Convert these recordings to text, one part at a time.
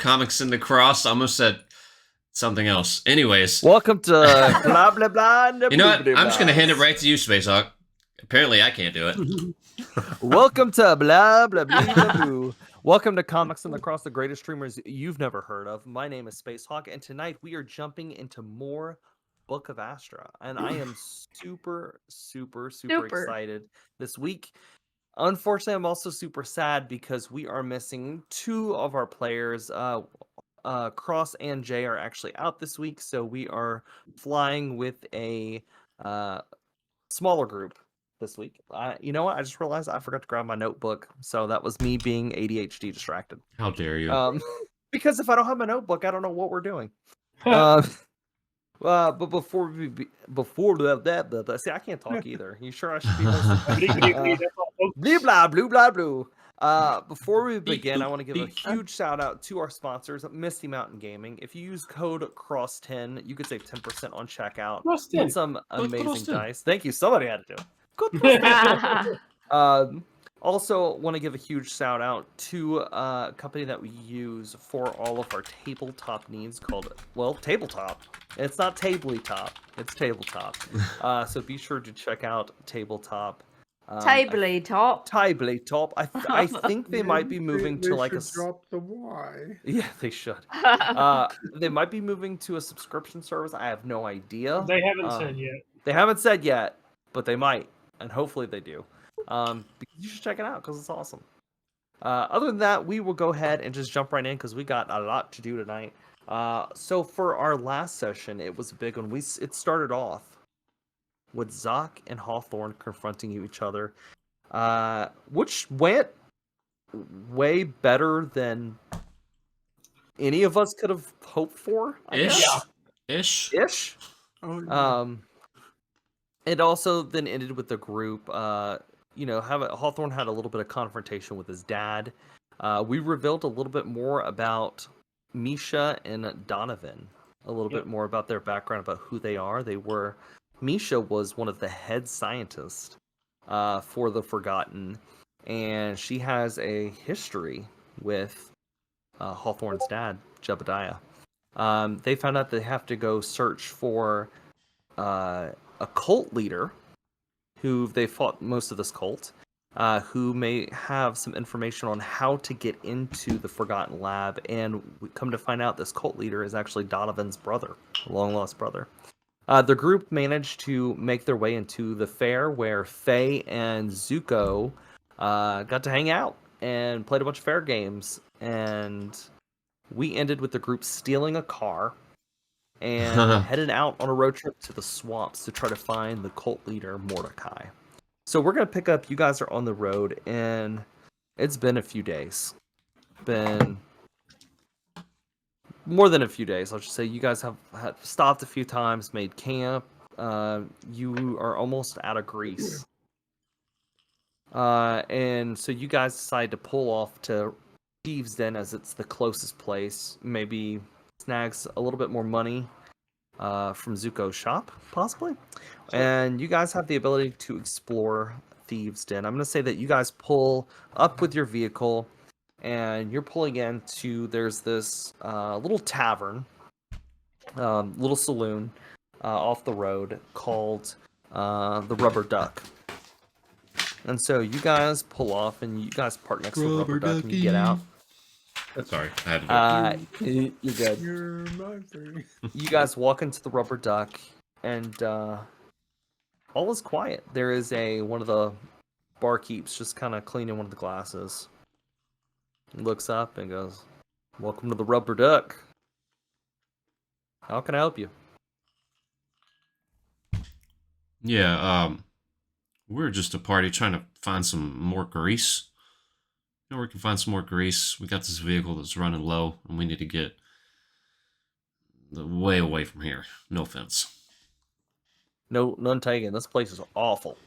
Comics in the Cross. I almost said something else. Anyways. Welcome to blah, blah, blah. You know what? I'm just going to hand it right to you, Spacehawk. Apparently, I can't do it. Welcome to blah, blah, blah, blah, blah. Welcome to Comics in the Cross, the greatest streamers you've never heard of. My name is Spacehawk, and tonight we are jumping into more Book of Astra. And I am super excited this week. Unfortunately, I'm also super sad because we are missing two of our players. Cross and Jaye are actually out this week, so we are flying with a smaller group this week. You know what? I just realized I forgot to grab my notebook, so that was me being ADHD distracted. How dare you? Because if I don't have my notebook, I don't know what we're doing. But before that, see, I can't talk either. You sure I should be blah blah blah. Before we begin, I want to give a huge shout out to our sponsors, Misty Mountain Gaming. If you use code CROSS10, you could save 10% on checkout with some amazing dice. Thank you. Somebody had to do it. Also, want to give a huge shout out to a company that we use for all of our tabletop needs called, Tabletop. It's not Tabletop, it's Tabletop. So be sure to check out Tabletop. Tabletop. I think they might be moving to like a drop the Y. Yeah, they should. They might be moving to a subscription service. I have no idea. They haven't said yet. They haven't said yet, but they might, and hopefully they do. You should check it out because it's awesome. Other than that, we will go ahead and just jump right in because we got a lot to do tonight. So for our last session, it was a big one. It started off with Zoc and Hawthorne confronting each other, which went way better than any of us could have hoped for. Ish. Oh, yeah. It also then ended with the group. Hawthorne had a little bit of confrontation with his dad. We revealed a little bit more about Misha and Donavan, a little bit more about their background, about who they are. Misha was one of the head scientists for the Forgotten, and she has a history with Hawthorne's dad, Jebediah. They found out they have to go search for a cult leader who they fought most of this cult, who may have some information on how to get into the Forgotten Lab, and we come to find out this cult leader is actually Donovan's brother, long-lost brother. The group managed to make their way into the fair where Faye and Zuko got to hang out and played a bunch of fair games, and we ended with the group stealing a car and headed out on a road trip to the swamps to try to find the cult leader, Mordecai. So we're going to pick up, you guys are on the road, and it's been a few days. Been more than a few days, I'll just say. You guys have stopped a few times, made camp. You are almost out of grease. And so you guys decide to pull off to Thieves Den as it's the closest place. Maybe snags a little bit more money from Zuko's shop, possibly. And you guys have the ability to explore Thieves Den. I'm going to say that you guys pull up with your vehicle, and you're pulling into, there's this little tavern, little saloon off the road called the Rubber Duck. And so you guys pull off, and you guys park next to the Rubber Duck, and you get out. Sorry, I had to do it. You're good. You're my thing. You guys walk into the Rubber Duck, and all is quiet. There is one of the barkeeps just kind of cleaning one of the glasses. He looks up and goes, "Welcome to the Rubber Duck. How can I help you?" Yeah, we're just a party trying to find some more grease. You know, we can find some more grease. We got this vehicle that's running low, and we need to get way away from here. No offense. No, none taken. This place is awful.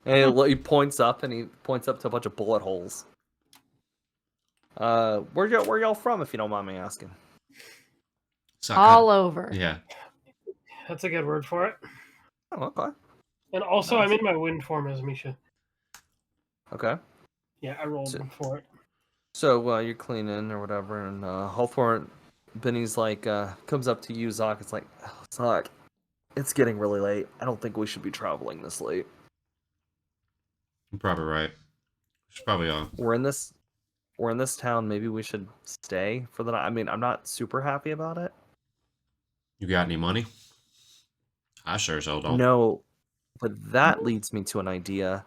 And he points up, and he points up to a bunch of bullet holes. Where y'all from, if you don't mind me asking? All over. Yeah. That's a good word for it. Oh, okay. And also, I'm in my wind form as Misha. Okay. Yeah, I rolled for it. So you're cleaning or whatever, and Hawthorne, Binnie's like, comes up to you, Zoc. It's like, oh, Zoc, it's getting really late. I don't think we should be traveling this late. You're probably right. It's probably We're in this town. Maybe we should stay for the night. I mean, I'm not super happy about it. You got any money? I sure as hell don't. No, but that leads me to an idea.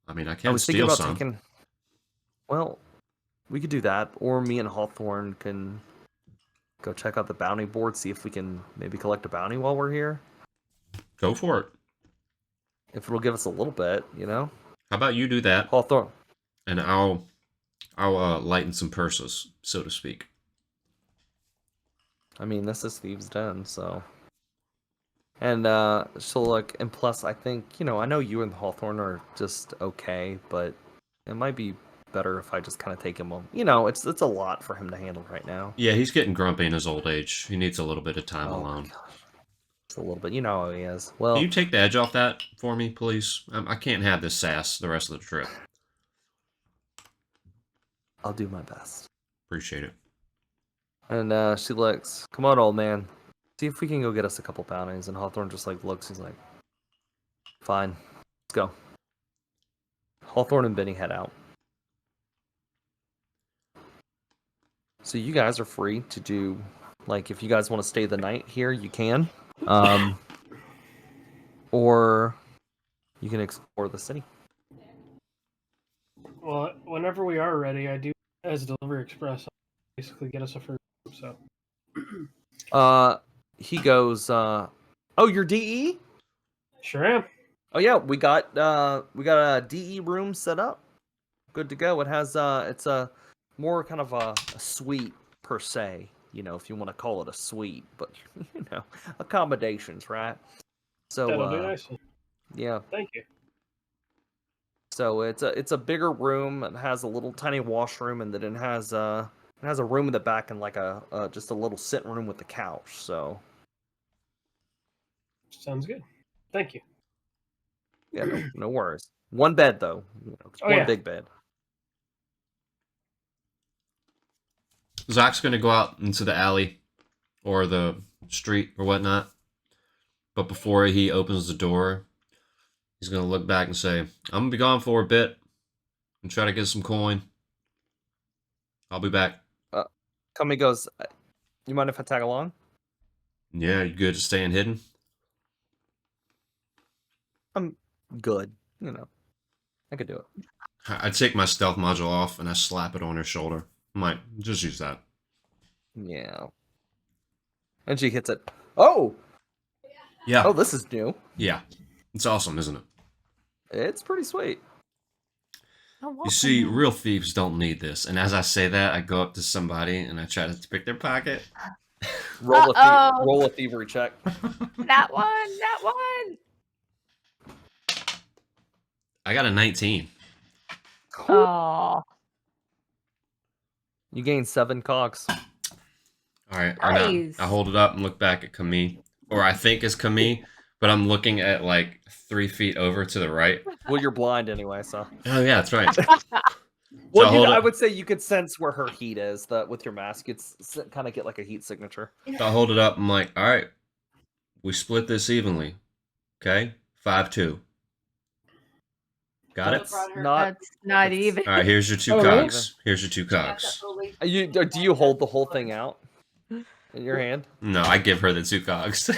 I mean, I I can was thinking steal about some. taking. Well, we could do that, or me and Hawthorne can go check out the bounty board, see if we can maybe collect a bounty while we're here. Go for it. If it'll give us a little bit, you know. How about you do that, Hawthorne. and I'll lighten some purses, so to speak. I mean, this is Thieves' Den, so. And so look, and plus, I think I know you and Hawthorne are just okay, but it might be better if I just kind of take him on. It's a lot for him to handle right now. Yeah, he's getting grumpy in his old age. He needs a little bit of time Oh my alone. gosh. Just a little bit. You know how he is. Well, Can you take the edge off that for me, please? I can't have this sass the rest of the trip. I'll do my best. Appreciate it. And she looks, come on, old man. See if we can go get us a couple bounties. And Hawthorne just looks, he's like, fine, let's go. Hawthorne and Binnie head out. So you guys are free to do, if you guys want to stay the night here, you can. Or you can explore the city. Well, whenever we are ready, I do as Delivery Express basically get us a free room, so. He goes, oh, you're DE? Sure am. Oh yeah, we got a DE room set up. Good to go. It has it's a more kind of a suite per se, if you want to call it a suite, but accommodations, right? So That'll be nice. yeah. Thank you. So it's a bigger room. It has a little tiny washroom, and then it has a room in the back and just a little sitting room with a couch. So Sounds good. Thank you. yeah, no worries. One bed though. One big bed. Zach's going to go out into the alley or the street or whatnot. But before he opens the door, he's going to look back and say, I'm going to be gone for a bit and try to get some coin. I'll be back. Kami goes, you mind if I tag along? Yeah, you good at staying hidden? I'm good. I could do it. I take my stealth module off and I slap it on her shoulder. Might just use that. Yeah. And she hits it. Oh! Yeah. Oh, this is new. Yeah. It's awesome, isn't it? It's pretty sweet. You see, real thieves don't need this. And as I say that, I go up to somebody and I try to pick their pocket. Roll a thievery check. That one. I got a 19. Oh, You gain 7 cogs. All right. Nice. I hold it up and look back at Camille. Or I think it's Camille, but I'm looking at 3 feet over to the right. Well, you're blind anyway, so. Oh, yeah, that's right. Well, So I would say you could sense where her heat is. That with your mask, it's kind of get a heat signature. So I hold it up. I'm like, all right, we split this evenly. Okay? 5-2. Got it? that's not even. All right, here's your 2 Oh, cogs. Here's your 2 cogs. Do you hold the whole thing out in your hand? No, I give her the 2 cogs.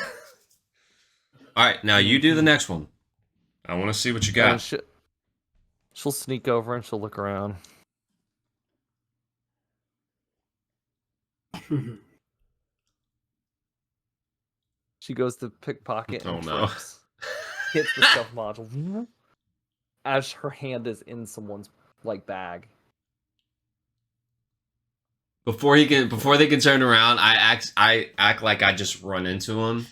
All right, now you do the next one. I want to see what you And got. she'll sneak over and she'll look around. She goes to pickpocket and Oh, no. trips. Hits the stealth module as her hand is in someone's bag. Before they can turn around, I act like I just run into him,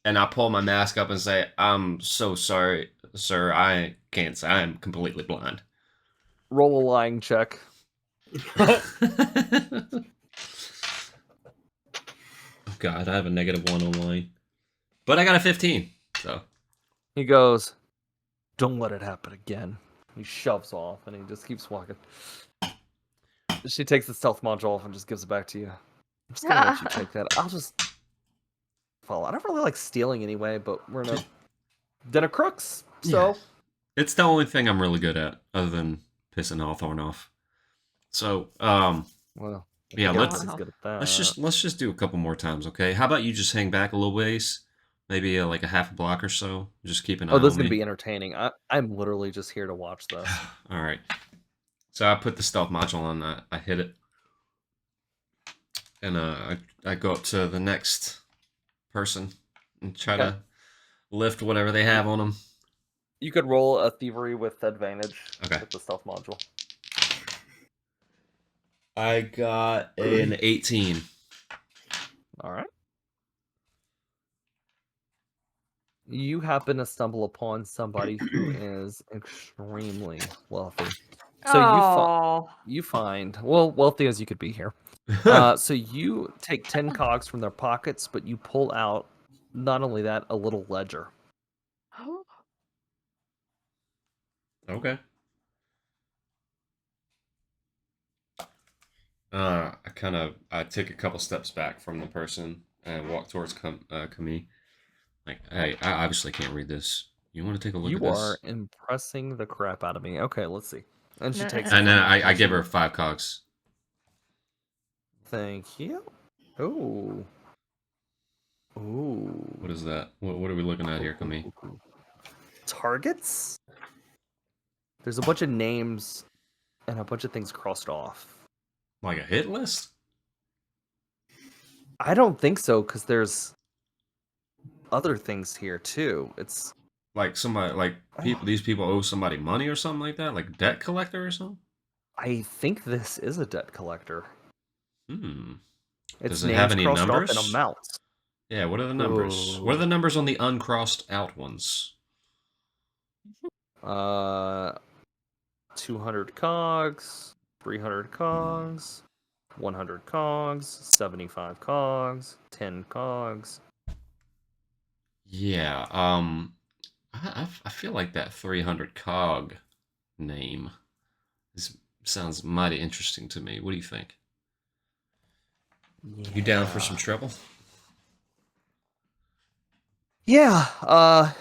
and I pull my mask up and say, "I'm so sorry, sir. I can't say. I'm completely blind." Roll a lying check. Oh God, I have a -1 online, but I got a 15. So He goes, "Don't let it happen again." He shoves off and he just keeps walking. She takes the stealth module off and just gives it back to you. I'm just gonna let you take that. I'll just follow. I don't really like stealing anyway, but we're in a den of crooks, so Yeah. It's the only thing I'm really good at, other than pissing Hawthorne off. So, well, yeah, let's- good at that. let's just do a couple more times, okay? How about you just hang back a little ways, maybe like a half a block or so, just keep an eye Oh, this is on gonna me. be entertaining. I'm literally just here to watch this. All right. So I put the stealth module on. I hit it, and I go up to the next person and try Okay. to lift whatever they have on them. You could roll a thievery with advantage Okay. with the stealth module. I got an 18. All right. You happen to stumble upon somebody who is extremely wealthy. So Oh. you find, well, wealthy as you could be here. So you take 10 cogs from their pockets, but you pull out, not only that, a little ledger. Okay. I take a couple steps back from the person and walk towards Camille. Like, hey, I obviously can't read this. You want to take a look You at this? are impressing the crap out of me. Okay, let's see. And she takes. And it then from you. I give her 5 cogs. Thank you. Ooh. Ooh. What is that? What are we looking at here, Camille? Targets? There's a bunch of names and a bunch of things crossed off. Like a hit list? I don't think so, because there's other things here too. It's Like somebody, like people. These people owe somebody money or something like that, like debt collector or something. I think this is a debt collector. Hmm. It's Does it have names any crossed off numbers? and amounts. Yeah. What are the numbers? What are the numbers on the uncrossed out ones? 200 cogs, 300 cogs, 100 cogs, 75 cogs, 10 cogs. Yeah. I feel like that 300 cog name sounds mighty interesting to me. What do you think? You down for some trouble? Yeah,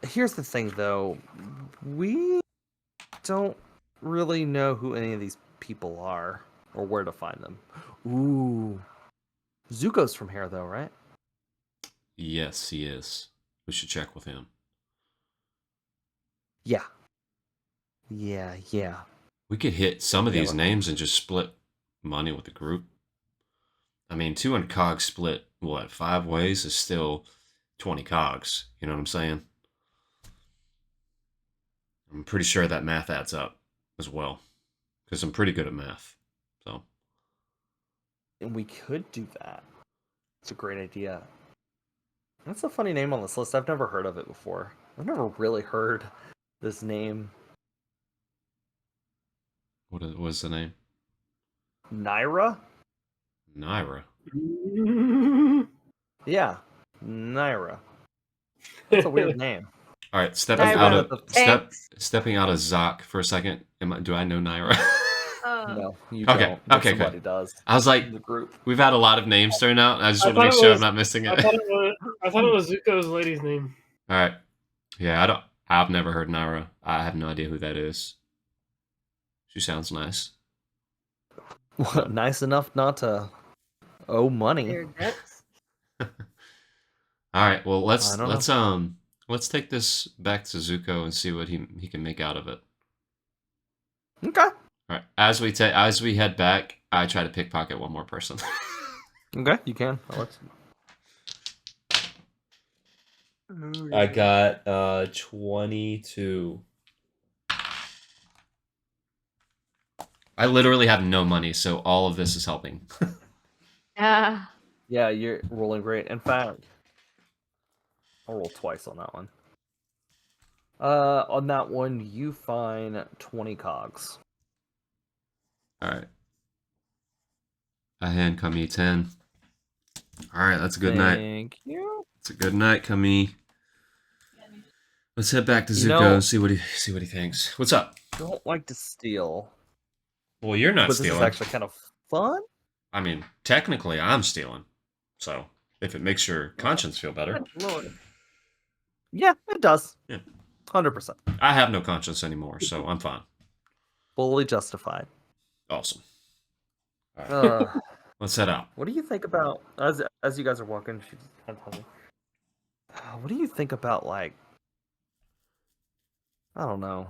here's the thing though. We don't really know who any of these people are or where to find them. Ooh. Zuko's from here though, right? Yes, he is. We should check with him. Yeah. Yeah. We could hit some of Yeah, these let- names and just split money with the group. I mean, 200 cogs split, what, 5 ways is still 20 cogs. You know what I'm saying? I'm pretty sure that math adds up as well. Because I'm pretty good at math. So, And we could do that. It's a great idea. That's a funny name on this list. I've never heard of it before. I've never really heard this name. what was the name? Naira? Naira. Yeah. Naira. That's a weird name. All right, stepping Naira. out of Thanks. stepping out of Zoc for a second. Do I know Naira? No, you Okay, don't. But okay, good. somebody does. I was like, In the group. we've had a lot of names thrown out. I just I want to make thought it sure I'm was- not missing I it. thought it was Zuko's lady's name. All right. Yeah, I've never heard Naira. I have no idea who that is. She sounds nice. Nice enough not to owe money. Your debts. All right. Well, I don't know. let's take this back to Zuko and see what he can make out of it. Okay. All right. As we head back, I try to pickpocket one more person. Okay, you can. I got 22. I literally have no money, so all of this is helping. Yeah. Yeah, you're rolling great. In fact, I'll roll twice on that one. On that one, you find 20 cogs. All right. I hand Camille 10. All right, that's a good night. Thank you. It's a good night, Camille. Let's head back to You Zuko know- and see what he thinks. What's up? don't like to steal, Well, you're not but this is stealing. actually kind of fun. I mean, technically, I'm stealing. So, if it makes your conscience feel better. Lord. Yeah, it does. Yeah. 100%. I have no conscience anymore, so I'm fine. Fully justified. Awesome. All right. Uh, Let's head out. what do you think about, as you guys are walking, she's kind of telling me, what do you think about, like, I don't know,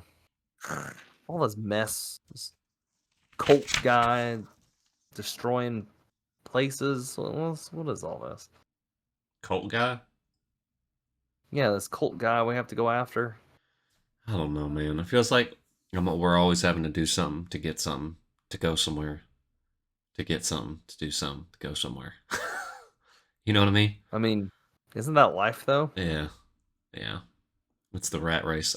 all this mess, this cult guy destroying places? What is all this? Cult guy? Yeah, this cult guy we have to go after. I don't know, man. It feels like we're always having to do something to get something to go somewhere. To get something to do something to go somewhere. You know what I mean? I mean, isn't that life, though? Yeah. Yeah. It's the rat race.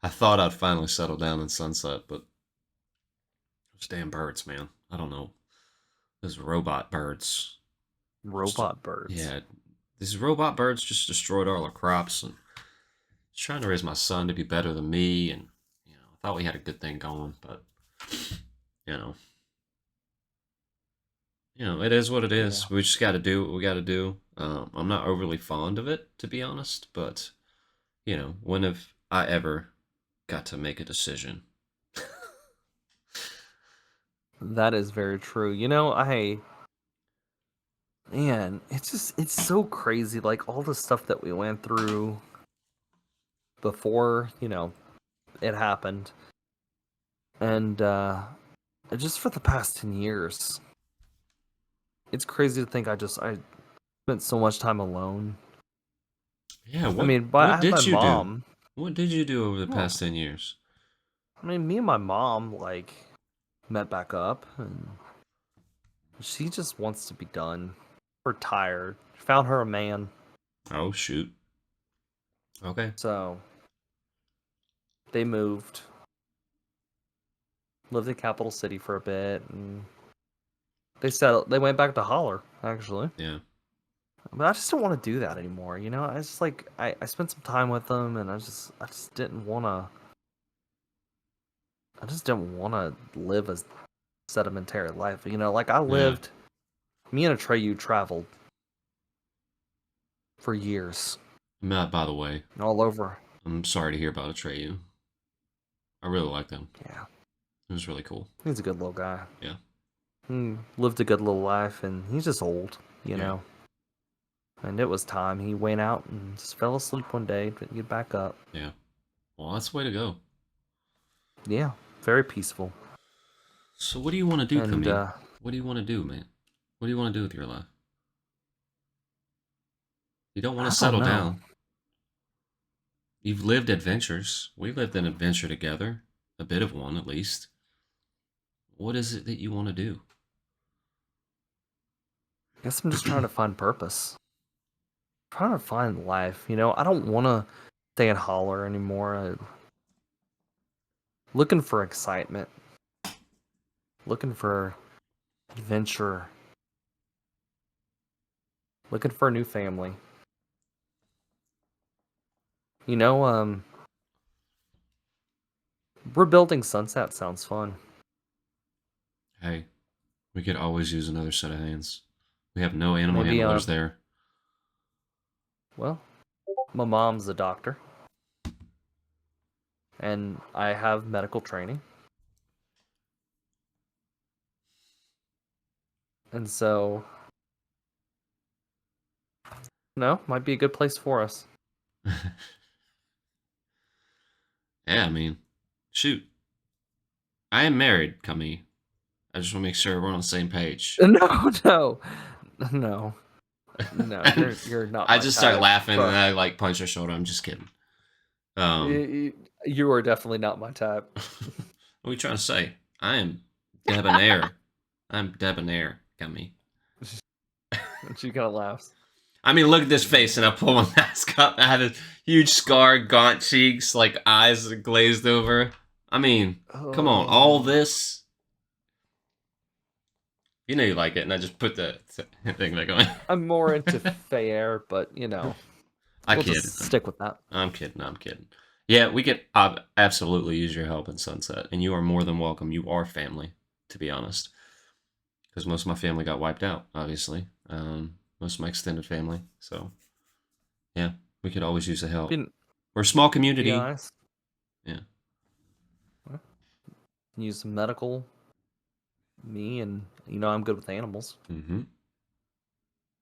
I thought I'd finally settle down in Sunset, but those damn birds, man. I don't know. Those robot birds. Robot birds. Yeah. These robot birds just destroyed all our crops, and I was trying to raise my son to be better than me, and I thought we had a good thing going, but it is what it is. Yeah. We just got to do what we got to do. I'm not overly fond of it, to be honest, but when have I ever got to make a decision? That is very true. Man, it's so crazy, like all the stuff that we went through before, it happened. And just for the past 10 years. It's crazy to think I spent so much time alone. Yeah, I have my mom. What did you do over the past 10 years? I mean, me and my mom, met back up, and she just wants to be done. We're tired. Found her a man. Oh, shoot. Okay. So, they moved. Lived in Capital City for a bit, and they went back to Holler, actually. Yeah. But I just don't want to do that anymore, I just I spent some time with them, and I just didn't want to. I just didn't want to live a sedimentary life, I lived. Me and Atreyu traveled for years. Matt, by the way, all over. I'm sorry to hear about Atreyu. I really like him. Yeah, It was really cool. he's a good little guy. Yeah. He lived a good little life, and he's just old, you Yeah. know. And it was time. He went out and just fell asleep one day, didn't get back up. Yeah. Well, that's the way to go. Yeah, very peaceful. So what do you want to do, And Camille? What do you want to do, man? What do you want to do with your life? You don't want I to don't settle know. down. You've lived adventures. We lived an adventure together. A bit of one, at least. What is it that you want to do? I guess I'm just trying to find purpose. Trying to find life. I don't want to stay in Holler anymore. Looking for excitement. Looking for adventure. Looking for a new family. Rebuilding Sunset sounds fun. Hey, we could always use another set of hands. We have no animal Maybe, handlers there. Well, my mom's a doctor. And I have medical training. And so, might be a good place for us. Yeah, I mean, shoot. I am married, Camille. I just want to make sure we're on the same page. No. You're not. I my just start type, laughing but and I punch her shoulder. I'm just kidding. You are definitely not my type. What are you trying to say? I am debonair. I'm debonair, Camille. And she kind of laughs. I mean, look at this face, and I pull my mask up. I had a huge scar, gaunt cheeks, eyes glazed over. I mean, come on, all this. You know you like it, and I just put the thing back on. I'm more into fair, but I we'll kid. just stick with that. I'm kidding. Yeah, we could absolutely use your help in Sunset, and you are more than welcome. You are family, to be honest, because most of my family got wiped out, obviously. Most of my extended family. So, yeah, we could always use the help. We're a small Be community. honest. Yeah. Use some medical. Me and I'm good with animals, Mm-hmm.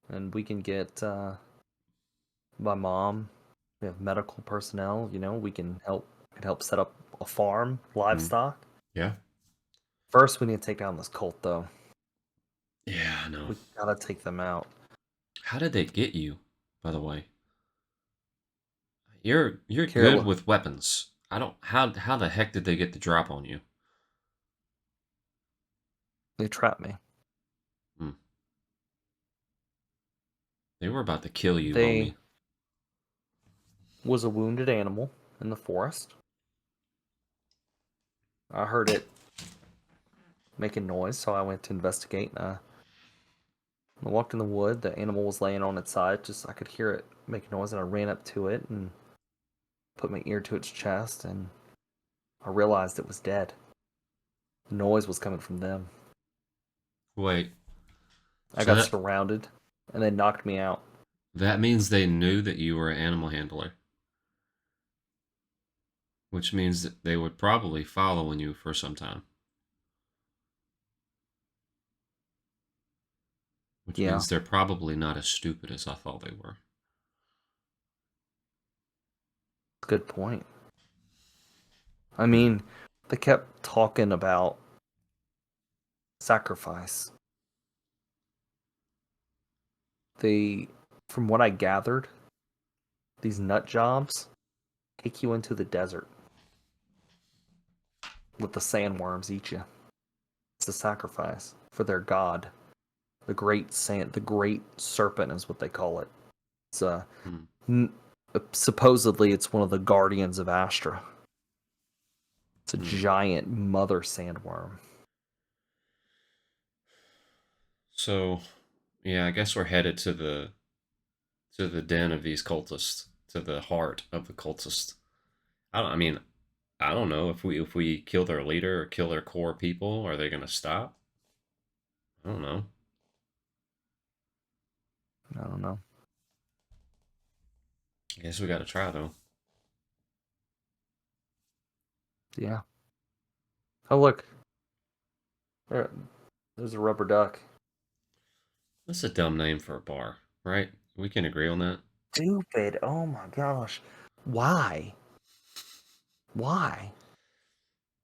and we can get my mom. We have medical personnel. We can help set up a farm, livestock. Yeah. First, we need to take down this cult, though. Yeah, I know. We gotta take them out. How did they get you, by the way? You're good Carol- with weapons. I don't. How the heck did they get the drop on you? They trapped me. They were about to kill you, They homie. was a wounded animal in the forest. I heard it making noise, so I went to investigate. I walked in the wood. The animal was laying on its side. Just I could hear it making noise, and I ran up to it and put my ear to its chest, and I realized it was dead. The noise was coming from them. Wait. I So got that- surrounded, and they knocked me out. That means they knew that you were an animal handler. Which means that they would probably following you for some time. Which Yeah. means they're probably not as stupid as I thought they were. Good point. I mean, they kept talking about sacrifice. From what I gathered, these nut jobs take you into the desert. Let the sandworms eat you. It's a sacrifice for their god. The great serpent is what they call it. It's supposedly it's one of the guardians of Astra. It's a giant mother sandworm. So, yeah, I guess we're headed to the den of these cultists, to the heart of the cultists. I don't know if we kill their leader or kill their core people, are they gonna stop? I don't know. I don't know. I guess we gotta try though. Yeah. Oh look. There's a rubber duck. That's a dumb name for a bar, right? We can agree on that. Stupid. Oh my gosh. Why? Why?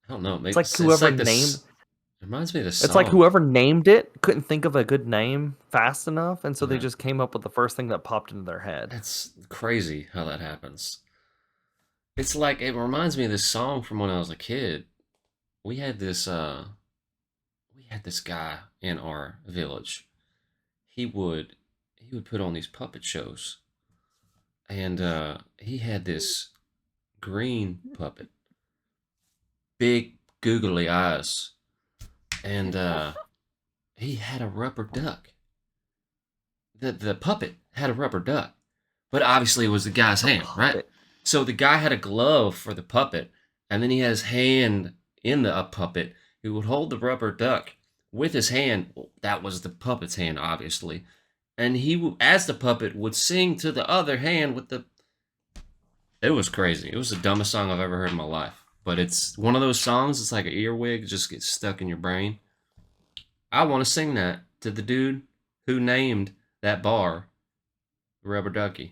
I don't know. It's like whoever named. It reminds me of the song. It's like whoever named it couldn't think of a good name fast enough, and so they Yeah. just came up with the first thing that popped into their head. It's crazy how that happens. It's like it reminds me of this song from when I was a kid. We had this guy in our village. He would put on these puppet shows. And he had this green puppet. Big googly eyes. And he had a rubber duck. The puppet had a rubber duck. But obviously it was the guy's hand, right? So the guy had a glove for the puppet, and then he had his hand in the puppet. He would hold the rubber duck with his hand. That was the puppet's hand, obviously. And he, as the puppet, would sing to the other hand with the... It was crazy. It was the dumbest song I've ever heard in my life. But it's one of those songs, it's like an earwig, just gets stuck in your brain. I want to sing that to the dude who named that bar Rubber Ducky.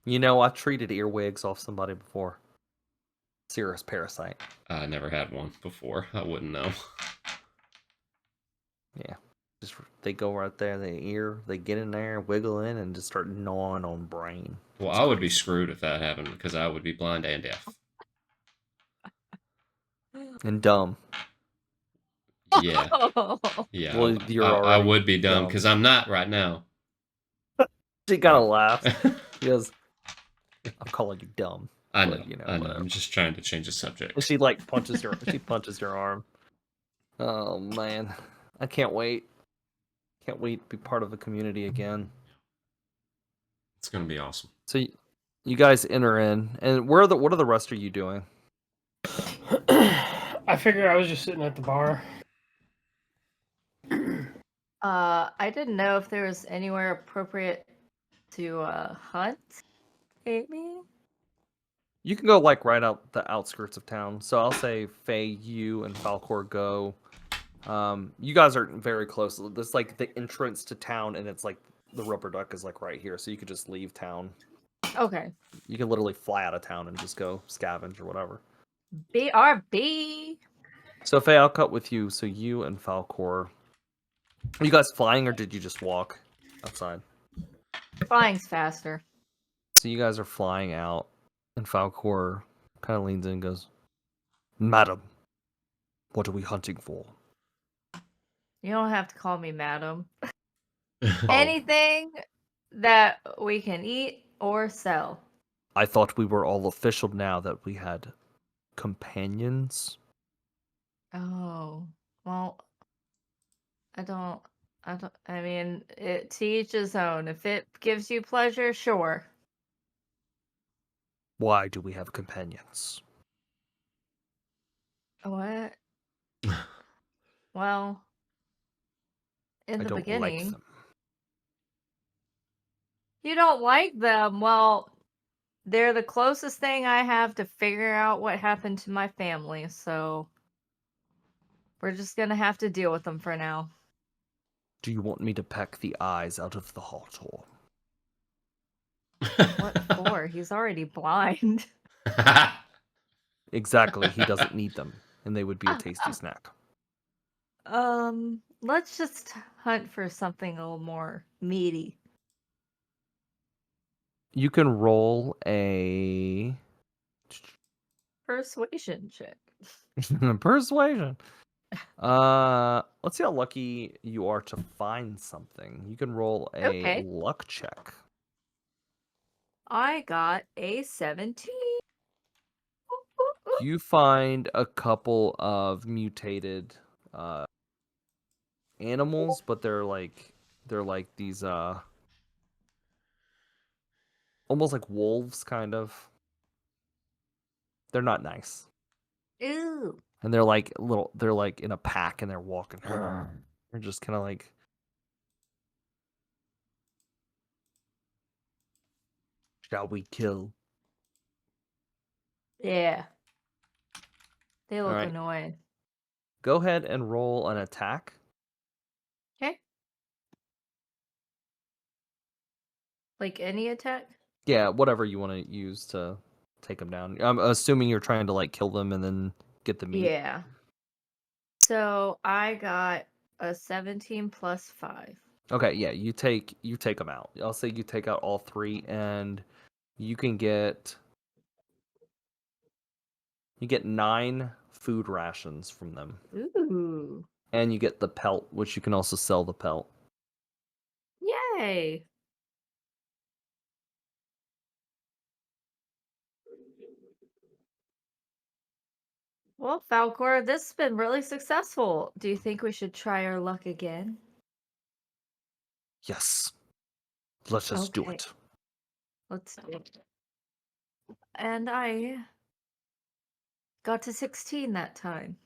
I treated earwigs off somebody before. Serious parasite. I never had one before. I wouldn't know. Yeah. Just they go right there, they get in there, wiggle in, and just start gnawing on brain. Well, I would be screwed if that happened because I would be blind and deaf. And dumb. Yeah. Yeah. Well, you're I already would be dumb dumb. because I'm not right now. She kind of laughs. She goes, I'm calling you dumb. I know. But, I know. whatever. I'm just trying to change the subject. And she punches your arm. Oh man. I can't wait. Can't wait to be part of a community again. It's gonna be awesome. So You guys enter in, and what are the rest of you doing? I figured I was just sitting at the bar. I didn't know if there was anywhere appropriate to hunt. Maybe. You can go like right out the outskirts of town. So I'll say Faye, you and Falcor go. You guys are very close. There's like the entrance to town, and it's like the rubber duck is like right here, so you could just leave town. Okay. You can literally fly out of town and just go scavenge or whatever. BRB. So Faye, I'll cut with you. So you and Falcor. Are you guys flying, or did you just walk outside? Flying's faster. So you guys are flying out, and Falcor kind of leans in and goes, "Madam, what are we hunting for?" You don't have to call me madam. Oh, Anything that we can eat or sell. I thought we were all official now that we had companions. Oh, well, I mean, to each his own. If it gives you pleasure, sure. Why do we have companions? What? Well, in I the don't like beginning, them. you don't like them. Well, they're the closest thing I have to figure out what happened to my family, so we're just gonna have to deal with them for now. Do you want me to peck the eyes out of the Hawtor? What for? He's already blind. Exactly, he doesn't need them, and they would be a tasty snack. Let's just hunt for something a little more meaty. You can roll a Persuasion check. persuasion. Let's see how lucky you are to find something. You can roll a Okay. luck check. I got a 17. You find a couple of mutated animals, but they're like these almost like wolves kind of. They're not nice. Ooh. And they're like they're like in a pack and they're walking. They're just kind of like shall we kill? Yeah. They look Alright. annoying. Go ahead and roll an attack. Okay. Like any attack? Yeah, whatever you want to use to take them down. I'm assuming you're trying to like kill them and then get the meat. Yeah. So I got a 17 plus 5. Okay, yeah, you take them out. I'll say you take out all three, and you get 9 food rations from them, Ooh. and you get the pelt, which you can also sell the pelt. Yay. Well, Falcor, this has been really successful. Do you think we should try our luck again? Yes, let us do Okay. it. Let's do it. And I got to 16 that time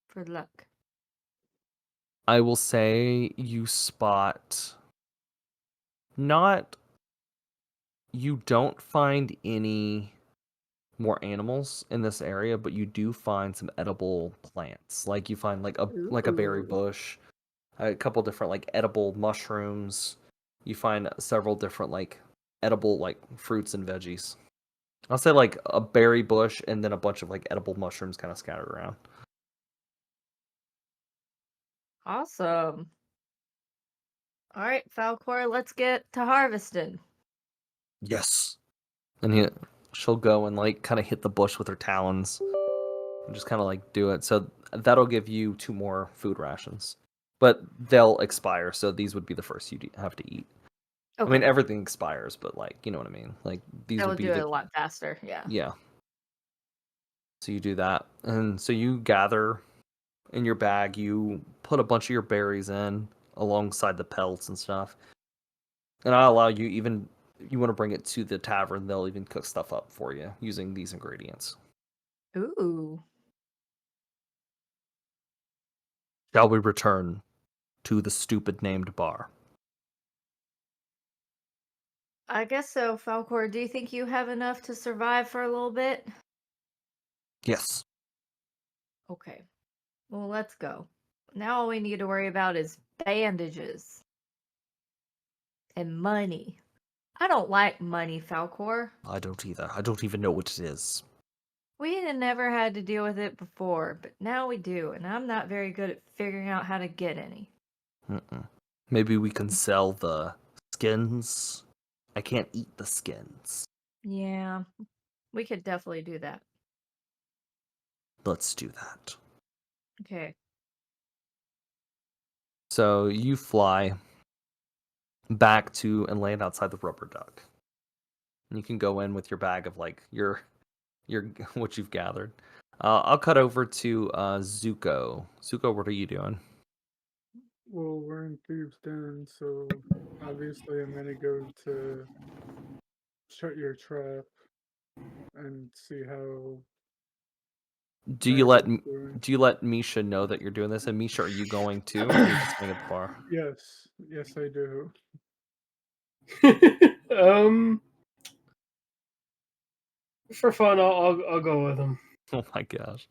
for luck. I will say you spot not. You don't find any more animals in this area, but you do find some edible plants. Like you find like a berry Ooh. bush, a couple different like edible mushrooms. You find several different like edible like fruits and veggies. I'll say like a berry bush and then a bunch of like edible mushrooms kind of scattered around. Awesome. All right, Falcor, let's get to harvesting. Yes. And she'll go and like kind of hit the bush with her talons and just kind of like do it. So that'll give you 2 more food rations. But they'll expire, so these would be the first you have to eat. Okay. I mean, everything expires, but like, you know what I mean? Like these that would would be do it a lot faster. Yeah. Yeah. So you do that. And so you gather in your bag, you put a bunch of your berries in alongside the pelts and stuff. And I allow you, even you want to bring it to the tavern, they'll even cook stuff up for you using these ingredients. Ooh. Shall we return to the stupid named bar? I guess so, Falcor. Do you think you have enough to survive for a little bit? Yes. Okay. Well, let's go. Now all we need to worry about is bandages. And money. I don't like money, Falcor. I don't either. I don't even know what it is. We had never had to deal with it before, but now we do, and I'm not very good at figuring out how to get any. Maybe we can sell the skins. I can't eat the skins. Yeah, we could definitely do that. Let's do that. Okay. So you fly back to and land outside the rubber duck. And you can go in with your bag of like your what you've gathered. I'll cut over to Zuko. Zuko, what are you doing? Well, we're in Thieves Den, so obviously I'm gonna go to shut your trap and see how. Do you let Maggie's doing. do you let Misha know that you're doing this? And Misha, are you going too? Or are you just going to the bar? Yes, I do. For fun, I'll go with him. Oh my gosh!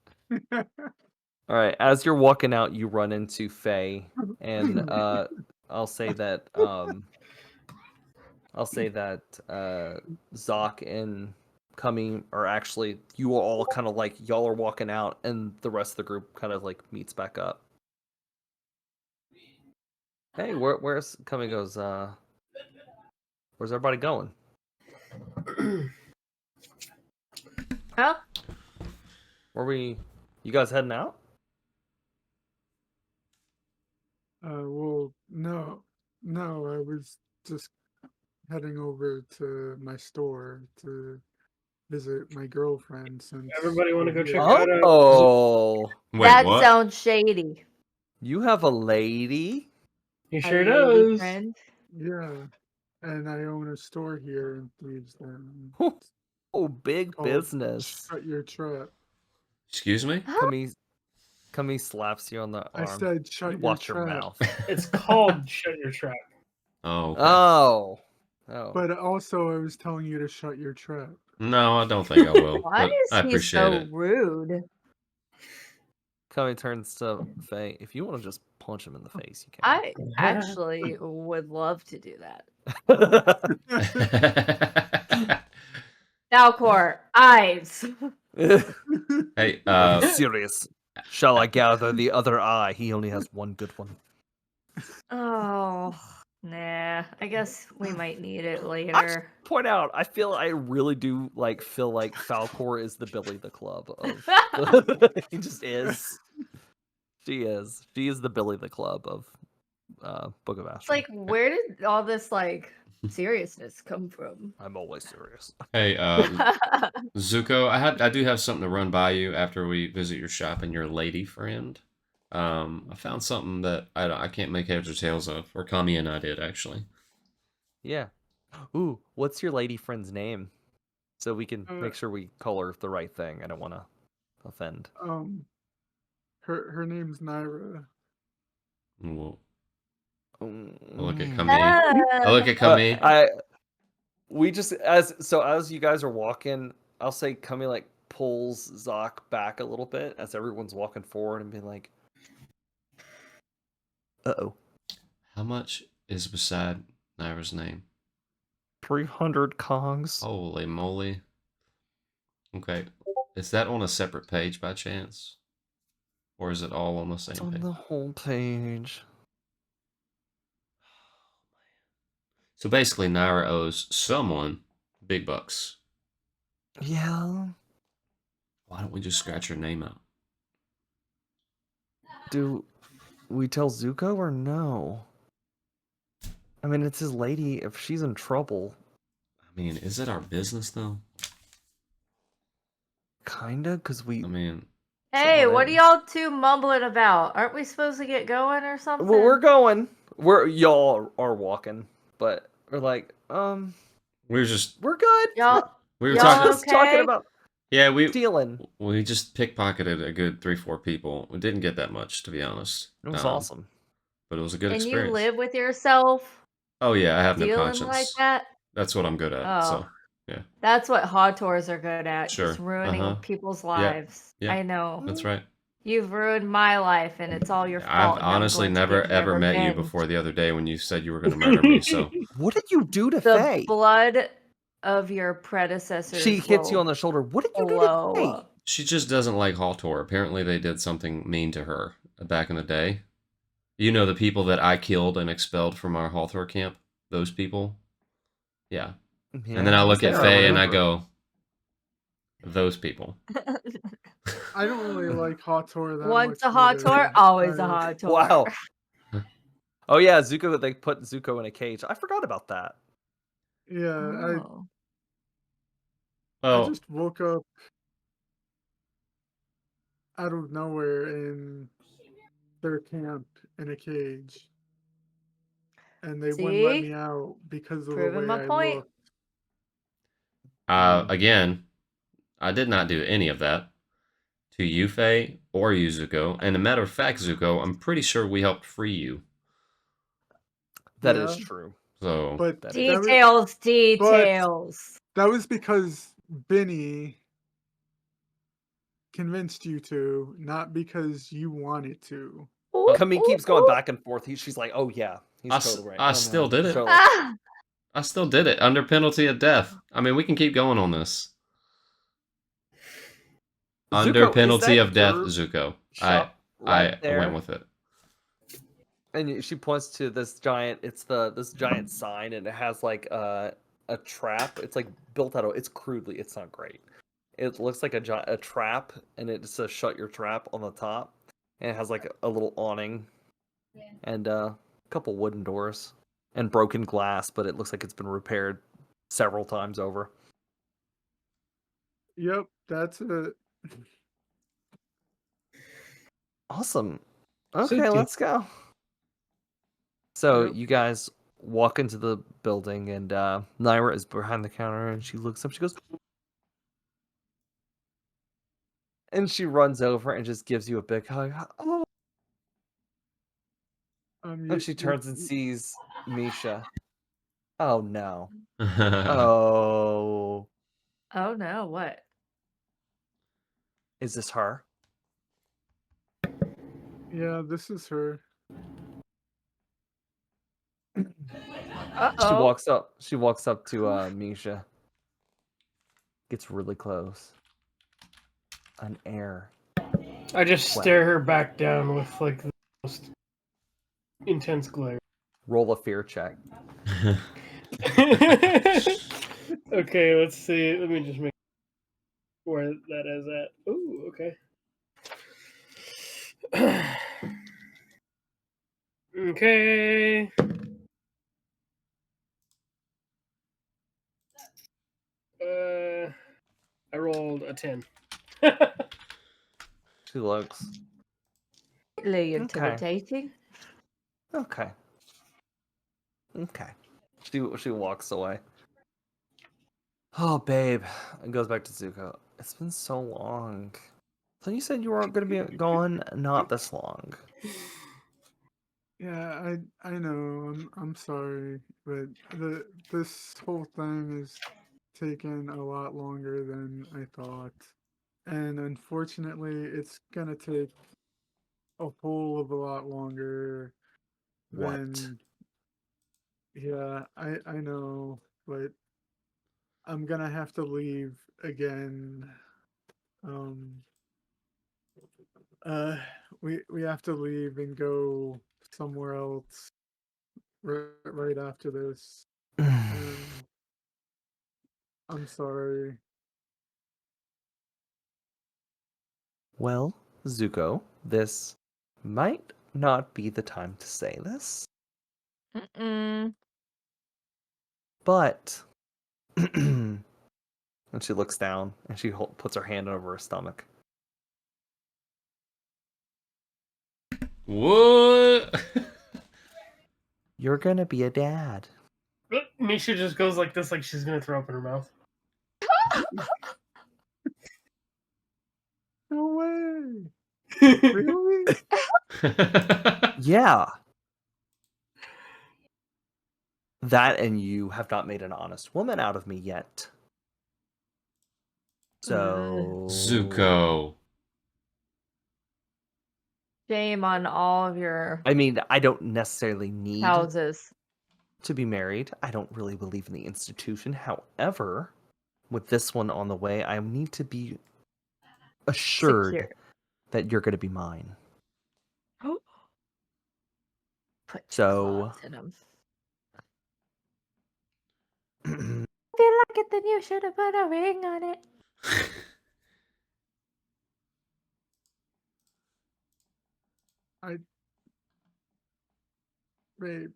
All right, as you're walking out, you run into Faye, and I'll say that Zoc and Cummy are actually, you are all kind of like, y'all are walking out, and the rest of the group kind of like meets back up. Hey, where's Cummy goes? Where's everybody going? Huh? You guys heading out? Well, no, I was just heading over to my store to visit my girlfriend since Everybody want to go we're check here. out? Oh, Wait, That what? sounds shady. you have a lady? He A sure lady does. friend. Yeah, and I own a store here in Thieves Den. Oh, big Called business. Shut Your Trap. Excuse me? Huh? Cummy slaps you on the arm. I said shut You your watch your trap. mouth. It's called Shut Your Trap. Oh, okay. Oh. But also I was telling you to shut your trap. No, I don't think I will. Why But is I he appreciate so it. rude? Cummy turns to Faye. If you want to just punch him in the face, you can. I actually would love to do that. Falcor, eyes. Hey, Are you serious? Shall I gather the other eye? He only has one good one. Oh, nah. I guess we might need it I later. point out, I really do feel like Falcor is the Billy the Club of. He just is. She is. She is the Billy the Club of Book of Astra. It's like, where did all this seriousness come from? I'm always serious. hey, Zuko, I do have something to run by you after we visit your shop and your lady friend. I found something that I can't make heads or tails of, or Kami and I did actually. Yeah. Ooh, what's your lady friend's name? So we can make sure we call her the right thing. I don't want to offend. Her name's Naira. Well, I Mm. look at Kami. I look at Kami. As you guys are walking, I'll say Kami pulls Zoc back a little bit as everyone's walking forward and being like, "Uh-oh. How much is beside Naira's name? 300 Kongs." Holy moly. Okay. Is that on a separate page by chance? Or is it all on the same It's on page? the whole page. So basically, Naira owes someone big bucks. Yeah. Why don't we just scratch her name out? Do we tell Zuko or no? I mean, it's his lady. If she's in trouble, I mean, is it our business though? kinda, because we. I mean, Hey, what are already. y'all two mumbling about? Aren't we supposed to get going or something? Well, we're going. Y'all are walking, but we're like, We were just We're good. Y'all, we were y'all talking. Just talking okay? about Yeah, stealing. we just pickpocketed a good 3-4 people. We didn't get that much, to be honest. It was awesome. But it was a good And you experience. live with yourself Oh yeah, I have no dealing like conscience. that? That's what I'm good at. Oh. So yeah, That's what Hawtors are good at. Just sure. ruining people's Yeah. lives. Yeah. I know. That's right. You've ruined my life and it's all your I've fault. and I'm honestly going to never get ever met you revenge. before the other day when you said you were going to murder me. So What did you do to The Faye? blood of your predecessors. She hits you on the shoulder. What did you do to Faye? she just doesn't like Hawthor. Apparently, they did something mean to her back in the day. You know, the people that I killed and expelled from our Hawthor camp. Those people. Yeah. Yeah, And then I look at there, Faye and I remember. go, those people. I don't really like Hawthor that Once much. a Hawtor, either. always a I- Hawtor. Wow. Oh yeah, Zuko. They put Zuko in a cage. I forgot about that. Yeah, Oh. I Well, just woke up out of nowhere in their camp in a cage. And they wouldn't let See? me out because of the Proving way my I point. looked. again, I did not do any of that to you, Faye, or you, Zuko. And a matter of fact, Zuko, I'm pretty sure we helped free you. That is Yeah. true. So, But That that was, Details. that was because Binnie convinced you to, not because you wanted to. Camille keeps going back and forth. She's like, "Oh yeah, he's totally right." I Oh, still no. did it. So- Ah! I still did it under penalty of death. I mean, we can keep going on this. Under Zuko, is penalty that of death, your Zuko. shop right I there? went with it. And she points to this giant. It's this giant sign, and it has like a trap. It's like built out of. It's crudely. It's not great. It looks like a trap, and it says "Shut your trap" on the top, and it has like a little awning, and a couple wooden doors, and broken glass. But it looks like it's been repaired several times over. Yep, that's it. Awesome. Okay, Zuko. let's go. So Yep. you guys walk into the building, and Naira is behind the counter, and she looks up. She goes, and she runs over and just gives you a big hug. Oh. And she turns and sees Misha. Oh no. Oh. Oh no, what? Is this her? Yeah, this is her. Uh-oh. She walks up to Misha. Gets really close. An air. I just stare her back down with like the most intense glare. Roll a fear check. Okay, let's see. Let me just make where that is at. Ooh, okay. Okay. I rolled a 10. She looks. Really intimidating. Okay. Okay. She walks away. Oh, babe. And goes back to Zuko. It's been so long. So you said you weren't going to be gone not this long. Yeah, I know. I'm sorry, but this whole thing is taken a lot longer than I thought. And unfortunately, it's gonna take a whole of a lot longer What? than yeah, I know, but I'm gonna have to leave again. Um uh we have to leave and go somewhere else right after this. And I'm sorry. Well, Zuko, this might not be the time to say this, Mm-mm. but. And she looks down and she puts her hand over her stomach. What? You're gonna be a dad. Misha just goes like this, like she's gonna throw up in her mouth. No way. Really? Yeah. That and you have not made an honest woman out of me yet. So Zuko. Shame on all of your I mean, I don't necessarily need houses. to be married. I don't really believe in the institution. However, with this one on the way, I need to be assured Secure. that you're going to be mine. Put So- claws in 'em. I If you like it, then you should have put a ring on it. Babe,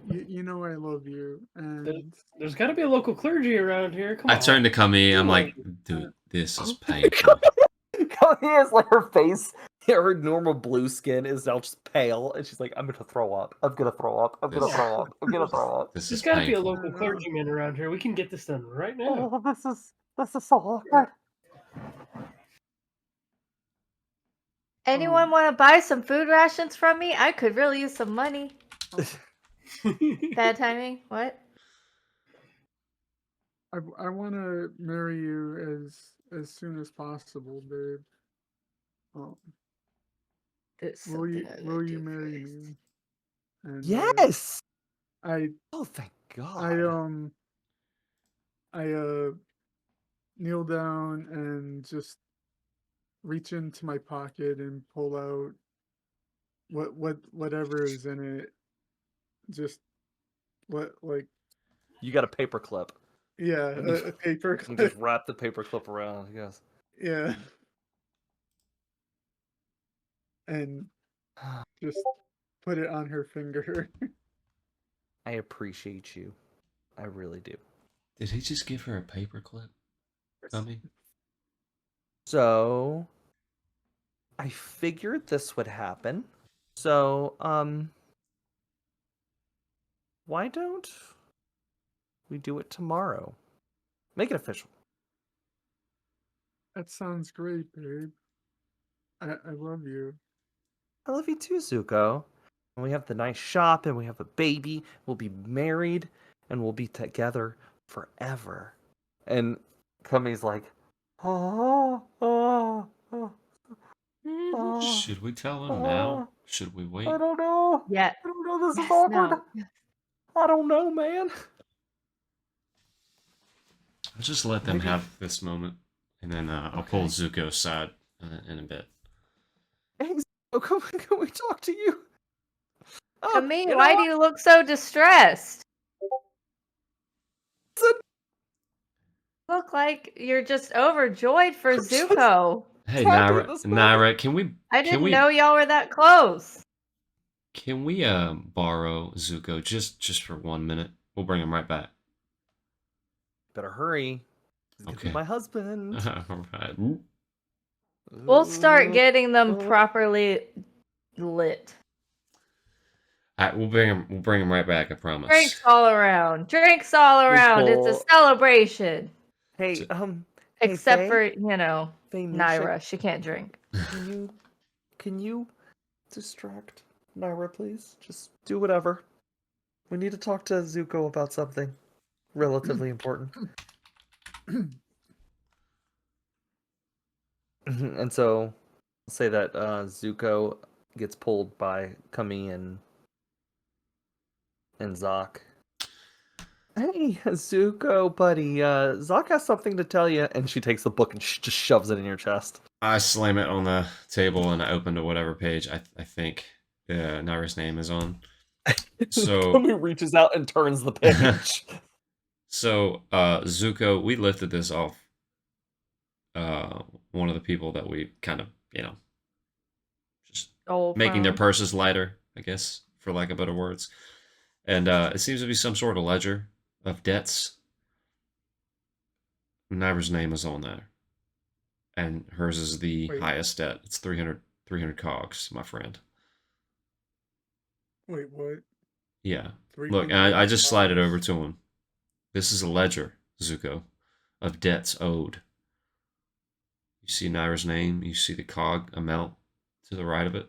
you know I love you, and There's got to be a local clergy around here. Come on. I turned to Kami. I'm like, dude, this is painful. He has like her face, her normal blue skin is now just pale, and she's like, "I'm gonna throw up. I'm gonna throw up. I'm gonna This- throw up. I'm gonna throw up." This There's is got to be a painful. local clergyman around here. We can get this done right now. Oh, this is so awkward. Anyone want to buy some food rations from me? I could really use some money. Bad timing. What? I want to marry you as soon as possible, babe. There's Will you something I gotta do marry first. me? And Yes. I Oh, thank God. I kneel down and just reach into my pocket and pull out whatever is in it. Just like You got a paper clip. yeah, a paper You clip. just wrap the paper clip around. Yes. Yeah. And just put it on her finger. I appreciate you. I really do. Did he just give her a paperclip? Kami? So, I figured this would happen. So, why don't we do it tomorrow? Make it official. That sounds great, babe. I love you. I love you too, Zuko. And we have the nice shop, and we have a baby. We'll be married, and we'll be together forever. And Kami's like, oh, oh, oh, oh, Should we tell him now? Should we wait? I don't know. Yeah. I don't know. This is Yes, awkward. no. I don't know, man. I'll just let them Maybe- have this moment, and then I'll pull Okay. Zuko aside in a bit. Hey, Zuko, can we talk to you? Oh, Kami, you know why what? do you look so distressed? Listen. Look like you're just overjoyed for I'm just- Zuko. Hey, Happy Naira, this moment. Naira, can we I didn't we- know y'all were that close. borrow Zuko just for 1 minute? We'll bring him right back. Better hurry. He's gonna be Okay. my husband. All right. We'll start Ooh. getting them Oh. properly lit. All right, we'll bring him right back. I promise. Drinks all around. Drinks all around. It's a pull- celebration. Hey, Hey, Except Faye? for, Faye, Misha, Naira. She can't drink. Can you distract Naira, please? Just do whatever. We need to talk to Zuko about something relatively important. And so, I'll say that Zuko gets pulled by Kami and Zoc. Hey, Zuko, buddy. Zoc has something to tell you, and she takes the book and just shoves it in your chest. I slam it on the table and I open to whatever page I think Naira's name is on. So- Kami reaches out and turns the page. So, Zuko, we lifted this off one of the people that we kind of, just Old making their phone. purses lighter, I guess, for lack of better words. And it seems to be some sort of ledger of debts. Naira's name is on there. And hers is the Wait. highest debt. It's 300 cogs, my friend. Wait, what? Yeah. Look, I just slide it over to him. This is a ledger, Zuko, of debts owed. You see Naira's name. You see the cog amount to the right of it.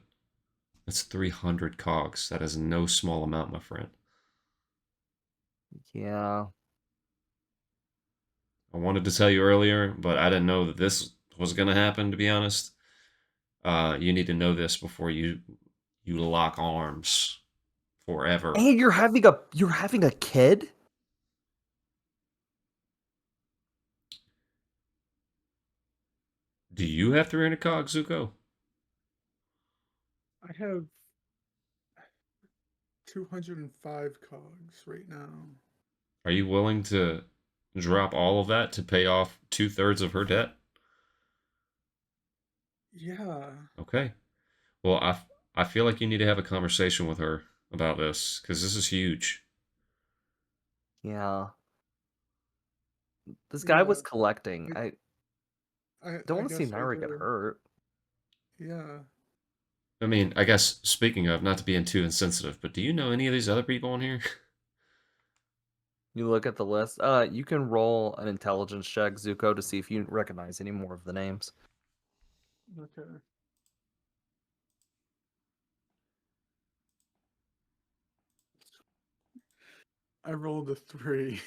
That's 300 cogs. That is no small amount, my friend. Yeah. I wanted to tell you earlier, but I didn't know that this was going to happen, to be honest. You need to know this before you lock arms forever. And you're having a kid? Do you have 300 cogs, Zuko? I have 205 cogs right now. Are you willing to drop all of that to pay off 2/3 of her debt? Yeah. Okay. Well, I feel like you need to have a conversation with her about this, because this is huge. Yeah. This guy was Yeah, collecting. I don't want to see guess I Naira get do. hurt. Yeah. I mean, I guess, speaking of, not to be too insensitive, but do you know any of these other people in here? You look at the list. You can roll an intelligence check, Zuko, to see if you recognize any more of the names. Okay. I rolled a 3.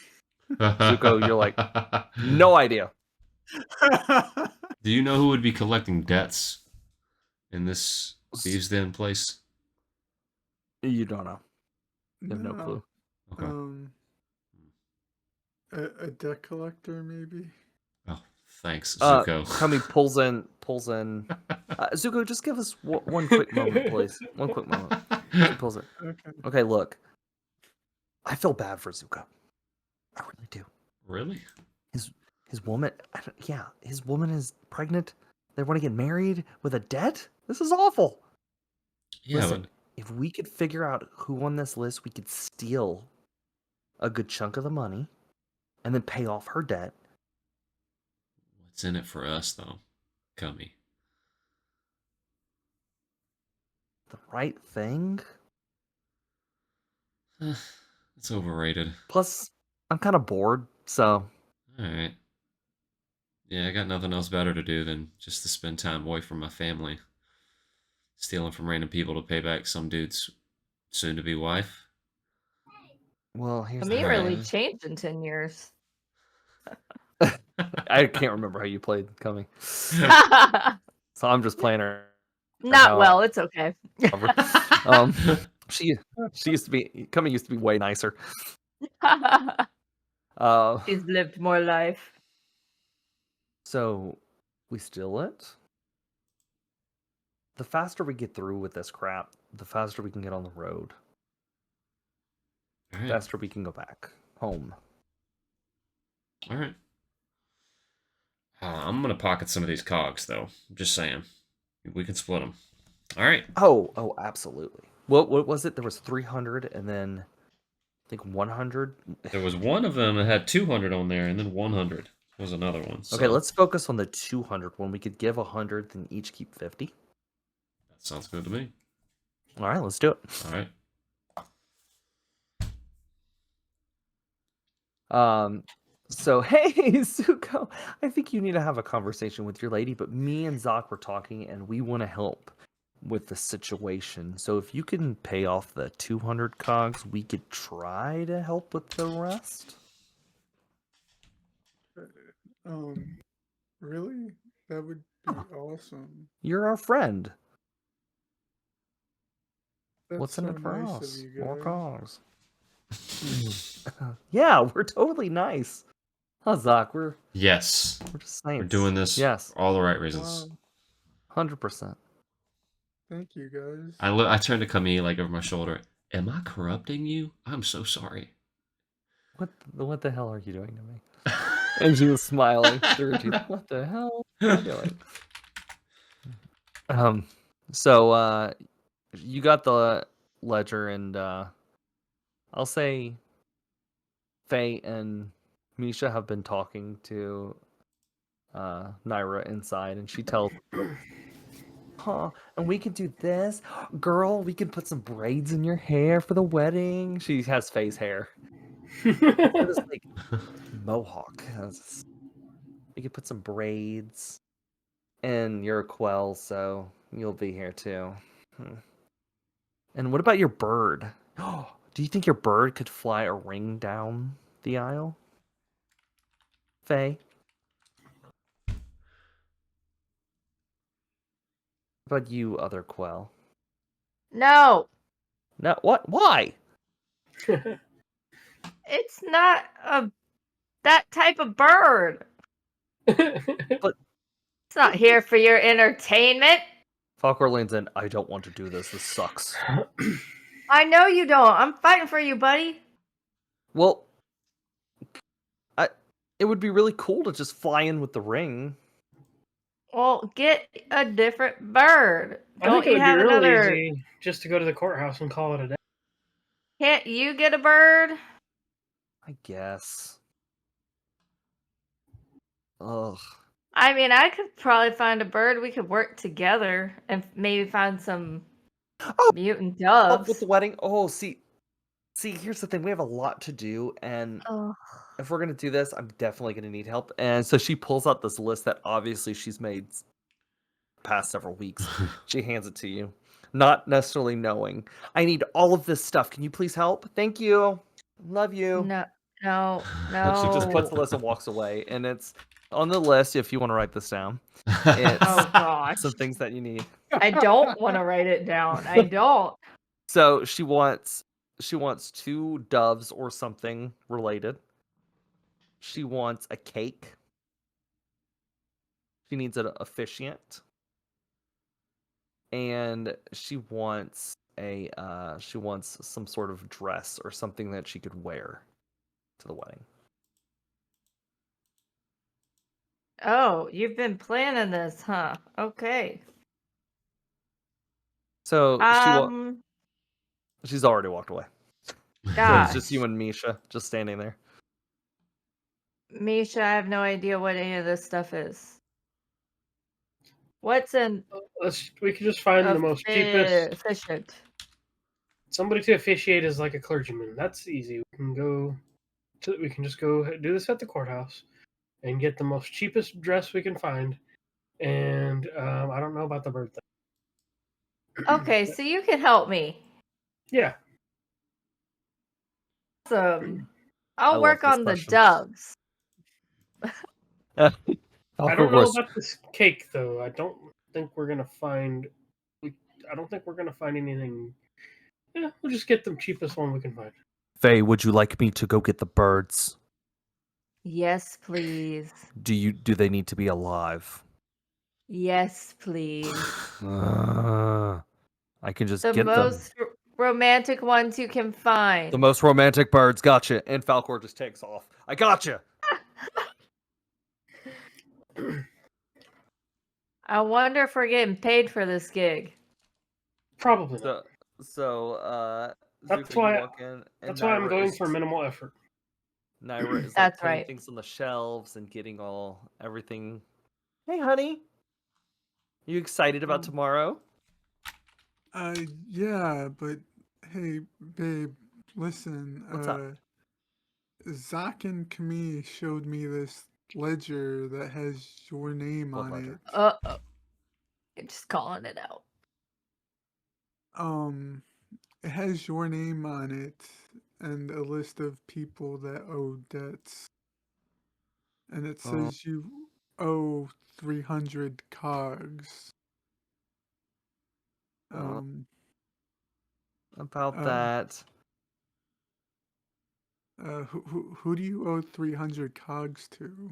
Zuko, you're like, no idea. Do you know who would be collecting debts in this Thieves Den place? You don't know. You have no No. clue. Okay. A debt collector, maybe? Oh, thanks, Zuko. Kami pulls in. Zuko, just give us one quick moment, please. One quick moment. She pulls it. Okay. Okay, look. I feel bad for Zuko. I really do. Really? His woman, his woman is pregnant. They want to get married with a debt? This is awful. Yeah, Listen, if we could figure out who on this list, we could steal a good chunk of the money and then pay off her debt. what's in it for us, though? Kami. The right thing? It's overrated. Plus, I'm kind of bored, so... Alright. Yeah, I got nothing else better to do than just to spend time away from my family. Stealing from random people to pay back some dude's soon-to-be wife. Well, here's Me the really thing. changed in 10 years. I can't remember how you played Kami. Not So I'm just playing her. well, it's okay. She used to be Kami used to be way nicer. She's lived more life. So we steal it. The faster we get through with this crap, the faster we can get on the road. Alright. Faster we can go back home. Alright. I'm gonna pocket some of these cogs, though. I'm just saying. We can split them. Alright. Oh, absolutely. What was it? There was 300 and then I think 100. There was one of them that had 200 on there, and then 100 was another one. So Okay, let's focus on the 200 one. We could give 100, then each keep 50. that sounds good to me. All right, let's do it. Alright. So hey, Zuko, I think you need to have a conversation with your lady, but me and Zoc were talking and we want to help with the situation. So if you can pay off the 200 cogs, we could try to help with the rest. Really? That would be awesome. You're our friend. That's What's in so it for nice us? of you More guys. cogs. Yeah, we're totally nice. Huh, Zoc? We're Yes. just saints. We're doing this Yes, for all the right reasons. Wow. 100%. Thank you, guys. I turned to Camille, like, over my shoulder. Am I corrupting you? I'm so sorry. What the hell are you doing to me? And she was smiling through her teeth. What the hell are you doing? So you got the ledger, and I'll say Faye and Misha have been talking to Naira inside, and she tells huh, and we can do this. Girl, we can put some braids in your hair for the wedding. She has face hair. This like mohawk. We could put some braids. And you're a Quell, so you'll be here too. And what about your bird? Do you think your bird could fly a ring down the aisle? Faye? What about you, other Quell? No, No, what? Why? it's not that type of bird. But It's not here for your entertainment. Falcor leans in. I don't want to do this. This sucks. I know you don't. I'm fighting for you, buddy. Well, it would be really cool to just fly in with the ring. Well, get a different bird. I think Don't it you would be have real another? easy just to go to the courthouse and call it a day. Can't you get a bird? I guess. Ugh. I mean, I could probably find a bird. We could work together and maybe find some mutant Help with doves. the wedding. Oh, see, here's the thing. We have a lot to do, and Oh, if we're gonna do this, I'm definitely gonna need help. And so she pulls out this list that obviously she's made past several weeks. She hands it to you, not necessarily knowing. I need all of this stuff. Can you please help? Thank you. Love you. no, She just puts the no. list and walks away. And it's on the list, if you want to write this down. Oh It's gosh. some things that you need. I don't want to write it down. I don't. So she wants 2 doves or something related. She wants a cake. She needs an officiant. And she wants some sort of dress or something that she could wear to the wedding. Oh, you've been planning this, huh? Okay. So she's already walked away. So gosh. it's just you and Misha just standing there. Misha, I have no idea what any of this stuff is. What's an We could just find the most cheapest. efficient? Somebody to officiate is like a clergyman. That's easy. We can just go do this at the courthouse and get the most cheapest dress we can find. And I don't know about the bird thing. Okay, so you can help me. Yeah. Awesome. I I'll love work this on the question. doves. I don't know was- about this cake though. I don't think we're gonna find. I don't think we're gonna find anything. Yeah, we'll just get the cheapest one we can find. Faye, would you like me to go get the birds? Yes, please. Do they need to be alive? Yes, please. I can just The get most romantic ones you can find. the most romantic birds. Gotcha. And Falcor just takes off. I gotcha. I wonder if we're getting paid for this gig. Probably not. So That's Zuko, you why- walk in, and That's why I'm Naira going is- for minimal effort. Naira is like That's putting right. things on the shelves and getting everything. Hey, honey. You excited about tomorrow? Yeah, but hey, babe, listen. What's up? Zach and Camille showed me this ledger that has your name What on ledger? Uh-oh. You're just calling it out. it. It has your name on it and a list of people that owe debts. And it Oh. says you owe 300 cogs. About uh, that. Who do you owe 300 cogs to?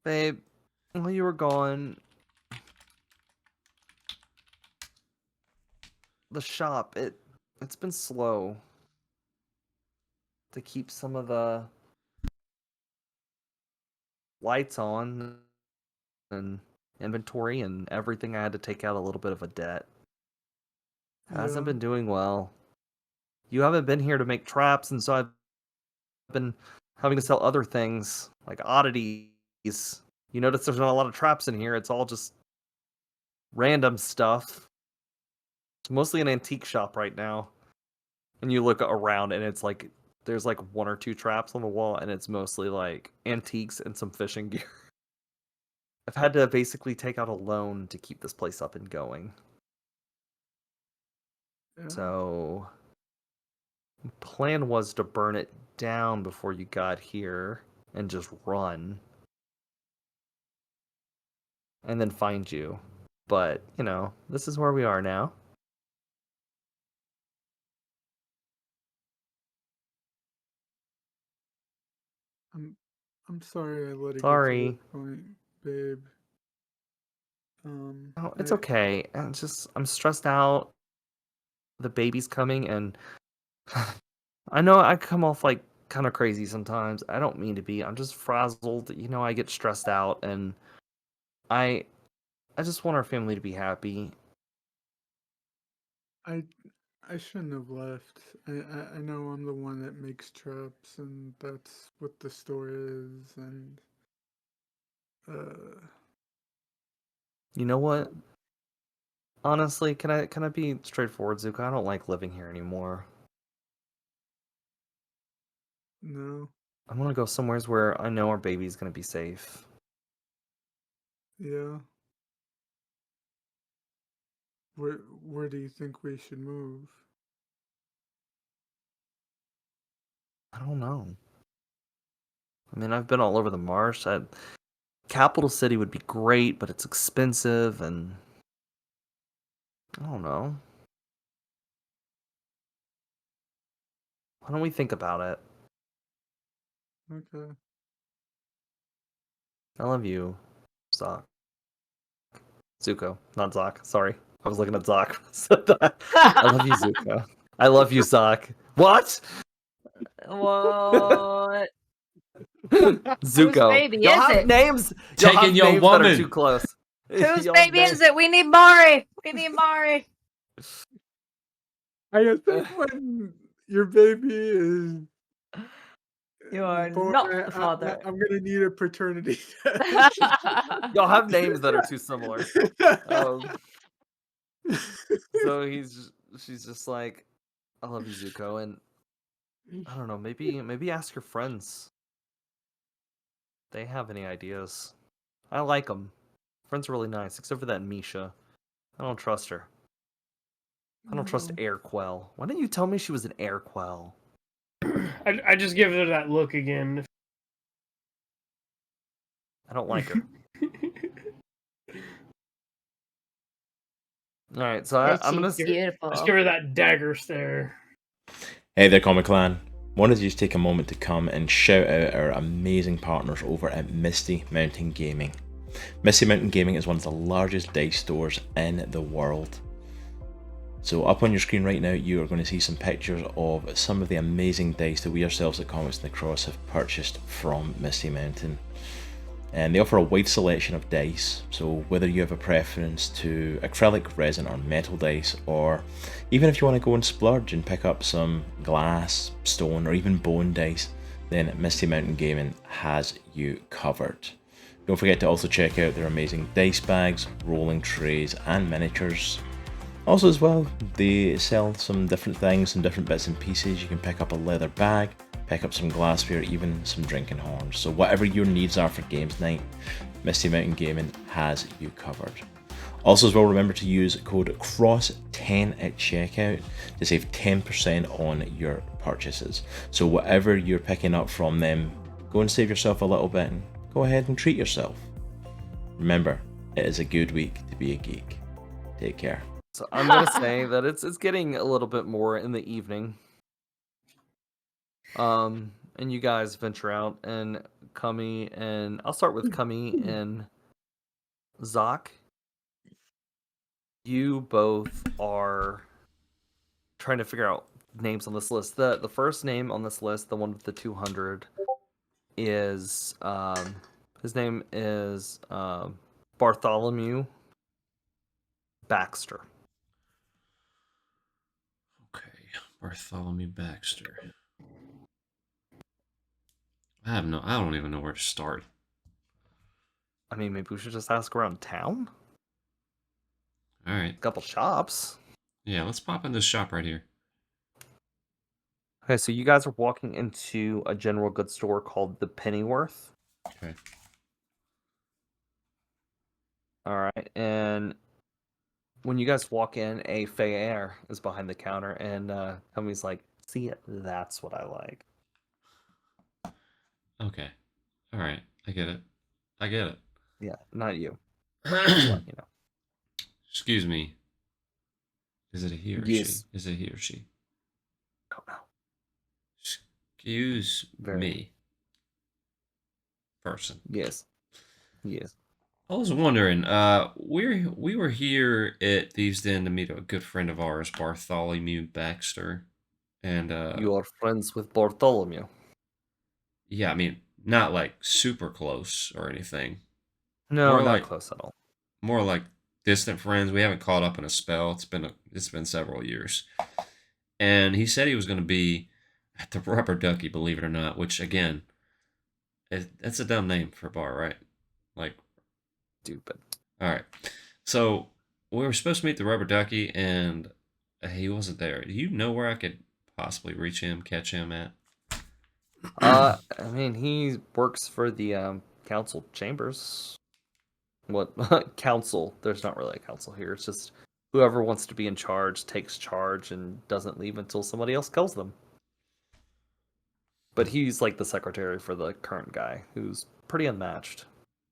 Babe, while you were gone, the shop, it's been slow to keep some of the lights on and inventory and everything. I had to take out a little bit of a debt. Hasn't Yeah. been doing well. You haven't been here to make traps, and so I've been having to sell other things like oddities. You notice there's not a lot of traps in here. It's all just random stuff. It's mostly an antique shop right now. And you look around and it's like there's like 1 or 2 traps on the wall and it's mostly like antiques and some fishing gear. I've had to basically take out a loan to keep this place up and going. Yeah. So plan was to burn it down before you got here and just run. And then find you. But, you know, this is where we are now. I'm sorry I let it Sorry. get to this point, babe. Oh, it's I- okay. I'm stressed out. The baby's coming and I know I come off like kind of crazy sometimes. I don't mean to be. I'm just frazzled. You know, I get stressed out and I just want our family to be happy. I shouldn't have left. I know I'm the one that makes traps, and that's what the store is, and You know what? Honestly, can I be straightforward, Zuko? I don't like living here anymore. no, I want to go somewhere where I know our baby's gonna be safe. yeah. Where do you think we should move? I don't know. I mean, I've been all over the Marsh. Capital City would be great, but it's expensive, and I don't know. Why don't we think about it? Okay. I love you, Zoc. Zuko, not Zoc. Sorry, I was looking at Zoc. I love you, Zuko. I love you, Zoc. What? What? Zuko. baby Y'all is have it? names. Taking Y'all have your names that are woman. too close. Whose Y'all have baby names- is it? We need Mari. We need Mari. I think when your baby is You are born, not the father. I'm gonna need a paternity test. Y'all have names that are too similar. So she's just like, I love you, Zuko, and I don't know, maybe ask your friends. They have any ideas? I like them. Friends are really nice, except for that Misha. I don't trust her. I don't trust No. Air Quell. Why didn't you tell me she was an Air Quell? I just give her that look again. I don't like her. All right, so I'm gonna. She's beautiful. Just give her that dagger stare. Hey there, Comic Clan. Wanted to just take a moment to come and shout out our amazing partners over at Misty Mountain Gaming. Misty Mountain Gaming is one of the largest dice stores in the world. So up on your screen right now, you are going to see some pictures of some of the amazing dice that we ourselves at Comics in the Cross have purchased from Misty Mountain. And they offer a wide selection of dice, so whether you have a preference to acrylic, resin or metal dice, or even if you want to go and splurge and pick up some glass, stone or even bone dice, then Misty Mountain Gaming has you covered. Don't forget to also check out their amazing dice bags, rolling trays and miniatures. Also as well, they sell some different things, some different bits and pieces. You can pick up a leather bag, pick up some glassware, even some drinking horns. So whatever your needs are for games night, Misty Mountain Gaming has you covered. Also as well, remember to use code CROSS10 at checkout to save 10% on your purchases. So whatever you're picking up from them, go and save yourself a little bit and go ahead and treat yourself. Remember, it is a good week to be a geek. Take care. So I'm gonna say that it's getting a little bit more in the evening. And you guys venture out, and Kami and I'll start with Kami and Zoc. You both are trying to figure out names on this list. The first name on this list, the one with the 200, is his name is Bartholomew Baxter. Okay, Bartholomew Baxter. I don't even know where to start. I mean, maybe we should just ask around town. All right. A couple shops. Yeah, let's pop in this shop right here. Okay, so you guys are walking into a general goods store called the Pennyworth. Okay. All right, and when you guys walk in, a Fair is behind the counter, and Tommy's like, "See, that's what I like." Okay. All right. I get it. I get it. Yeah, not you. Just letting you know. Excuse me. Is it a he or she? Yes. Is it he or she? Don't know. Excuse Very- me. Person. Yes. Yes. I was wondering, we were here at Thieves Den to meet a good friend of ours, Bartholomew Baxter. And You are friends with Bartholomew. yeah, I mean, not like super close or anything. No, More not like- close at all. More like distant friends. We haven't caught up in a spell. It's been several years. And he said he was going to be at the Rubber Ducky, believe it or not, which again, that's a dumb name for a bar, right? Like, Stupid. all right. So we were supposed to meet the Rubber Ducky, and he wasn't there. Do you know where I could possibly reach him, catch him at? I mean, he works for the council chambers. What council? There's not really a council here. It's just whoever wants to be in charge takes charge and doesn't leave until somebody else kills them. But he's like the secretary for the current guy, who's pretty unmatched.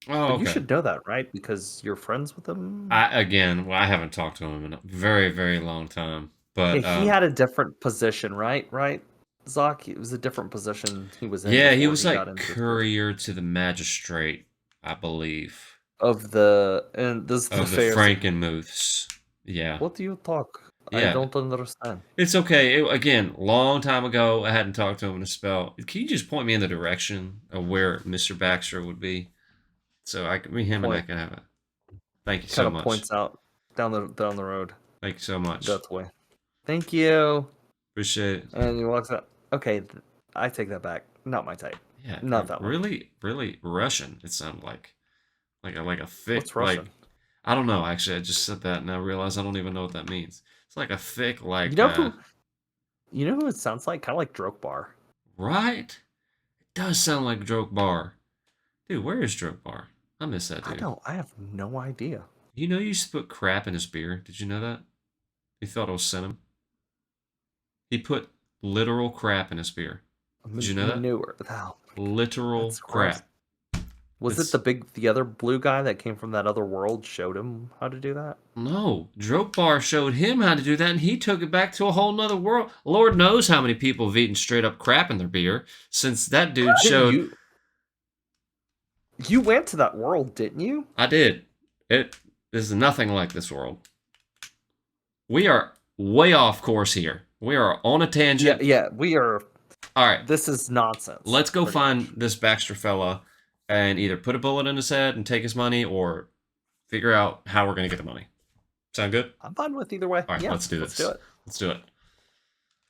Oh, But okay. you should know that, right? Because you're friends with him. I haven't talked to him in a very, very long time. But Yeah, he had a different position, right? Right, Zoc? It was a different position he was in. yeah, he before was got like into this courier to the magistrate, I believe, of the and this is of the fair. Frankenmuths. Yeah. What do you talk? Yeah. I don't understand. It's okay. Again, long time ago, I hadn't talked to him in a spell. Can you just point me in the direction of where Mr. Baxter would be? So him and I Point. can have it. Thank you Kind so of much. points out down the road Thank you so much. that way. Thank you. Appreciate it. And he walks out. Okay, I take that back. Not my type. Yeah. Not that one. really, really Russian. It sounded like a thick. What's Russian? I don't know. Actually, I just said that and I realized I don't even know what that means. It's like a thick, like. You know who? You know who it sounds like? Kind of like Drokbar. Right? It does sound like Drokbar. Dude, where is Drokbar? I miss that dude. I have no idea. You know, he used to put crap in his beer. Did you know that? He thought it was cinnamon. He put literal crap in his beer. Did you know that? Newer. Oh, Literal that's gross. crap. Was It's- it the other blue guy that came from that other world showed him how to do that? No, Drokbar showed him how to do that, and he took it back to a whole nother world. Lord knows how many people have eaten straight up crap in their beer since that dude showed. You went to that world, didn't you? I did. It is nothing like this world. We are way off course here. We are on a tangent. Yeah, we are. All right, This is nonsense. let's go pretty find much. this Baxter fella and either put a bullet in his head and take his money or figure out how we're going to get the money. Sound good? I'm fine with either way. All right, yeah, let's do Let's this. do it. Let's do it.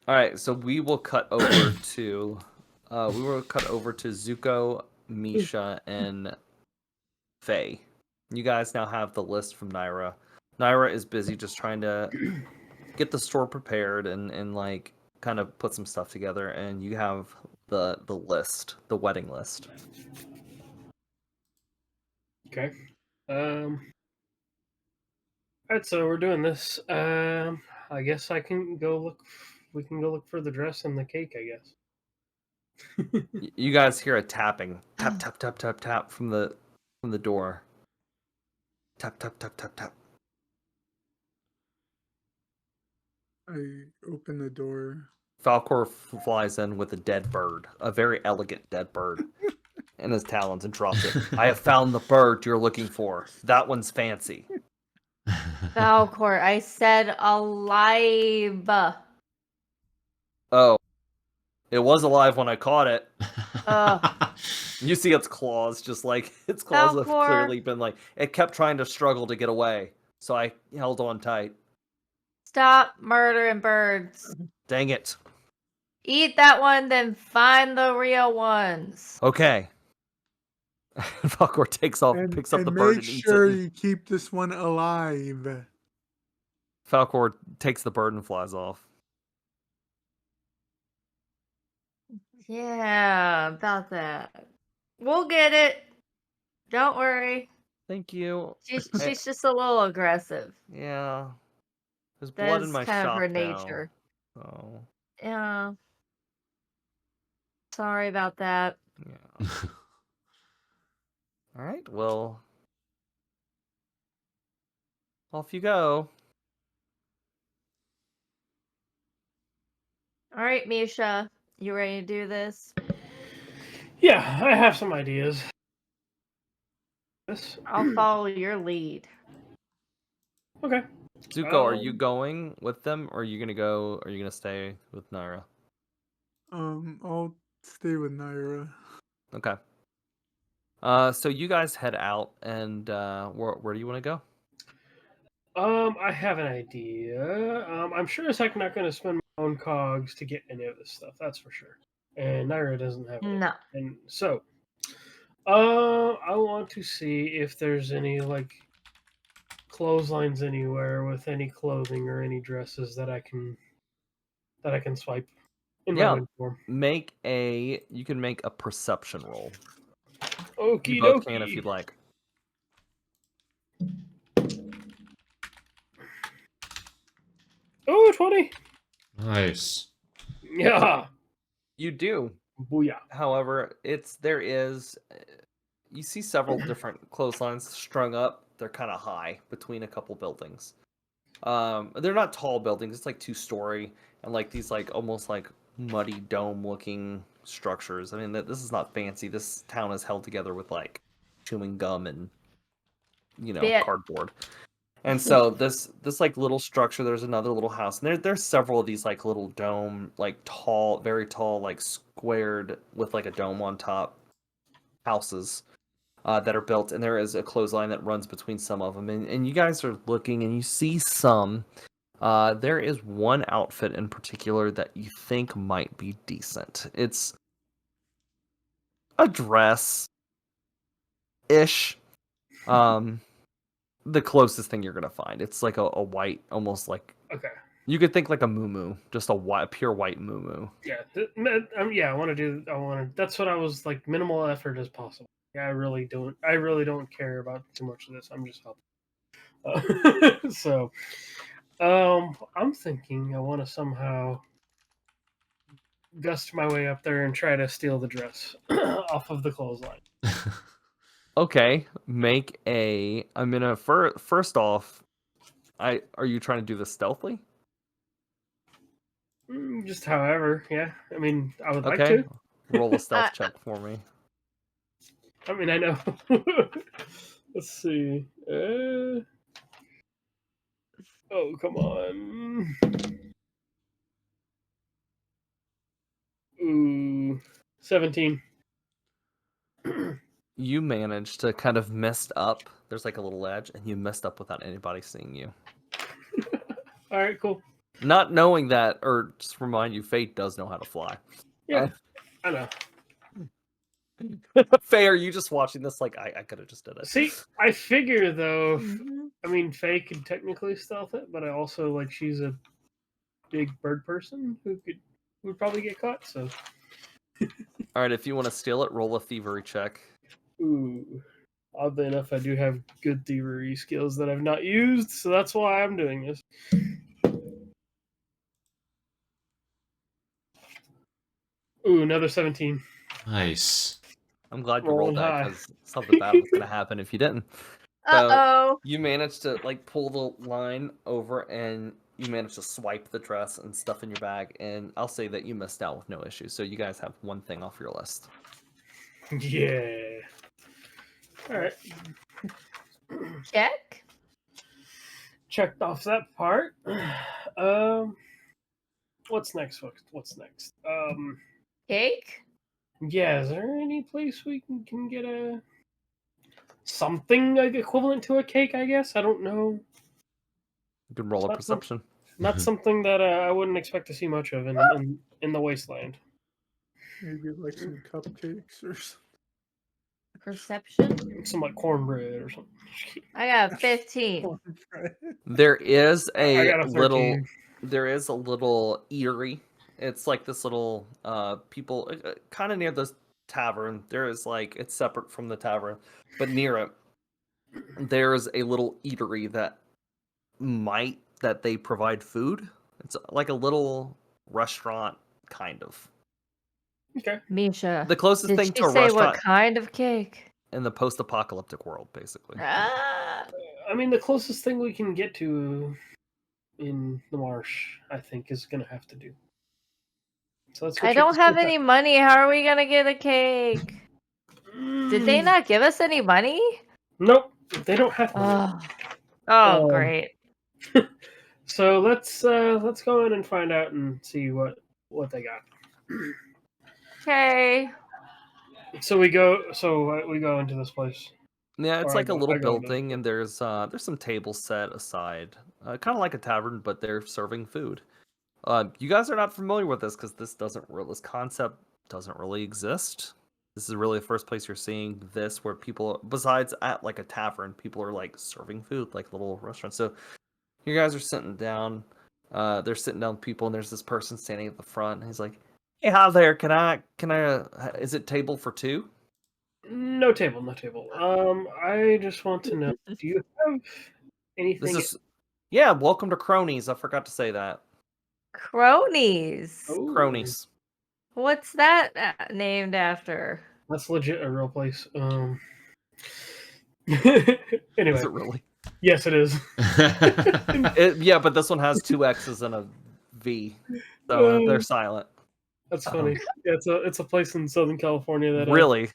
All right, so we will cut over to Zuko, Misha, and Faye. You guys now have the list from Naira. Naira is busy just trying to get the store prepared and like kind of put some stuff together, and you have the list, the wedding list. Okay. Alright, so we're doing this. I guess I can go look. We can go look for the dress and the cake, I guess. You guys hear a tapping, tap tap tap tap tap from the door. Tap tap tap tap tap. I open the door. Falcor flies in with a dead bird, a very elegant dead bird, in his talons and drops it. I have found the bird you're looking for. That one's fancy. Falcor, I said alive. Oh, it was alive when I caught it. Ugh. You see its claws, just like its claws have Falcor. clearly been like it kept trying to struggle to get away. So I held on tight. Stop murdering birds. Dang it. Eat that one, then find the real ones. Okay. Falcor takes off, And, picks up and the bird make and eats sure it. you keep this one alive. Falcor takes the bird and flies off. Yeah, about that. We'll get it. Don't worry. Thank you. She's just a little aggressive. Yeah. There's That blood in is my kind of shop her now. nature. Oh. Yeah. Sorry about that. Yeah. All right. Well, off you go. All right, Misha, you ready to do this? Yeah, I have some ideas. This. I'll follow your lead. Okay. Zuko, are you going with them, or are you gonna go? Or are you gonna stay with Naira? I'll stay with Naira. Okay. So you guys head out, and where do you want to go? I have an idea. I'm sure as heck not going to spend my own cogs to get any of this stuff. That's for sure. And Naira doesn't have it. No. And so, I want to see if there's any like clotheslines anywhere with any clothing or any dresses that I can swipe in Yeah. my uniform. You can make a perception roll. Okie You both can dokie. if you'd like. Oh, 20. Nice. Yeah. You do. Booyah. However, you see several different clotheslines strung up. They're kind of high between a couple buildings. They're not tall buildings. It's like 2-story and like these like almost like muddy dome looking structures. I mean, this is not fancy. This town is held together with like chewing gum and Bit. cardboard. And so this like little structure, there's another little house, and there's several of these like little dome, like tall, very tall, like squared with like a dome on top houses that are built, and there is a clothesline that runs between some of them, and you guys are looking and you see some. There is one outfit in particular that you think might be decent. It's a dress ish. The closest thing you're gonna find. It's like a white, almost like Okay. you could think like a muumuu, just a pure white muumuu. Yeah. Yeah. I want to. That's what I was like. Minimal effort as possible. Yeah. I really don't care about too much of this. I'm just helping. So, I'm thinking I want to somehow gust my way up there and try to steal the dress off of the clothesline. Okay, make a. I'm gonna first off. Are you trying to do this stealthily? Just however, yeah. I mean, I would like Okay, to. roll a stealth check for me. I mean, I know. Let's see. Oh, come on. Ooh, 17. You managed to kind of messed up. There's like a little ledge, and you messed up without anybody seeing you. All right, cool. Not knowing that, or just remind you, Fate does know how to fly. Yeah, I know. Faye, are you just watching this? Like, I could have just did it. See, I figure though. Mhm. I mean, Faye could technically stealth it, but I also like she's a big bird person who would probably get caught. So, All right, if you want to steal it, roll a thievery check. ooh. Oddly enough, I do have good thievery skills that I've not used, so that's why I'm doing this. Ooh, another 17. Nice. I'm glad you Rolling rolled that high. because something bad was gonna happen if you didn't. Uh-oh. You managed to like pull the line over, and you managed to swipe the dress and stuff in your bag. And I'll say that you missed out with no issues. So you guys have one thing off your list. Yeah. All right. Check. Checked off that part. What's next? What's next? Cake. Yeah. Is there any place we can get something like equivalent to a cake? I guess I don't know. You can roll a Not some- perception. Not something that I wouldn't expect to see much of in the wasteland. Maybe like some cupcakes or something. Perception? Some like cornbread or something. I got 15. There is I a got a little 13. there is a little eatery. It's like this little people kind of near this tavern. There is like it's separate from the tavern, but near it there's a little eatery that they provide food. It's like a little restaurant kind of. Okay. Misha, The closest did thing she to a say restaurant what kind of cake? in the post-apocalyptic world, basically. Ah, I mean, the closest thing we can get to in the marsh, I think, is gonna have to do. So that's what I don't have any money. How are we gonna get a cake? Did they not give us any money? Nope, they don't have money. Oh, great. So let's go in and find out and see what they got. Okay. So we go into this place. Yeah, it's Or I like a go- little I go into building, and there's some tables set aside, kind of like a tavern, but they're serving food. You guys are not familiar with this because this concept doesn't really exist. This is really the first place you're seeing this, where people, besides at like a tavern, people are like serving food, like little restaurants. So you guys are sitting down. They're sitting down with people, and there's this person standing at the front. And he's like, "Hey, hi there. Can I? Is it table for two?" No table, no table. I just want to know, do you have anything? Yeah. Welcome to Cronies. I forgot to say that. Cronies. Oh, Cronies. What's that named after? that's legit a real place. Anyway, Is it really? yes, it is. Yeah, but this one has two X's and a V, so they're silent. That's funny. Yeah, it's a place in Southern California that Really?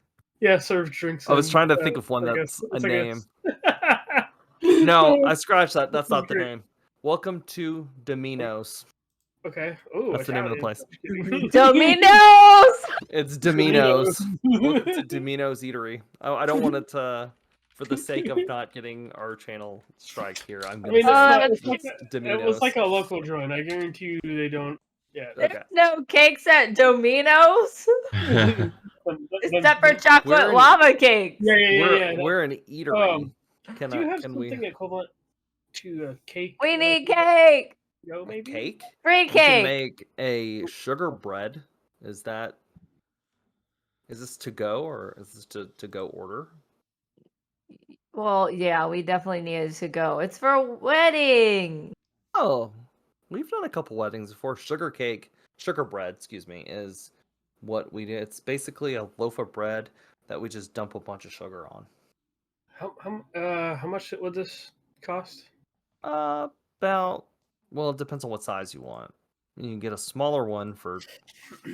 serves drinks. I was and, trying to think of one I that's guess- a I name. guess. No, I scratched that. That's not the Great. name. Welcome to Domino's. Okay. Oh, That's the name of the place. Domino's! It's Domino's. Welcome to Domino's Eatery. I don't want it to, for the sake of not getting our channel strike here, I'm I gonna mean, say it Domino's. was like a local joint. I guarantee you they don't. Yeah. There's Okay. no cakes at Domino's. Except for chocolate We're in- lava cakes. Yeah. We're an eatery. Do you have something equivalent to a cake? We need cake. Yo, maybe. Cake? Free We can cake. make a sugar bread. Is this to go, or is this to go order? Well, yeah, we definitely needed to go. It's for a wedding. Oh, we've done a couple weddings before. Sugar bread, excuse me, is what we did. It's basically a loaf of bread that we just dump a bunch of sugar on. How much would this cost? Well, it depends on what size you want. You can get a smaller one for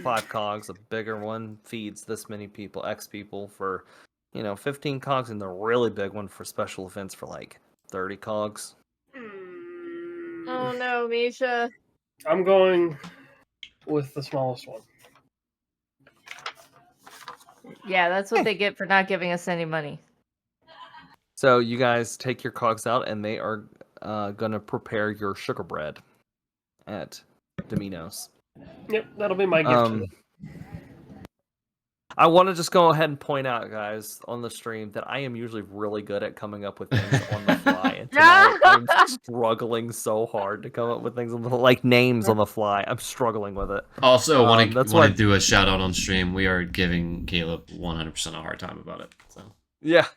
5 cogs. A bigger one feeds this many people, X people, for 15 cogs, and the really big one for special events for like 30 cogs. Oh no, Misha. I'm going with the smallest one. Yeah, that's what they get for not giving us any money. So you guys take your cogs out, and they are gonna prepare your sugar bread at Domino's. Yep, that'll be my gift. I want to just go ahead and point out, guys, on the stream that I am usually really good at coming up with things on the fly. And tonight, I'm struggling so hard to come up with things like names on the fly. I'm struggling with it. Also, want to do a shout out on stream. We are giving Caleb 100% a hard time about it. So yeah,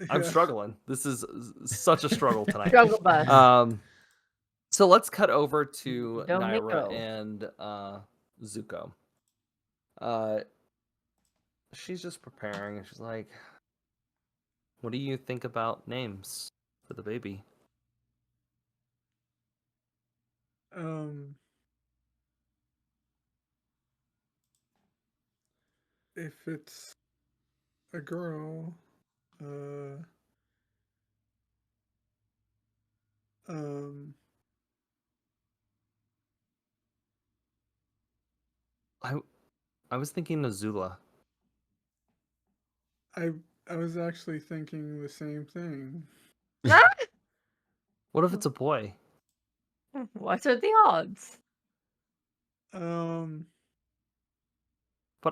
I'm struggling. This is such a struggle tonight. Struggle bus. So let's cut over to Domino. Naira and Zuko. She's just preparing, and she's like, "What do you think about names for the baby?" If it's a girl, I was thinking Azula. I was actually thinking the same thing. What if it's a boy? What are the odds? But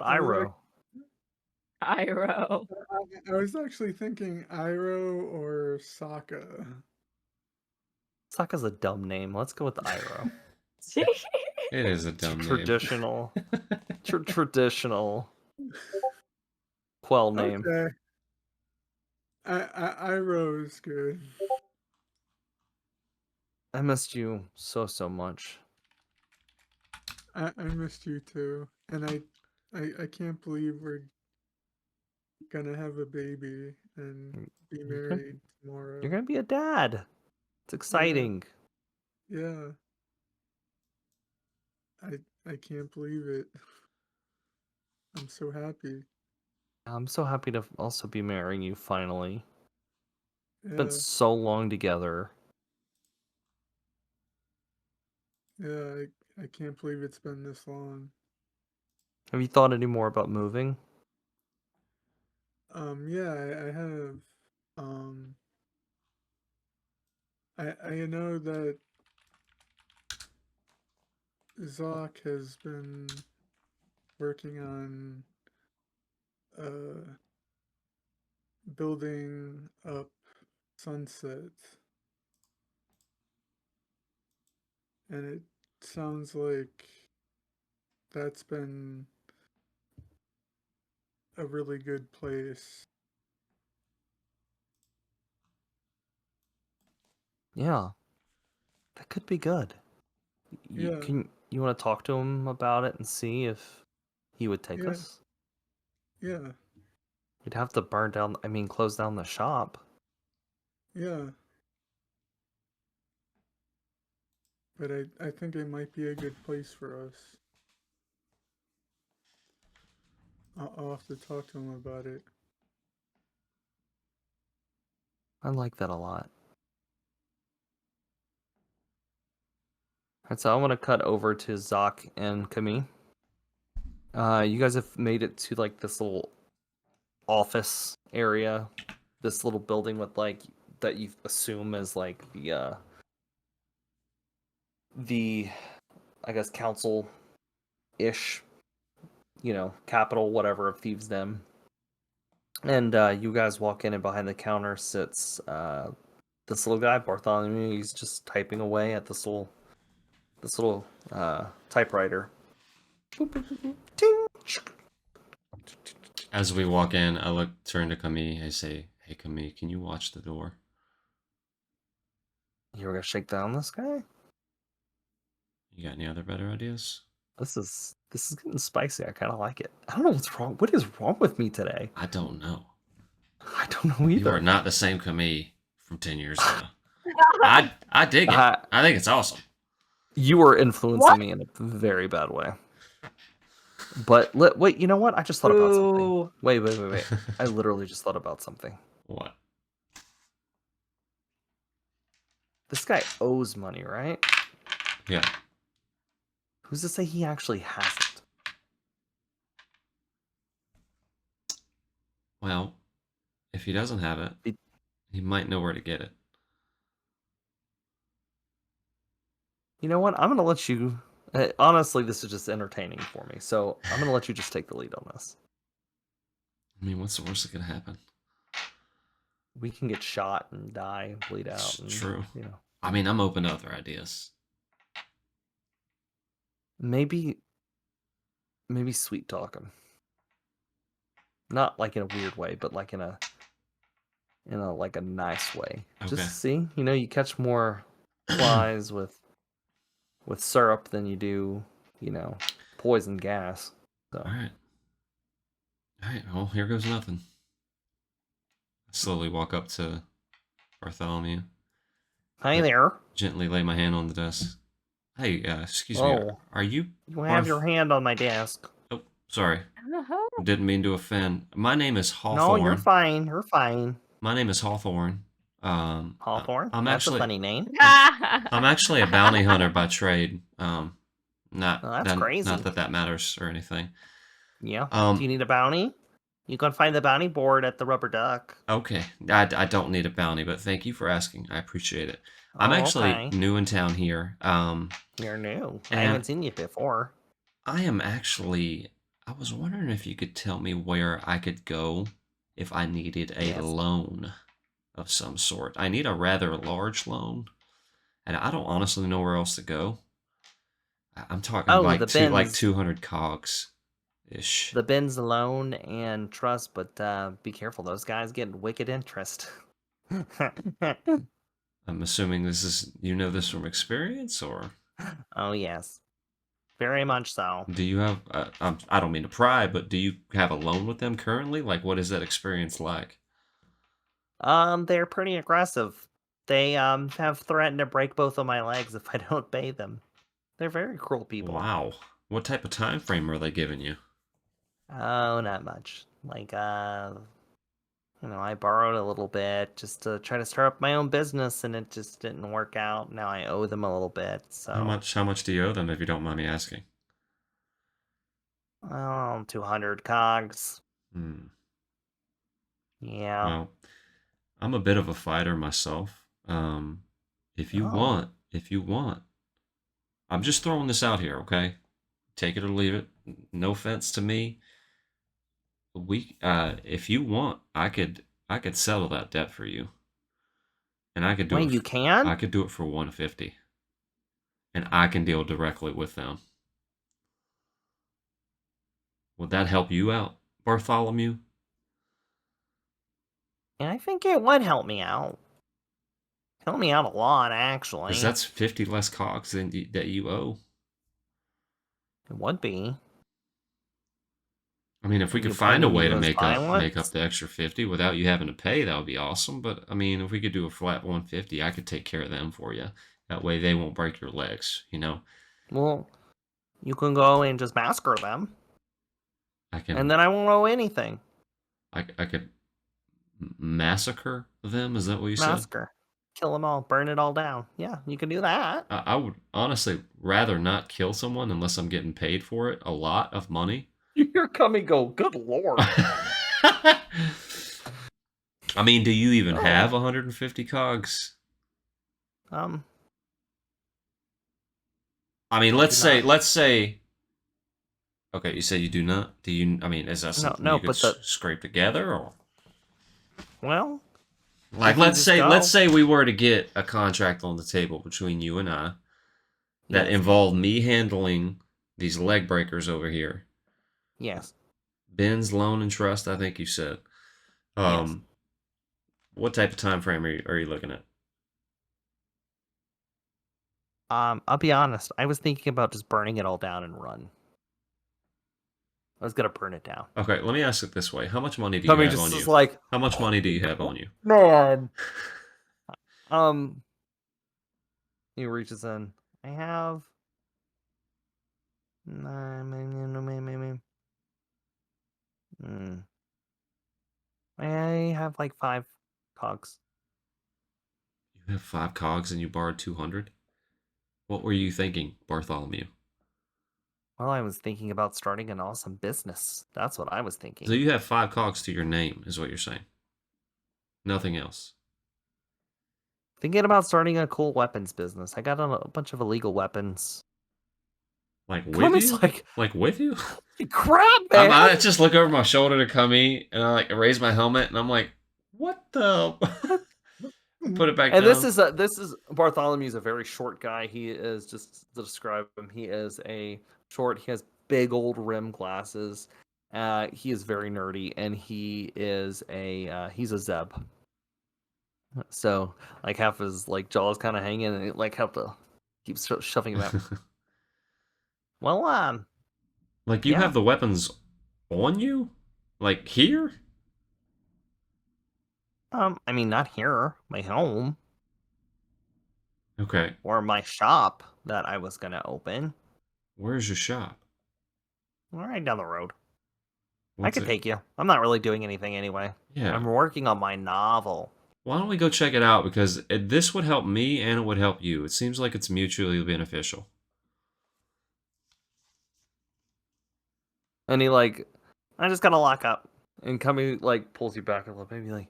Iroh. Iroh. I was actually thinking Iroh or Sokka. Sokka's a dumb name. Let's go with Iroh. It is a dumb name. Traditional. Traditional Quell name. Okay. Iroh is good. I missed you so much. I missed you too, and I can't believe we're gonna have a baby and be married tomorrow. You're gonna be a dad. It's exciting. Yeah. I can't believe it. I'm so happy. I'm so happy to also be marrying you finally. Yeah. Spent so long together. Yeah, I can't believe it's been this long. Have you thought any more about moving? Yeah, I have. I know that Zoc has been working on building up Sunset, and it sounds like that's been a really good place. Yeah. That could be good. Yeah. You want to talk to him about it and see if he would take Yeah. us? Yeah, We'd have to close down the shop. yeah. But I think it might be a good place for us. I'll have to talk to him about it. I like that a lot. Alright, so I want to cut over to Zoc and Camille. You guys have made it to like this little office area, this little building with like that you assume is like the I guess council ish, capital, whatever, of Thieves Den. And you guys walk in, and behind the counter sits this little guy, Bartholomew. He's just typing away at this little typewriter. As we walk in, I turn to Camille. I say, "Hey, Camille, can you watch the door?" You were gonna shake down this guy? You got any other better ideas? This is getting spicy. I kind of like it. I don't know what's wrong. What is wrong with me today? I don't know. I don't know either. You are not the same Camille from 10 years ago. I dig it. I think it's awesome. You are influencing me in a very bad way. But wait, you know what? I just thought about something. Wait. I literally just thought about something. What? This guy owes money, right? Yeah. Who's to say he actually hasn't? Well, if he doesn't have it, he might know where to get it. You know what? I'm going to let you... honestly, this is just entertaining for me. So I'm going to let you just take the lead on this. I mean, what's the worst that could happen? We can get shot and die and bleed out. And, true. I mean, I'm open to other ideas. Maybe sweet talk him. Not like in a weird way, but like in a like a nice way. Okay. Just see, you catch more flies with syrup than you do, poison gas. So. All right. Well, here goes nothing. I slowly walk up to Bartholomew. Hi there. Gently lay my hand on the desk. Hey, excuse me. Are you? You have your hand on my desk. Oh, sorry. Didn't mean to offend. My name is Hawthorne. No, you're fine. You're fine. My name is Hawthorne. Hawthorne? I'm That's actually a funny name. I'm actually a bounty hunter by trade. That's crazy. Not that matters or anything. Yeah. Do you need a bounty? You can find the bounty board at the Rubber Duck. Okay. I don't need a bounty, but thank you for asking. I appreciate it. I'm actually new in town here. You're new. I haven't seen you before. I I was wondering if you could tell me where I could go if I needed a Yes. loan of some sort. I need a rather large loan, and I don't honestly know where else to go. I'm talking Oh, like the like bins. 200 cogs ish. The bins alone and trust, but be careful. Those guys get wicked interest. I'm assuming this is this from experience, or Oh, yes. Very much so. do you have? I don't mean to pry, but do you have a loan with them currently? Like, what is that experience like? They're pretty aggressive. They have threatened to break both of my legs if I don't pay them. They're very cruel people. Wow. What type of time frame are they giving you? Oh, not much. Like, I borrowed a little bit just to try to start up my own business, and it just didn't work out. Now I owe them a little bit. So How much do you owe them, if you don't mind me asking? 200 cogs. Hmm. Yeah. Well, I'm a bit of a fighter myself. If you Oh. want, I'm just throwing this out here, okay? Take it or leave it. No offense to me. If you want, I could settle that debt for you, and I could do Wait, it. you can? I could do it for 150, and I can deal directly with them. Would that help you out, Bartholomew? And I think it would help me out. Help me out a lot, actually. Because that's 50 less cogs that you owe. It would be. I mean, if we You could find a planning to way to use make up violence? the extra 50 without you having to pay, that would be awesome. But I mean, if we could do a flat 150, I could take care of them for you. That way, they won't break your legs. Well, you can go and just massacre them, I can. and then I won't owe anything. I could massacre them. Is that what you said? Massacre. Kill them all. Burn it all down. Yeah, you can do that. I would honestly rather not kill someone unless I'm getting paid for it a lot of money. You're coming, go. Good lord. I mean, do you even Oh. have 150 cogs? I mean, let's say. Okay, you say you do not. Do you? I mean, is that something you could scrape together, or? Well, like, let's say we were to get a contract on the table between you and I that involved me handling these leg breakers over here. Yes. Ben's loan and trust, I think you said. Yes. What type of time frame are you looking at? I'll be honest. I was thinking about just burning it all down and run. I was gonna burn it down. Okay, let me ask it this way: how much money do you have on you? How much money do you have on you? Man. He reaches in. I have. I have like 5 cogs. You have 5 cogs and you borrowed 200? What were you thinking, Bartholomew? Well, I was thinking about starting an awesome business. That's what I was thinking. So you have 5 cogs to your name, is what you're saying? Nothing else? Thinking about starting a cool weapons business. I got a bunch of illegal weapons. Like with you? Like with you? Crap, man! I just look over my shoulder to Kami, and I raise my helmet, and I'm like, what the? Put it back and down. This is Bartholomew's a very short guy. He is, just to describe him, he is a short. He has big old rim glasses. He is very nerdy, and he is he's a Zeb. So like half his jaws kind of hanging, and have to keep shoving him out. Well, like you have the weapons on you, like here. I mean, not here, my home. Okay. Or my shop that I was gonna open. Where's your shop? Right down the road. I could take you. I'm not really doing anything anyway. Yeah. I'm working on my novel. Why don't we go check it out? Because this would help me and it would help you. It seems like it's mutually beneficial. And he I just gotta lock up. And Kami pulls you back a little bit, maybe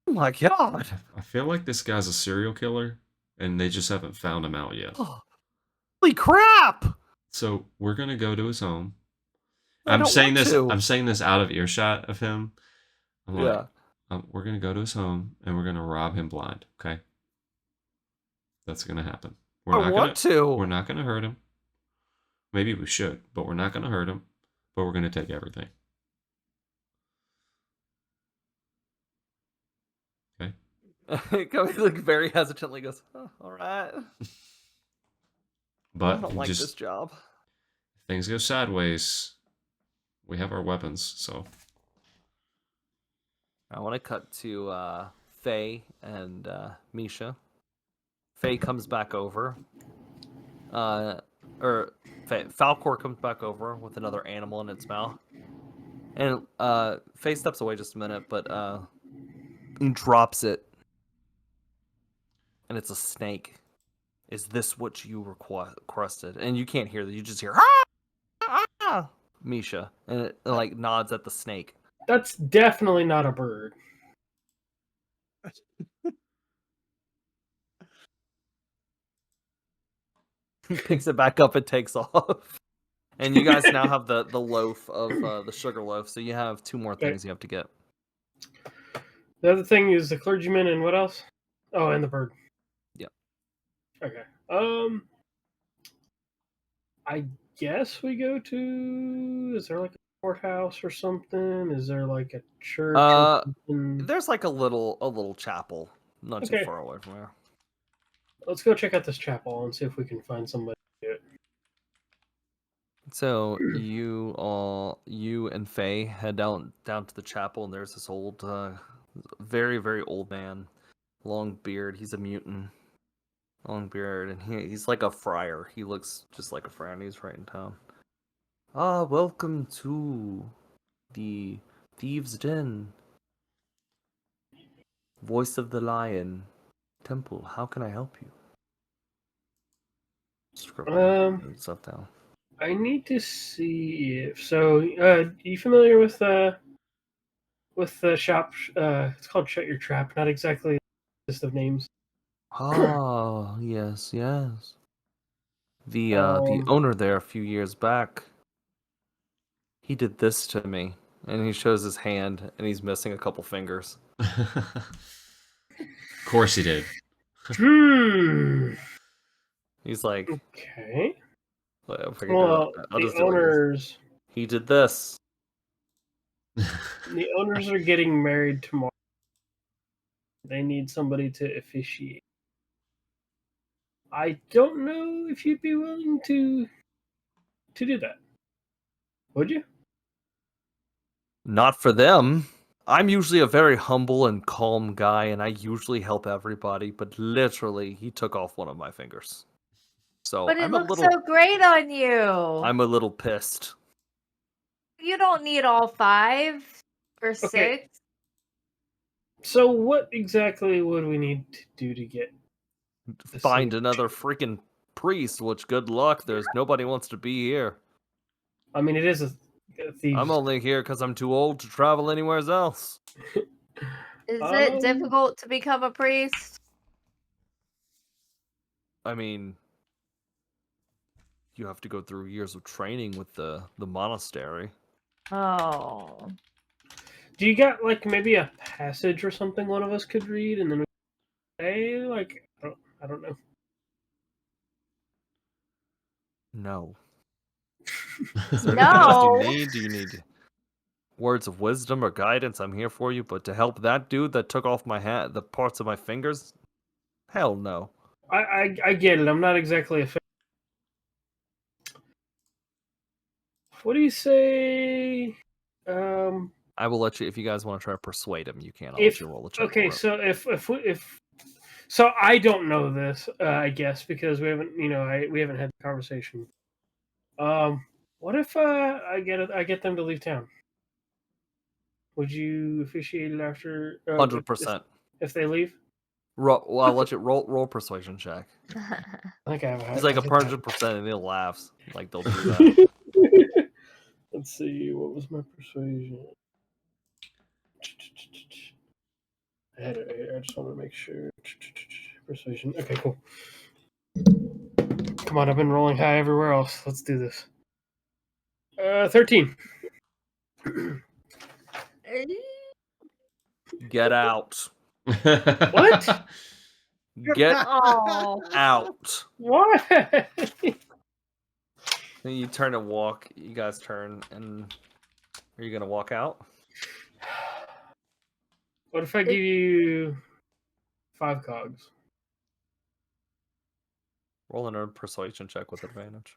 oh my god! I feel like this guy's a serial killer, and they just haven't found him out yet. Holy crap! So we're gonna go to his home. I I'm don't saying want this. to. I'm saying this out of earshot of him. I'm like, Yeah. we're gonna go to his home and we're gonna rob him blind. Okay, that's gonna happen. I want to. We're not gonna hurt him. Maybe we should, but we're not gonna hurt him. But we're gonna take everything. Okay. He like very hesitantly goes, oh, all right. I But don't like just this job. things go sideways. We have our weapons, so I want to cut to Faye and Misha. Faye comes back over. Falcor comes back over with another animal in its mouth. And Faye steps away just a minute, but drops it. And it's a snake. Is this what you requested? And you can't hear that. You just hear, ah! Misha. And it like nods at the snake. That's definitely not a bird. Picks it back up and takes off. And you guys now have the loaf of the sugar loaf, so you have 2 more things you have to get. The other thing is the clergyman and what else? Oh, and the bird. Yep. Okay. I guess we go to. Is there like a courthouse or something? Is there like a church? Or something? There's like a little chapel, not too Okay. far away from here. Let's go check out this chapel and see if we can find somebody to do it. So you and Faye head down to the chapel, and there's this old, very very old man, long beard. He's a mutant, long beard, and he's like a friar. He looks just like a friar, and he's right in town. Welcome to the Thieves' Den. Voice of the Lion Temple. How can I help you? Scribbling stuff down. I need to see if so. You familiar with the shop? It's called Shut Your Trap. Not exactly a list of names. Oh, yes. The owner there a few years back, he did this to me, and he shows his hand, and he's missing a couple fingers. of course he did. He's like, Okay. well, the owners. He did this. The owners are getting married tomorrow. They need somebody to officiate. I don't know if you'd be willing to do that. Would you? Not for them. I'm usually a very humble and calm guy, and I usually help everybody, but literally, he took off one of my fingers. So But it I'm looks so great on you. I'm a little pissed. You don't need all 5 or 6. Okay. So what exactly would we need to do to get Find another freaking priest, which good luck. There's nobody wants to be here. I mean, it is a thieves. I'm only here because I'm too old to travel anywhere else. Is it difficult to become a priest? I mean, you have to go through years of training with the monastery. Oh. Do you got like maybe a passage or something one of us could read, and then hey, like I don't know. No. No. Do you need words of wisdom or guidance? I'm here for you, but to help that dude that took off my hat, the parts of my fingers, hell no. I get it. I'm not exactly a fan. What do you say? I will let you if you guys want to try to persuade him. You can. I'll If let you roll a check. okay, for it. so if so, I don't know this. I guess because we haven't, we haven't had the conversation. What if I get them to leave town? Would you officiate it after 100%. if they leave? Well, I'll let you roll persuasion check. I think I have. He's like 100%, and he laughs like they'll do that. Let's see. What was my persuasion? I had it here. I just want to make sure. Persuasion. Okay, cool. Come on, I've been rolling high everywhere else. Let's do this. 13. Get out. What? Get Oh. out. What? Then you turn and walk. You guys turn, and are you gonna walk out? What if I give you 5 cogs? Roll a persuasion check with advantage.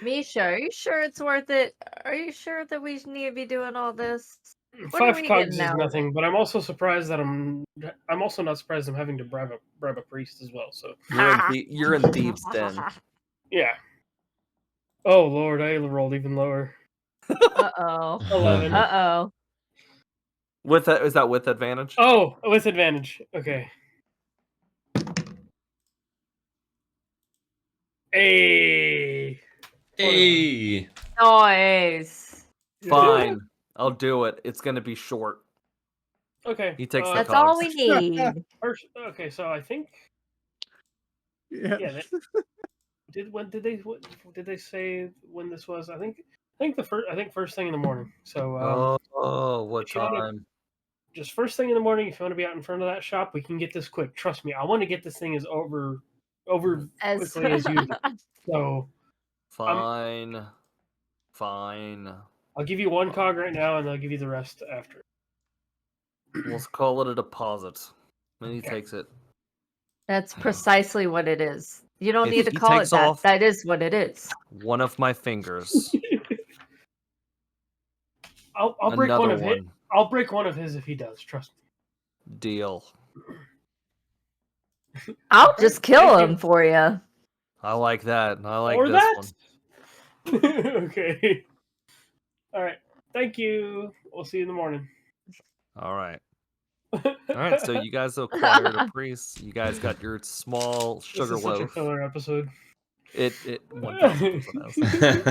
Misha, are you sure it's worth it? Are you sure that we need to be doing all this? What are 5 we cogs getting is out of it? nothing, but I'm also surprised that I'm also not surprised I'm having to bribe a priest as well. So You're in Thieves' Den. yeah. Oh Lord, I rolled even lower. Uh-oh. 11. Uh-oh. With that, is that with advantage? Oh, with advantage. Okay. Hey. Hey. Nice. Fine, I'll do it. It's gonna be short. Okay. He takes the That's cogs. all we need. First, okay, so I think Yeah. yeah. What did they say when this was? I think first thing in the morning. So What if you wanna- time? just first thing in the morning, if you want to be out in front of that shop, we can get this quick. Trust me, I want to get this thing as over As quickly as you do. So Fine. Fine. I'll give you 1 cog right now, and I'll give you the rest after. Let's call it a deposit. And he Okay. takes it. That's precisely what it is. You don't If need to he call it takes that. off- That is what it is. One of my fingers. I'll break Another one of his. one. I'll break one of his if he does. Trust me. Deal. I'll just kill Thank him for you. I like that. I like Or this that. one. Okay. All right. Thank you. We'll see you in the morning. All right. All right. So you guys acquired a priest. You guys got your small This sugar is such a loaf. filler episode. It 1000% is.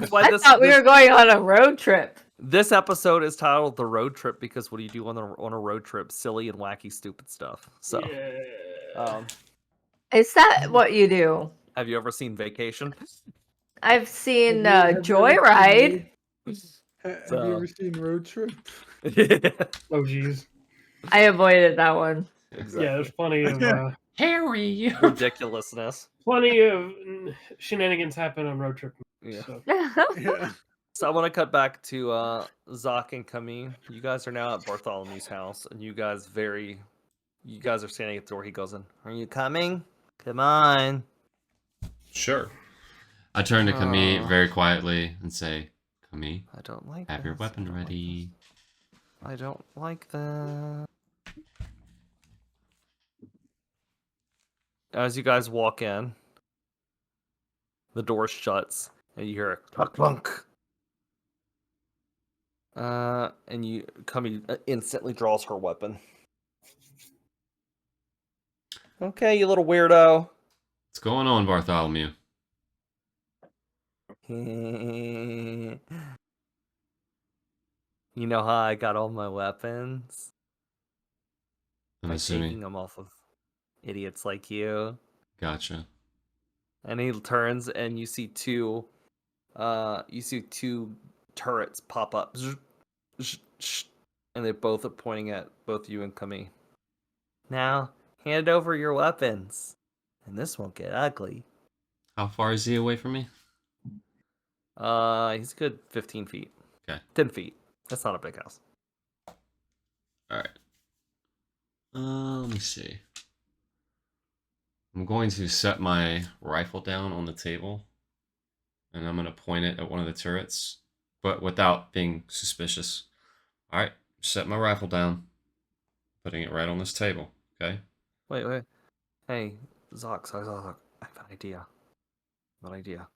That's why I this thought we were going on a road trip. this episode is titled "The Road Trip" because what do you do on a road trip? Silly and wacky, stupid stuff. So, Yeah. Is that what you do? have you ever seen Vacation? I've seen Have you ever Joyride. Have So- you ever seen Road Trip? Oh jeez. I avoided that one. Yeah, there's plenty of Harry. Ridiculousness. shenanigans happen on road trip. Yeah. So. Yeah. So I want to cut back to Zoc and Camille. You guys are now at Bartholomew's house, and you guys are standing at the door. He goes in. Are you coming? Come on. Sure. I turn to Camille Oh. very quietly and say, Camille, I don't like have your this. I weapon don't like ready. this. I don't like that. As you guys walk in, the door shuts, and you hear a clunk clunk. And Camille instantly draws her weapon. Okay, you little weirdo. What's going on, Bartholomew? You know how I got all my weapons? I'm By taking assuming. them off of idiots like you. Gotcha. And he turns and you see two turrets pop up. And they both are pointing at both you and Camille. Now, hand over your weapons. And this won't get ugly. How far is he away from me? He's a good 15 feet. Okay. 10 feet. That's not a big house. Alright. Let me see. I'm going to set my rifle down on the table. And I'm going to point it at one of the turrets. But without being suspicious. Alright. Set my rifle down. Putting it right on this table. Okay? Wait. Hey, Zoc, I have an idea.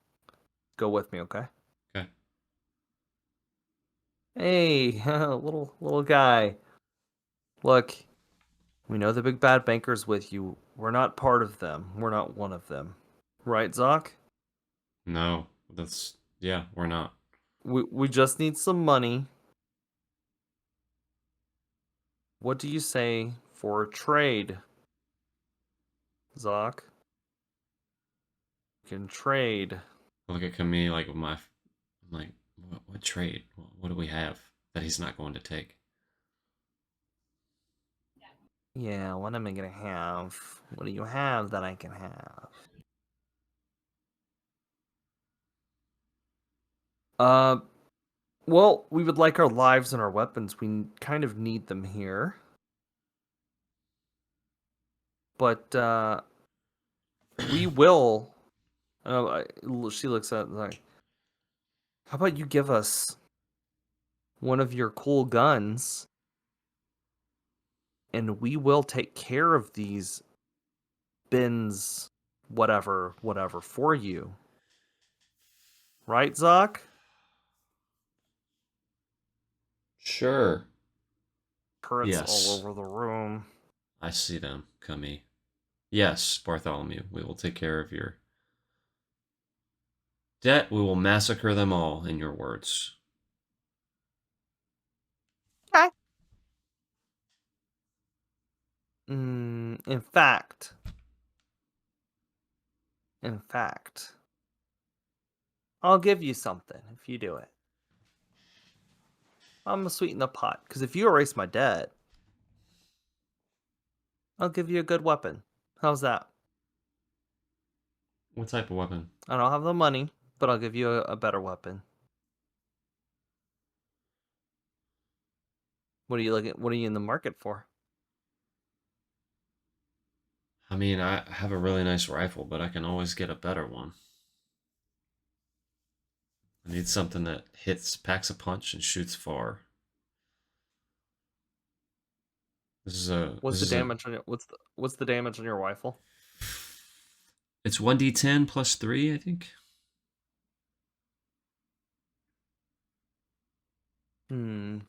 Go with me, okay? Okay. Hey, little guy. Look, we know the big bad banker's with you. We're not part of them. We're not one of them. Right, Zoc? No. Yeah, we're not. We just need some money. What do you say for a trade? Zoc? You can trade. I look at Camille like with I'm like, what trade? What do we have that he's not going to take? Yeah, what am I gonna have? What do you have that I can have? Well, we would like our lives and our weapons. We kind of need them here. But we will. She looks at like, how about you give us one of your cool guns, and we will take care of these bins, whatever, for you. Right, Zoc? Sure. Turrets Yes. all over the room. I see them, Camille. Yes, Bartholomew, we will take care of your debt. We will massacre them all, in your words. Okay. In fact, I'll give you something if you do it. I'm gonna sweeten the pot, because if you erase my debt, I'll give you a good weapon. How's that? What type of weapon? I don't have the money, but I'll give you a better weapon. What are you looking? What are you in the market for? I mean, I have a really nice rifle, but I can always get a better one. I need something that packs a punch, and shoots far. What's the damage on your what's the damage on your rifle? It's 1d10 plus 3, I think. Do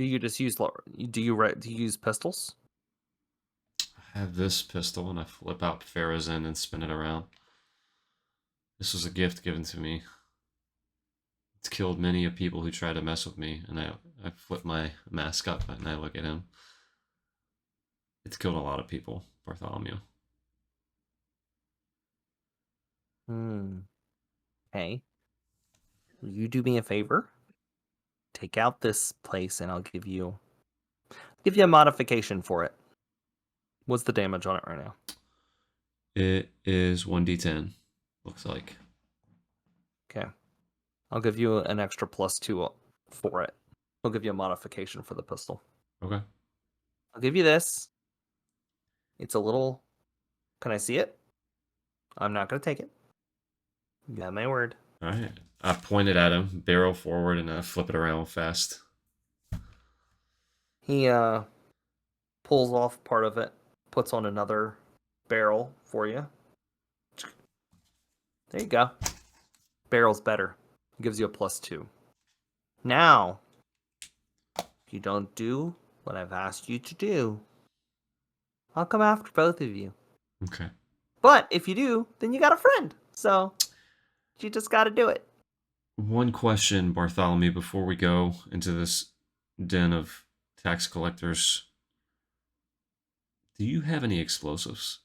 you just use do you use pistols? I have this pistol, and I flip out Farah's end and spin it around. This was a gift given to me. It's killed many of people who try to mess with me, and I flip my mask up and I look at him. It's killed a lot of people, Bartholomew. Hey, will you do me a favor? Take out this place, and I'll give you a modification for it. What's the damage on it right now? It is 1d10, looks like. Okay. I'll give you an extra +2 for it. I'll give you a modification for the pistol. Okay. I'll give you this. It's a little... Can I see it? I'm not going to take it. You have my word. All right. I point it at him, barrel forward, and I flip it around fast. He pulls off part of it, puts on another barrel for you. There you go. Barrel's better. Gives you a +2. Now, if you don't do what I've asked you to do, I'll come after both of you. Okay. But if you do, then you got a friend. So you just got to do it. One question, Bartholomew, before we go into this den of tax collectors. Do you have any explosives?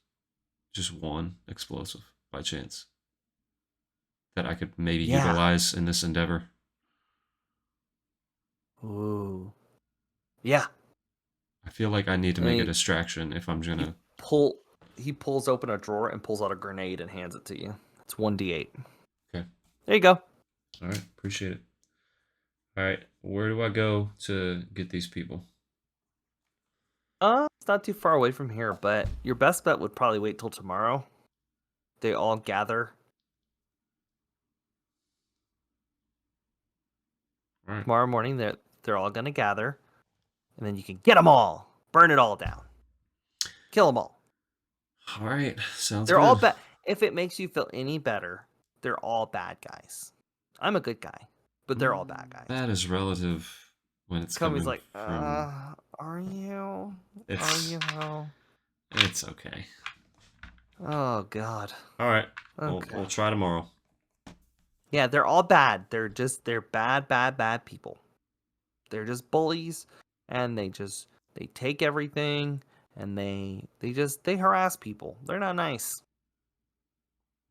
Just one explosive, by chance, that I could maybe utilize in this endeavor? Ooh. Yeah. I feel like I need to make a distraction if I'm gonna... He pulls open a drawer and pulls out a grenade and hands it to you. It's 1d8. Okay. There you go. All right, appreciate it. All right, where do I go to get these people? It's not too far away from here, but your best bet would probably wait till tomorrow. They all gather. All right. Tomorrow morning, they're all gonna gather, and then you can get them all, burn it all down, kill them all. All right, sounds they're good. All bad. If it makes you feel any better, they're all bad guys. I'm a good guy, but they're all bad guys. That is relative when it's coming like, from... are you? It's... Are you? It's okay. Oh, God. All right, Okay. we'll try tomorrow. Yeah, they're all bad. They're bad people. They're just bullies, and they take everything, and they harass people. They're not nice.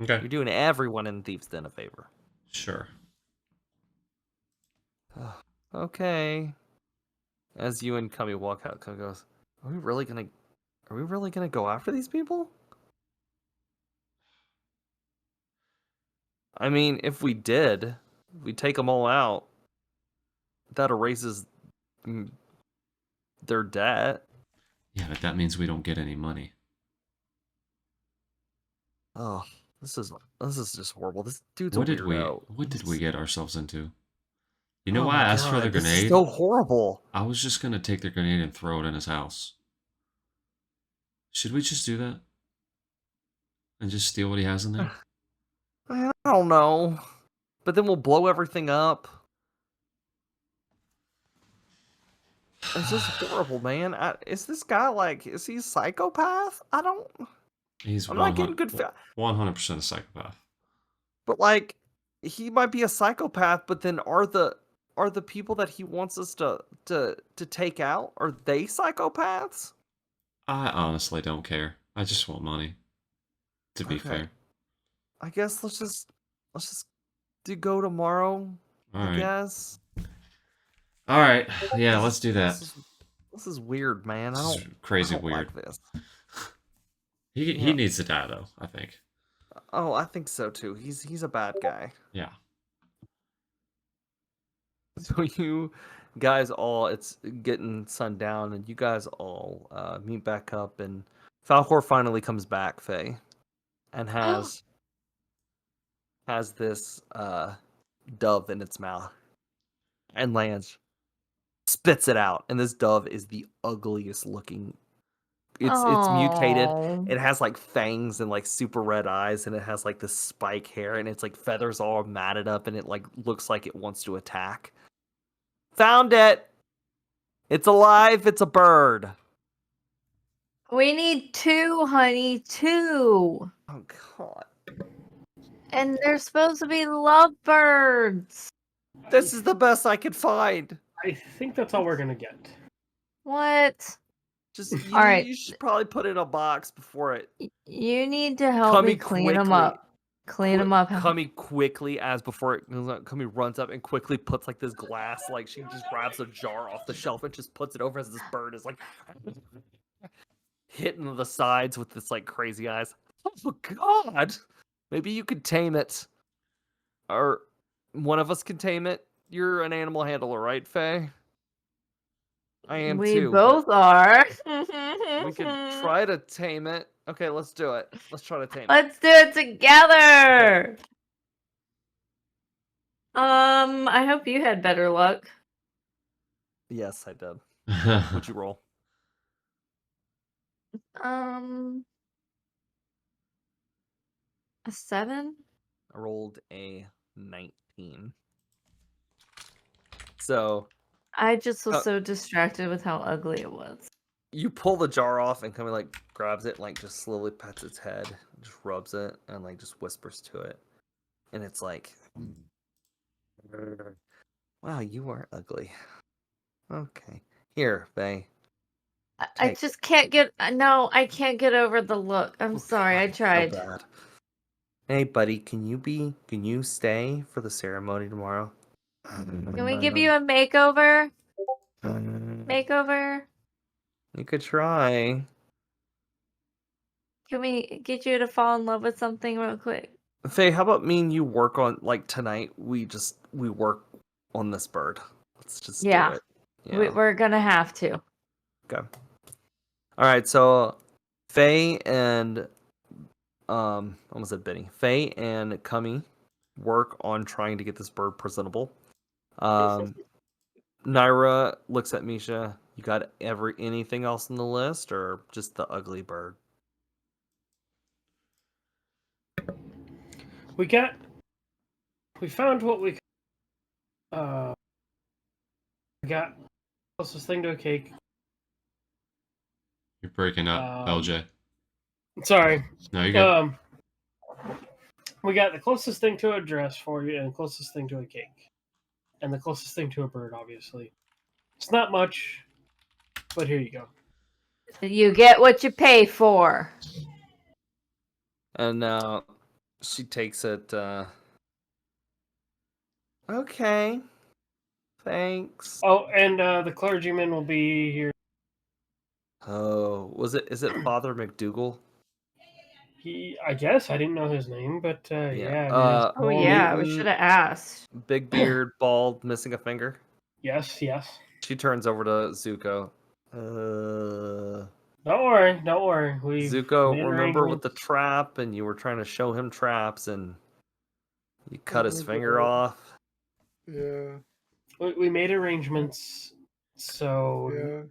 Okay. You're doing everyone in Thieves Den a favor. Sure. Okay. As you and Kami walk out, Kami goes, Are we really gonna go after these people? I mean, if we did, we take them all out. That erases their debt. Yeah, but that means we don't get any money. Oh, this is just horrible. This dude's What a did weirdo. What did we get ourselves into? You know Oh why my I asked for the God, this is grenade? so horrible. I was just gonna take the grenade and throw it in his house. Should we just do that? And just steal what he has in there? I don't know. But then we'll blow everything up. It's just horrible, man. Is this guy is he a psychopath? He's I'm not getting good 100% a psychopath. But he might be a psychopath, but then are the people that he wants us to take out, are they psychopaths? I honestly don't care. I just want money. To be Okay. fair. I guess let's just go tomorrow. All I right. guess. All right. Yeah, let's do that. This is weird, man. This I is don't crazy I don't weird. like this. He Yeah. needs to die though, I think. Oh, I think so too. He's a bad guy. Yeah. So you guys all, it's getting sundown, and you guys all meet back up, and Falcor finally comes back, Faye, and has this dove in its mouth, and lands, spits it out, and this dove is the ugliest looking. It's mutated. Aw. It has fangs and super red eyes, and it has this spike hair, and it's feathers all matted up, and it looks like it wants to attack. Found it. It's alive. It's a bird. We need 2, honey, 2. Oh God. And they're supposed to be lovebirds. This is the best I could find. I think that's all we're gonna get. What? Just All right. you should probably put it in a box before it. You need to help Kami me clean them quickly- up. Clean them up. Kami quickly, as before it goes out, Kami runs up and quickly puts this glass, she just grabs a jar off the shelf and just puts it over as this bird is hitting the sides with this crazy eyes. Oh God! Maybe you could tame it, or one of us can tame it. You're an animal handler, right, Faye? I am We too. both are. We could try to tame it. Okay, let's do it. Let's try to tame it. Let's do it together. I hope you had better luck. Yes, I did. What'd you roll? A 7? I rolled a 19. So I just was so distracted with how ugly it was. you pull the jar off, and Kami grabs it, and just slowly pets its head, just rubs it, and just whispers to it, and it's wow, you are ugly. Okay, here, Faye. I just can't get. No, I can't get over the look. I'm sorry. I God, tried. So bad. Hey, buddy, can you stay for the ceremony tomorrow? Can we give you a makeover? Makeover? You could try. Can we get you to fall in love with something real quick? Faye, how about me and you work on tonight? We work on this bird. Let's just do it. Yeah. We're gonna have to. Okay. All right. So, Faye and almost said Binnie. Faye and Kami work on trying to get this bird presentable. Naira looks at Misha. You got anything else on the list, or just the ugly bird? We found what we got closest thing to a cake. You're breaking up, LJ. Sorry. No, you're good. We got the closest thing to a dress for you, and the closest thing to a cake, and the closest thing to a bird. Obviously, it's not much, but here you go. You get what you pay for. And She takes it. Okay. Thanks. Oh, and the clergyman will be here. Oh, is it Father McDougal? I guess I didn't know his name, but yeah. it is. Oh yeah, we Newton, should have asked. big beard, bald, missing a finger. Yes. She turns over to Zuko. Don't worry. We've Zuko, made remember with the arrangements. trap, and you were trying to show him traps, and you cut his my finger God. off. Yeah, We made arrangements, so yeah.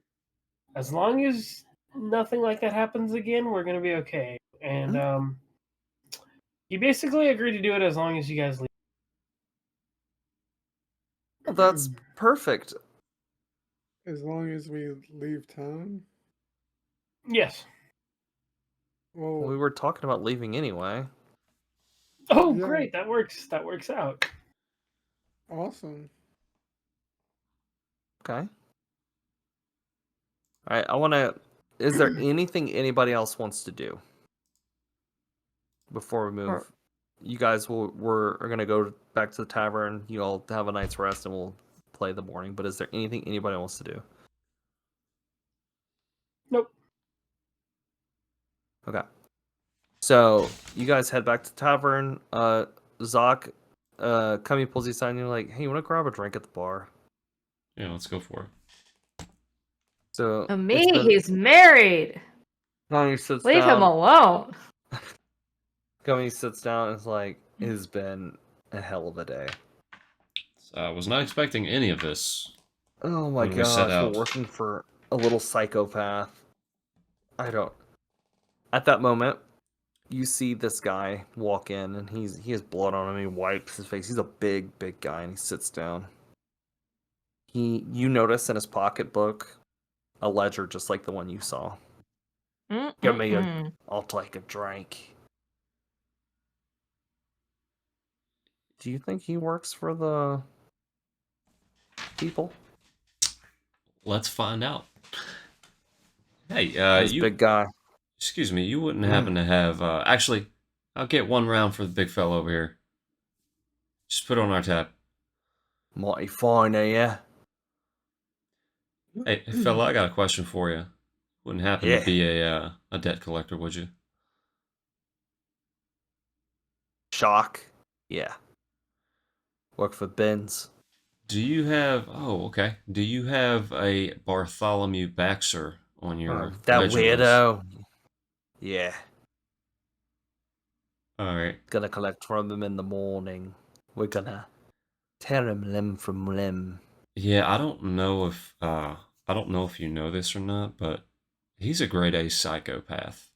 as long as nothing like that happens again, we're gonna be okay. And he basically agreed to do it as long as you guys leave. Well, that's perfect. As long as we leave town. Yes. Well, We were talking about leaving anyway. Oh, Yeah. great! That works out. awesome. Okay. All right. I want to. Is there anything anybody else wants to do before we move? Or- You guys are gonna go back to the tavern. You all have a night's rest, and we'll play the morning. But is there anything anybody wants to do? Nope. Okay. So you guys head back to the tavern. Zoc, Kami pulls you aside and you're like, "Hey, you want to grab a drink at the bar?" Yeah, let's go for it. So To me, he's married. Kami sits Leave down. him alone. Kami sits down and is like, "It has been a hell of a day." So I was not expecting any of this. Oh my When we set gosh, out. we're working for a little psychopath. I don't. At that moment, you see this guy walk in, and he has blood on him. He wipes his face. He's a big guy, and he sits down. You notice in his pocketbook a ledger just like the one you saw. Give me Mm-mm-mm. I'll take a drink. Do you think he works for the people? Let's find out. Hey, This you. big guy. Excuse me, you wouldn't happen to have. Actually, I'll get one round for the big fella over here. Just put it on our tab. Mighty fine, yeah. Hey, fella, I got a question for you. Wouldn't happen Yeah. to be a debt collector, would you? Shock. Yeah. Work for Benz. Do you have? Oh, okay. Do you have a Bartholomew Baxter on your? That ledger list? weirdo. Yeah. All right. Gonna collect from him in the morning. We're gonna tear him limb from limb. Yeah, I don't know if you know this or not, but he's a grade A psychopath,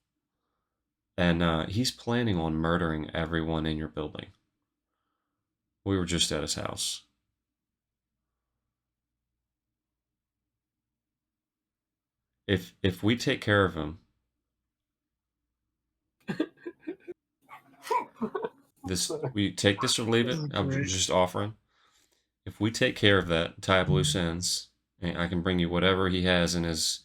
and he's planning on murdering everyone in your building. We were just at his house. If we take care of him, we take this or leave it. I'm Great. just offering. If we take care of that, tie up loose ends, and I can bring you whatever he has in his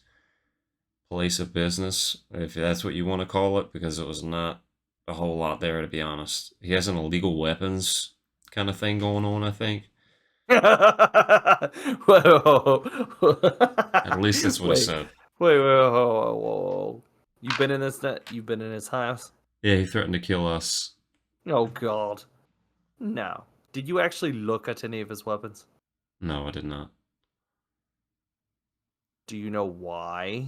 place of business, if that's what you want to call it, because it was not a whole lot there, to be honest. He has an illegal weapons kind of thing going on, I think. At least that's what it said. Wait, whoa. You've been in his house? Yeah, he threatened to kill us. Oh God. No. Did you actually look at any of his weapons? No, I did not. Do you know why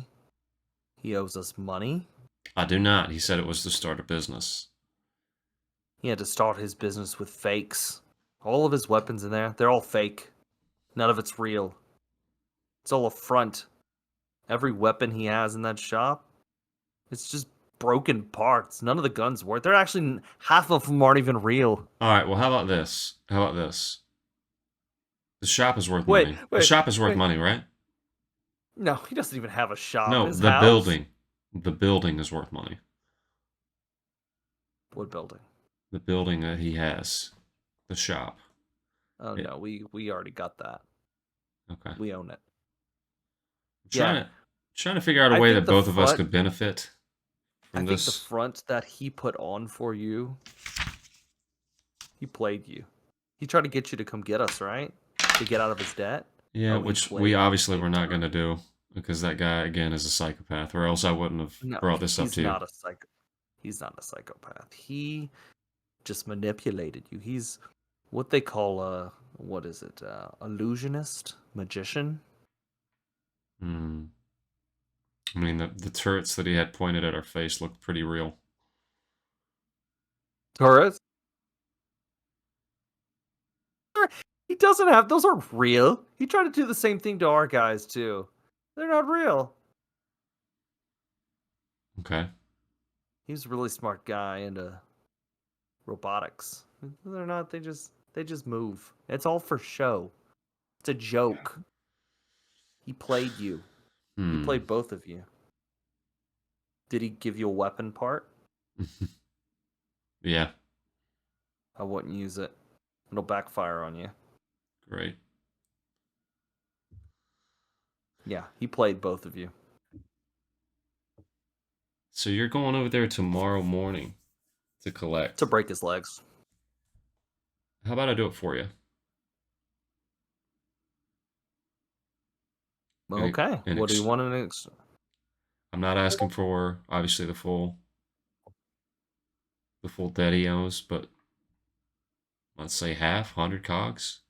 he owes us money? I do not. He said it was to start a business. He had to start his business with fakes. All of his weapons in there, they're all fake. None of it's real. It's all a front. Every weapon he has in that shop, it's just broken parts. None of the guns work. They're actually, half of them aren't even real. All right, well, how about this? The shop is worth Wait, money. The wait, shop is worth wait. money, right? No, he doesn't even have a shop. No, His the house- building. The building is worth money. What building? The building that he has. The shop. Oh Yeah. no, we already got that. Okay. We own it. Trying to figure out a I way think that the both of us front- could benefit I from think the this. front that he put on for you He played you. He tried to get you to come get us, right? To get out of his debt. Yeah, Oh, he which played we you. obviously were not going to do because that guy again is a psychopath, or else I wouldn't have No, brought this up he's to you. not a psycho. He's not a psychopath. He just manipulated you. He's what they call a what is it? Illusionist, magician. Hmm. I mean, the turrets that he had pointed at our face looked pretty real. Turrets. He doesn't have those. Aren't real. He tried to do the same thing to our guys too. They're not real. Okay. He's a really smart guy into robotics. They're not. They just move. It's all for show. It's a joke. He played you. He Hmm. played both of you. Did he give you a weapon part? Yeah. I wouldn't use it. It'll backfire on you. Great. Yeah, he played both of you. So you're going over there tomorrow morning to collect. To break his legs. How about I do it for you? And Okay. and What do you ex- want in ex- I'm not asking for obviously the full debt he owes, but let's say half, 100 cogs.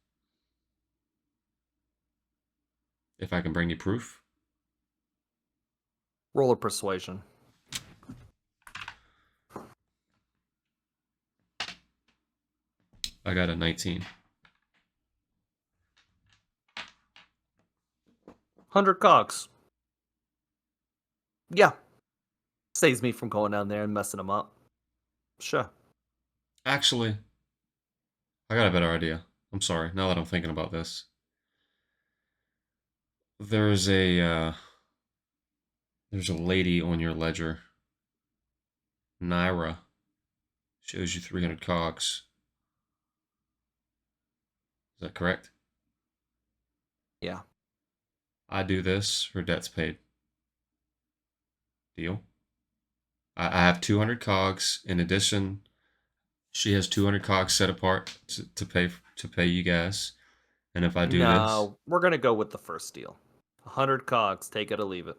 If I can bring you proof. Roll of persuasion. I got a 19. 100 cogs. Yeah. Saves me from going down there and messing him up. Sure. Actually, I got a better idea. I'm sorry, now that I'm thinking about this. There's a lady on your ledger. Naira. Shows you 300 cogs. Is that correct? Yeah. I do this, her debt's paid. Deal? I have 200 cogs. In addition, she has 200 cogs set apart to pay you guys. And if I do No, we're going to go with the first deal. 100 cogs. Take it or leave it.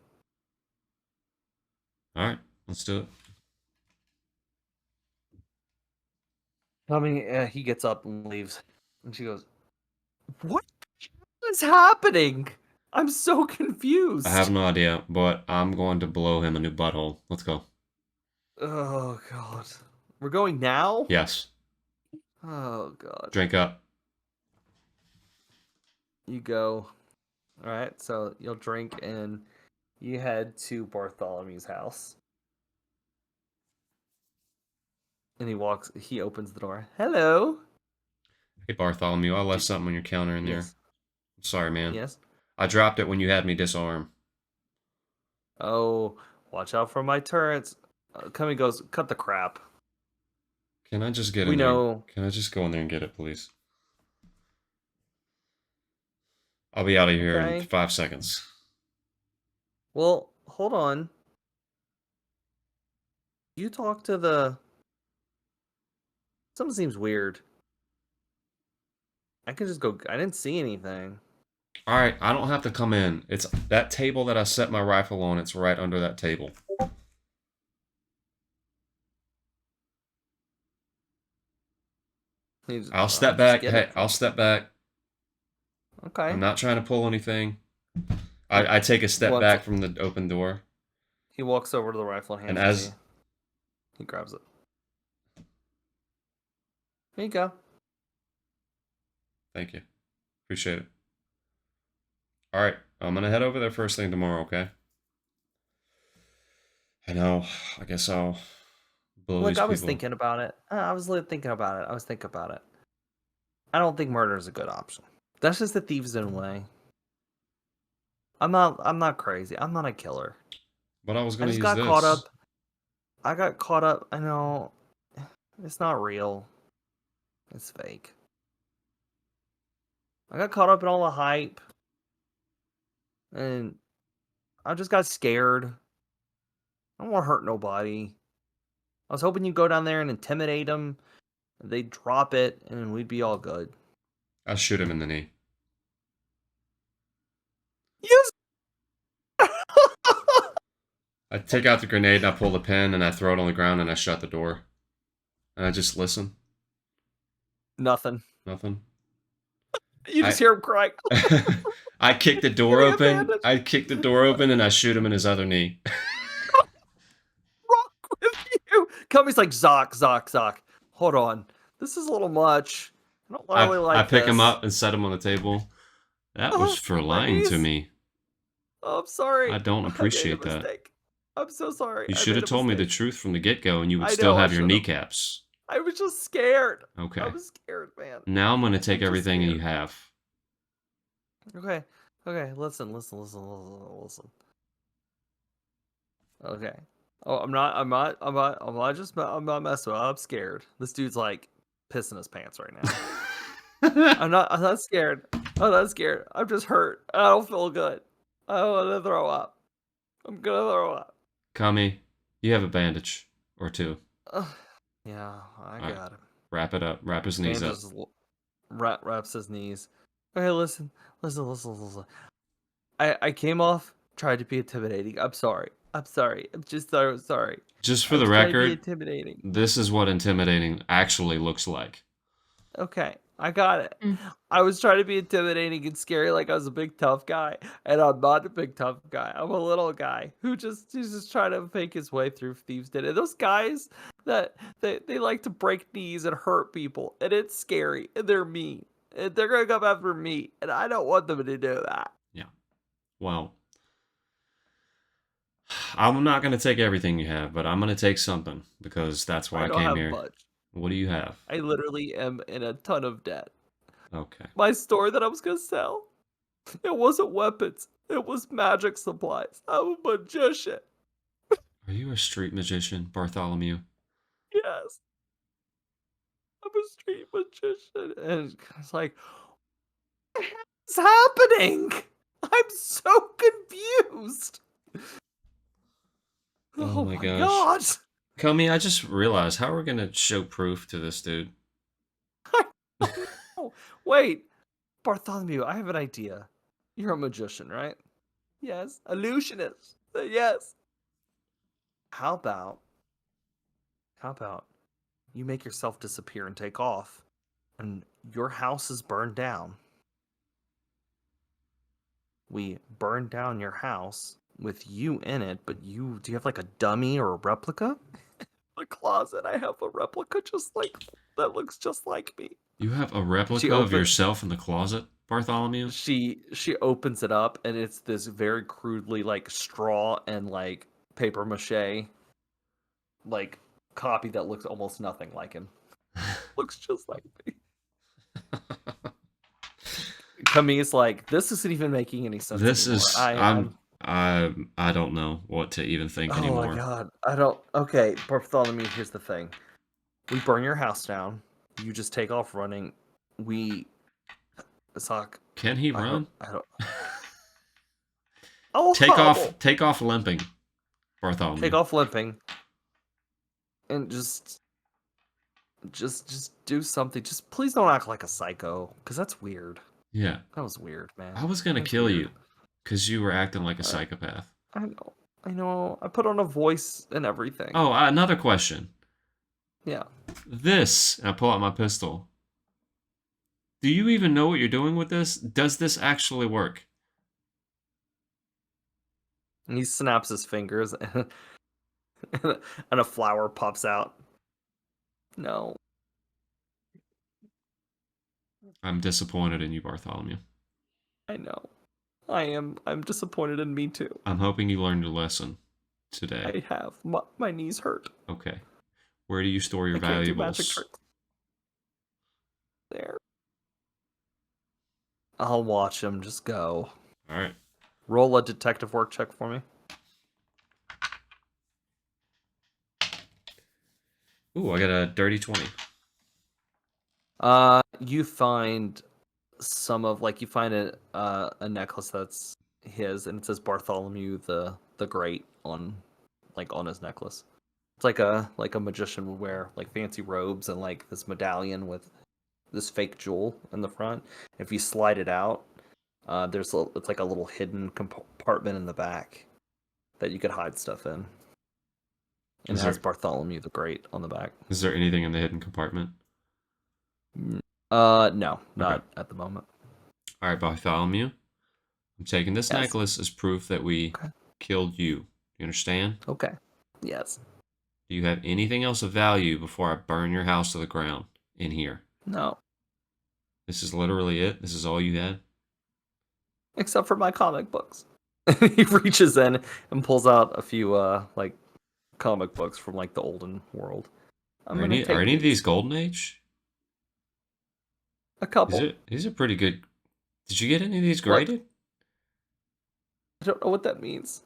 this, all right, let's do it. I mean, he gets up and leaves. And she goes, "What is happening? I'm so confused." I have no idea, but I'm going to blow him a new butthole. Let's go. Oh, God. We're going now? Yes. Oh, God. Drink up. You go. All right, so you'll drink and you head to Bartholomew's house. And he opens the door. Hello. Hey, Bartholomew, I left something on your counter in there. Yes. I'm sorry, man. Yes. I dropped it when you had me disarm. Oh, watch out for my turrets. Cummy goes, cut the crap. Can I just get We in there? know. Can I just go in there and get it, please? I'll be out of here in Okay. 5 seconds. Well, hold on. You talk to the... Something seems weird. I can just go... I didn't see anything. All right, I don't have to come in. It's that table that I set my rifle on. It's right under that table. I'll step back. Hey, I'll step back. Okay. I'm not trying to pull anything. I take a step back from the open door. He walks over to the rifle and hands it to you. He grabs it. Here you go. Thank you. Appreciate it. All right, I'm going to head over there first thing tomorrow, okay? I know. I guess I'll blow these Look, I people. was thinking about it. I was thinking about it. I don't think murder is a good option. That's just the thieves' own way. I'm not crazy. I'm not a killer. But I was I going to just use got this. caught up. I got caught up. I know. It's not real. It's fake. I got caught up in all the hype. And I just got scared. I don't want to hurt nobody. I was hoping you'd go down there and intimidate them They'd drop it, and we'd be all good. I shoot him in the knee. Yes. I take out the grenade and I pull the pin and I throw it on the ground and I shut the door. And I just listen. Nothing. Nothing. You just hear him crying. I kick the door Give me a open. bandage. I kick the door open and I shoot him in his other knee. Wrong with you? Cummy's like, Zoc. Hold on. This is a little much. I don't really like I pick him this. up and set him on the table. That was for my lying to knees. me. Oh, I'm sorry. I don't made a appreciate that. mistake. I'm so sorry. You I should made have a told me the mistake. truth from the get-go and you would I still know, I have your should've. kneecaps. I was just scared. Okay. I was scared, man. Now I'm going to take just everything you scared. have. Okay. Listen. Okay. Oh, I'm not messing with. I'm scared. This dude's like pissing his pants right now. I'm not scared. I'm not scared. I'm just hurt. I don't feel good. I want to throw up. I'm gonna throw up. Kami, you have a bandage or two. Yeah, I Alright. got him. Wrap it up. Wrap his knees up. Wraps his knees. Okay, listen. I came off, tried to be intimidating. I'm sorry. I'm just so sorry. Just for I the was trying to be record, intimidating. this is what intimidating actually looks like. Okay, I got it. Mm. I was trying to be intimidating and scary like I was a big tough guy, and I'm not a big tough guy. I'm a little guy who's just trying to make his way through Thieves Den. And those guys that they like to break knees and hurt people, and it's scary, and they're mean, and they're gonna come after me, and I don't want them to do that. Well, I'm not going to take everything you have, but I'm going to take something because that's why I don't came have here. much. What do you have? I literally am in a ton of debt. Okay. My store that I was gonna sell, it wasn't weapons. It was magic supplies. I'm a magician. Are you a street magician, Bartholomew? Yes. I'm a street magician. And it's like, what's happening? I'm so confused. Oh my gosh. God. Kami, I just realized how we're going to show proof to this dude. Oh, wait. Bartholomew, I have an idea. You're a magician, right? Yes. Illusionist. Yes. How about you make yourself disappear and take off, and your house is burned down. We burn down your house with you in it, but do you have like a dummy or a replica? The closet, I have a replica that looks just like me. You have a replica of yourself in the closet, Bartholomew? She opens it up, and it's this very crudely like straw and like paper mache like copy that looks almost nothing like him. Looks just like me. Kami's like, this isn't even making any sense. This anymore. is I don't know what to even think anymore. Oh my god. I don't. Okay, Bartholomew, here's the thing. We burn your house down. You just take off running. Sock. Can he run? I don't. Oh, Take off limping, Bartholomew. Take off limping. And just do something. Just please don't act like a psycho, because that's weird. Yeah. That was weird, man. I was gonna That's kill weird. you, because you were acting like a psychopath. I know. I put on a voice and everything. Oh, another question. Yeah. This, and I pull out my pistol. Do you even know what you're doing with this? Does this actually work? And he snaps his fingers, and a flower pops out. No. I'm disappointed in you, Bartholomew. I know. I'm disappointed in me too. I'm hoping you learned your lesson today. I have. My knees hurt. Okay. Where do you store your I can't do magic valuables? tricks. There. I'll watch him just go. All right. Roll a detective work check for me. Ooh, I got a dirty 20. You find you find a necklace that's his, and it says Bartholomew the Great on his necklace. It's like a magician would wear, like fancy robes and like this medallion with this fake jewel in the front. If you slide it out, it's like a little hidden compartment in the back that you could hide stuff in. And it has Bartholomew the Great on the back. Is there anything in the hidden compartment? No, not at the moment. All right, Bartholomew. I'm taking this Yes. necklace as proof that we killed you. You understand? Okay. Yes. Do you have anything else of value before I burn your house to the ground in here? No. This is literally it? This is all you had? Except for my comic books. He reaches in and pulls out a few like comic books from like the olden world. Are any of these Golden Age? A couple. These are pretty good. Did you get any of these graded? I don't know what that means.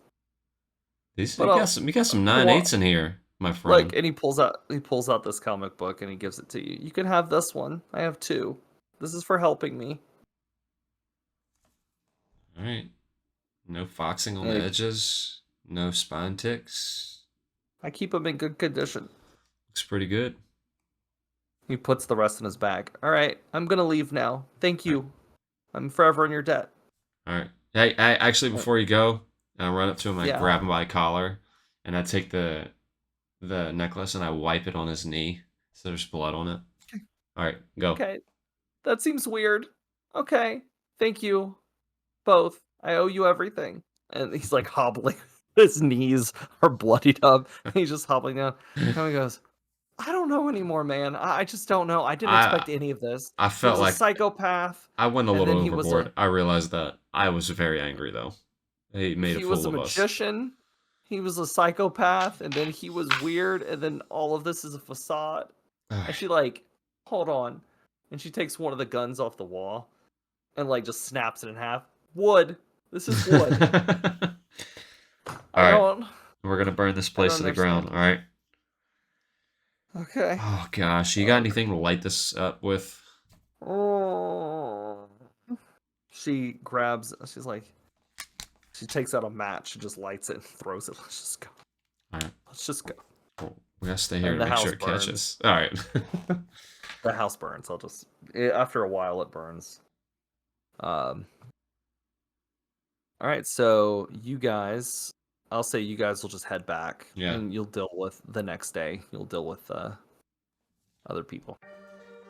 You got some 9/8s in here, my friend. Like, and he pulls out this comic book and he gives it to you. You can have this one. I have 2. This is for helping me. All right. No foxing on the edges. No spine ticks. I keep them in good condition. Looks pretty good. He puts the rest in his bag. All right, I'm gonna leave now. Thank you. I'm forever in your debt. All right. Hey, actually, before you go, I run up to him, I Yeah. grab him by the collar, and I take the necklace and I wipe it on his knee so there's blood on it. Okay. All right, go. Okay, that seems weird. Okay, thank you, both. I owe you everything. And he's like hobbling. His knees are bloodied up. And he's just hobbling down. And he goes, I don't know anymore, man. I just don't know. I didn't expect any of this. I felt like a psychopath. I went a little he was overboard. I realized that. I was very angry though. He made a fool of us. He was a magician. He was a psychopath, and then he was weird, and then all of this is a facade. And she hold on, and she takes one of the guns off the wall, and just snaps it in half. Wood. This is wood. All right. We're gonna burn this place to the ground. All right. Okay. Oh gosh, you got anything to light this up with? Oh. She takes out a match and just lights it and throws it. Let's just go. All right. Let's just go. Well, we gotta stay here to make sure it catches. All right. The house burns. After a while it burns. All right, so I'll say you guys will just head back. Yeah. And you'll deal with the next day. You'll deal with other people.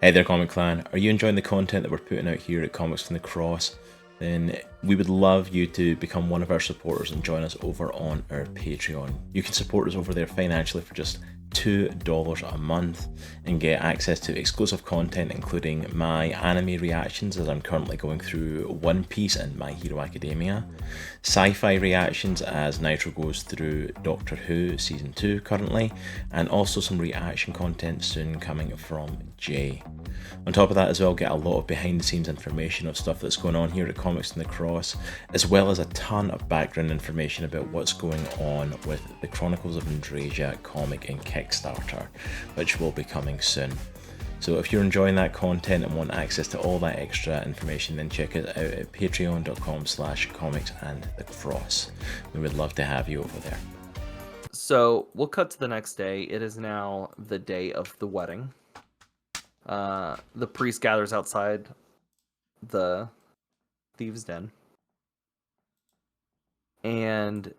Hey there, Comic Clan. Are you enjoying the content that we're putting out here at Comics from the Cross? Then we would love you to become one of our supporters and join us over on our Patreon. You can support us over there financially for just $2 a month and get access to exclusive content, including my anime reactions as I'm currently going through One Piece and My Hero Academia, sci-fi reactions as Nitro goes through Doctor Who Season 2 currently, and also some reaction content soon coming from Jaye. On top of that as well, get a lot of behind the scenes information of stuff that's going on here at Comics from the Cross, as well as a ton of background information about what's going on with the Chronicles of Andrasia comic and Kickstarter, which will be coming soon. So if you're enjoying that content and want access to all that extra information, then check it out at patreon.com/comicsandthecross. We would love to have you over there. So we'll cut to the next day. It is now the day of the wedding. The priest gathers outside the thieves' den. And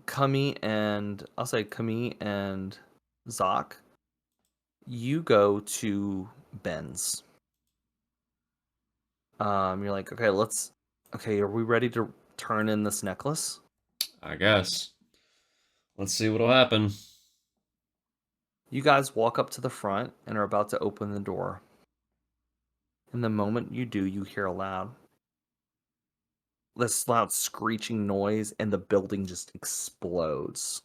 Kami and Zoc, you go to Ben's. You're like, okay, are we ready to turn in this necklace? I guess. Let's see what'll happen. You guys walk up to the front and are about to open the door. And the moment you do, you hear this loud screeching noise, and the building just explodes.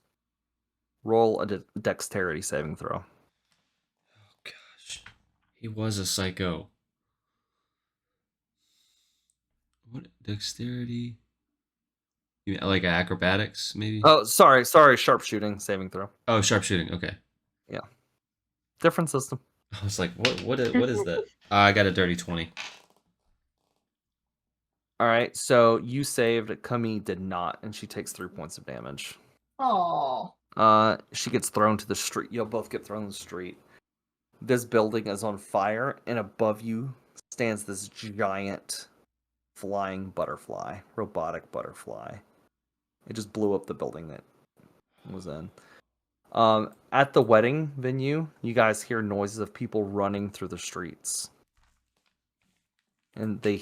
Roll a dexterity saving throw. Oh gosh, he was a psycho. What dexterity? You mean like acrobatics, maybe? Oh, sorry, sharpshooting saving throw. Oh, sharpshooting. Okay. Yeah, different system. I was like, what is that? I got a dirty 20. All right, so you saved. Kami did not, and she takes 3 points of damage. Oh. She gets thrown to the street. You'll both get thrown to the street. This building is on fire, and above you stands this giant flying butterfly, robotic butterfly. It just blew up the building that it was in. At the wedding venue, you guys hear noises of people running through the streets. And you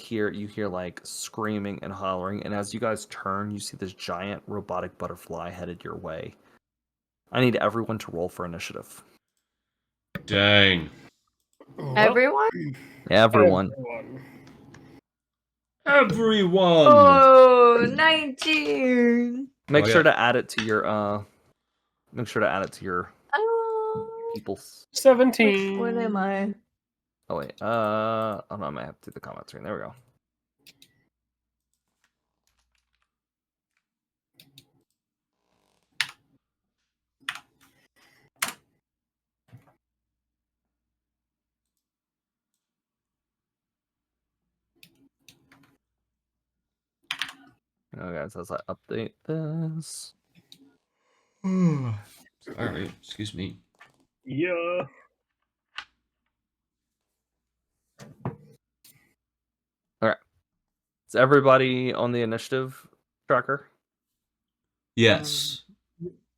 hear like screaming and hollering, and as you guys turn, you see this giant robotic butterfly headed your way. I need everyone to roll for initiative. Dang. Well, Everyone? Everyone. Everyone! Oh, 19. Make Oh, sure yeah. to add it to your Oh, people's. 17. what am I? Oh wait. Oh no, I might have to do the comment screen. There we go. Oh guys, as I update this. Sorry, excuse me. Yeah. Is everybody on the initiative tracker? Yes.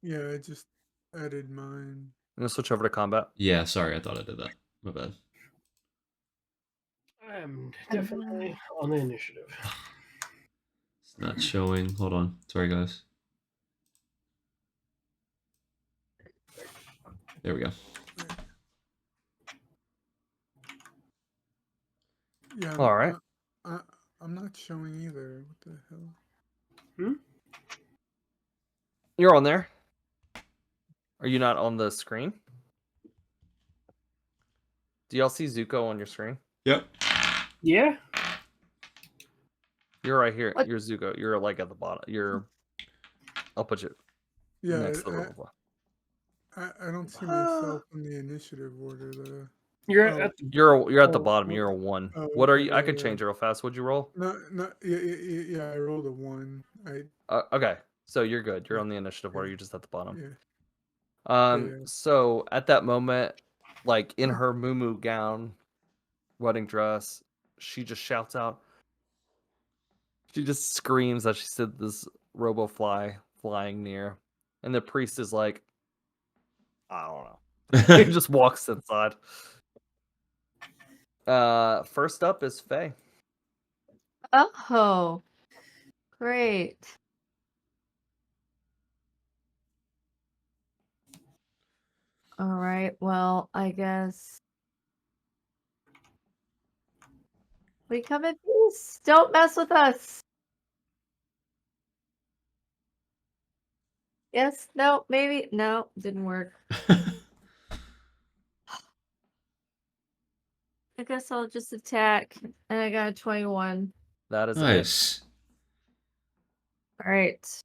Yeah, I just added mine. I'm gonna switch over to combat. Yeah, sorry, I thought I did that. My bad. I'm definitely on the initiative. It's not showing. Hold on. Sorry, guys. There we go. Yeah. All right. I'm not showing either. What the hell? You're on there. Are you not on the screen? Do y'all see Zuko on your screen? Yep. Yeah. You're right here. What? You're Zuko. You're like at the bottom. I'll put you Yeah, next to the robot. I don't see myself in the initiative order though. You're Oh. at the You're at the Oh, bottom. You're a 1. Oh, What are okay, you? I yeah, could yeah. change it real fast. What'd you roll? No, yeah. I rolled a 1. Okay, so you're good. You're Yeah, on the initiative order. yeah, You're just at the bottom. yeah. So at that moment, like in her muumuu gown, wedding dress, she just shouts out. She just screams as she sees this robo-fly flying near, and the priest is like, I don't know. He just walks inside. First up is Faye. Oh, great. All right. Well, I guess we come in peace. Don't mess with us. Yes. No. Maybe. No. Didn't work. I guess I'll just attack, and I got a 21. That is a hit. Nice. All right.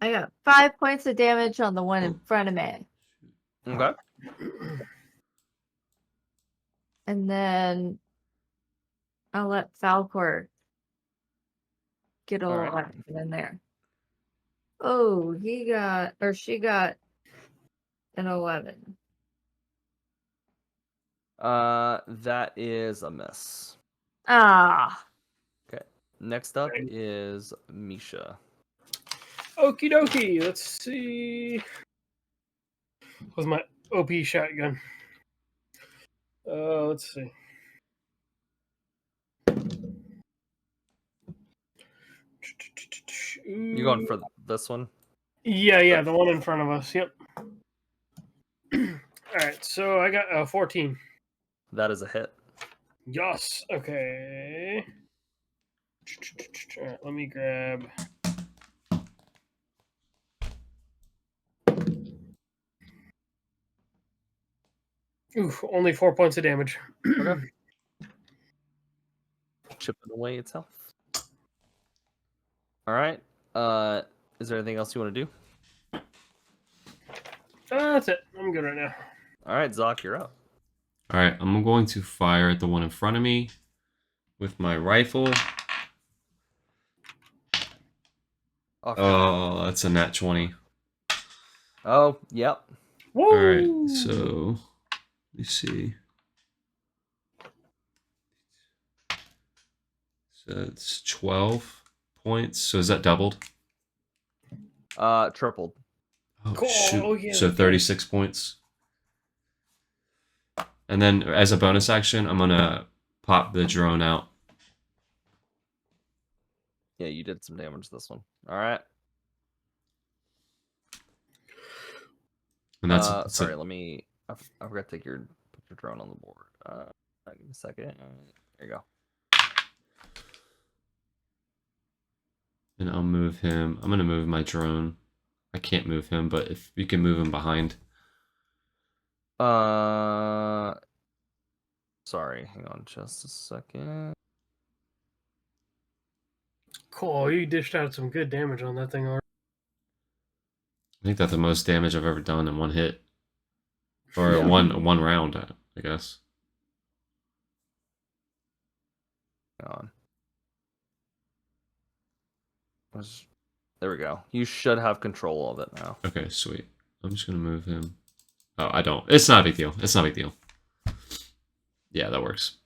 I got 5 points of damage on the one in front of me. Okay. And then I'll let Falcor get a All little right. action in there. Oh, she got an 11. That is a miss. Ah, Next up Okay. is Misha. Okie dokie. Let's see. What's my OP shotgun? Let's see. You going for this one? Yeah, the one in front of us. Yep. All right, so I got 14. That is a hit. Yes. Okay. All right, let me grab. Oof, only 4 points of damage. Okay. Chipping away its health. All right. Is there anything else you want to do? That's it. I'm good right now. All right, Zoc, you're up. All right, I'm going to fire at the one in front of me with my rifle. Okay. Oh, that's a nat 20. Oh, yep. Woo! All right, so let me see. So it's 12 points. So is that doubled? Tripled. Oh, Cool. shoot. Oh, yeah, So okay. 36 points. And then as a bonus action, I'm going to pop the drone out. Yeah, you did some damage this one. All right. And that's Sorry, it. let me. I forgot to put your drone on the board. Give me a second. There you go. And I'll move him. I'm going to move my drone. I can't move him, but if you can move him behind. Sorry, hang on just a second. Cool. You dished out some good damage on that thing already. I think that's the most damage I've ever done in one hit. Or Yeah. one round, I guess. Hang on. There we go. You should have control of it now. Okay, sweet. I'm just going to move him. Oh, I don't. It's not a big deal. It's not a big deal. Yeah, that works.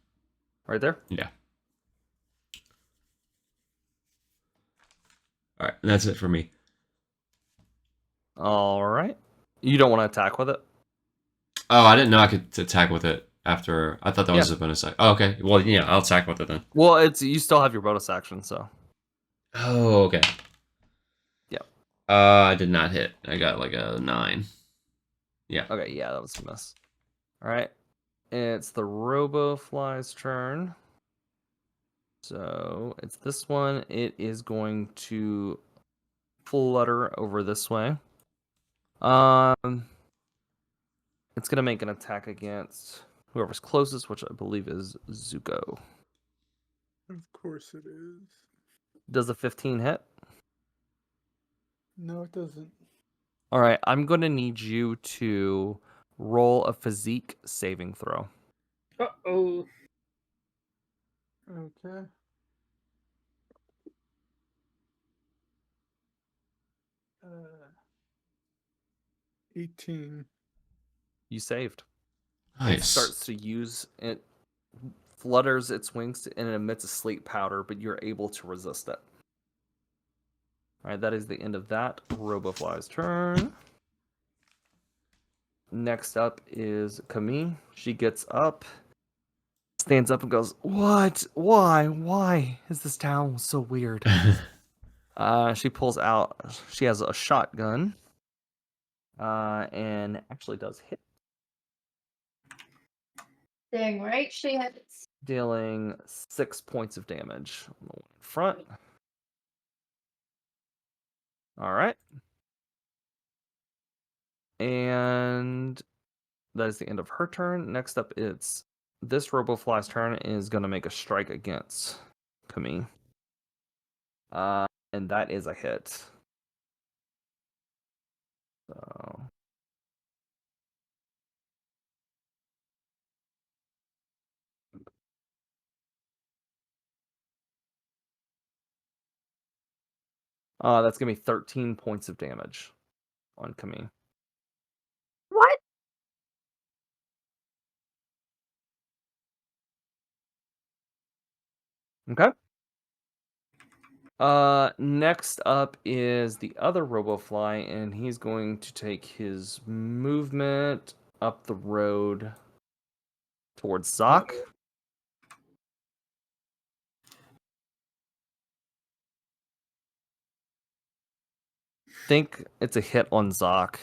Right there? Yeah. All right, and that's it for me. All right. You don't want to attack with it? Oh, I didn't know I could attack with it after. I thought that was a bonus action. Oh, okay. Well, yeah, I'll attack with it then. Well, you still have your bonus action, so. Oh, okay. Yeah. I did not hit. I got like a 9. Yeah. Okay, yeah, that was a miss. All right. It's the Robofly's turn. So it's this one. It is going to flutter over this way. It's gonna make an attack against whoever's closest, which I believe is Zuko. Of course it is. Does a 15 hit? No, it doesn't. All right, I'm gonna need you to roll a physique saving throw. Uh-oh. Okay. Uh, 18. You saved. It Nice. starts to use it, flutters its wings and it emits a sleep powder, but you're able to resist it. All right, that is the end of that Robofly's turn. Next up is Camille. She gets up, stands up, and goes, "What? Why? Why is this town so weird?" She pulls out. She has a shotgun, and actually does hit, Dang right, she hits. dealing 6 points of damage on the one in front. All right. And that is the end of her turn. Next up, it's this Robofly's turn is going to make a strike against Camille. And that is a hit. So. That's going to be 13 points of damage on Camille. What? Okay. Next up is the other Robofly, and he's going to take his movement up the road towards Zoc. Think it's a hit on Zoc.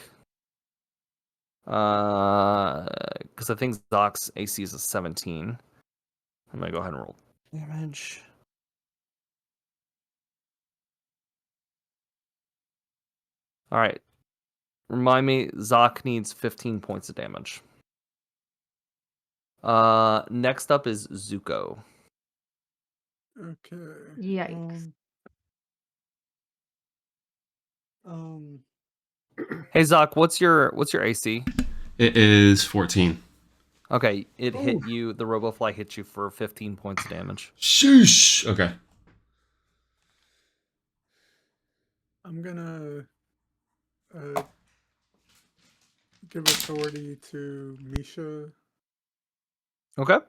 Because I think Zoc's AC is a 17. I'm gonna go ahead and roll damage. All right. Remind me, Zoc needs 15 points of damage. Next up is Zuko. Okay. Yikes. Hey Zoc, what's your AC? It is 14. Okay, it hit Ooh. you. The RoboFly hit you for 15 points of damage. Sheesh. Okay. I'm gonna give authority to Misha. Okay.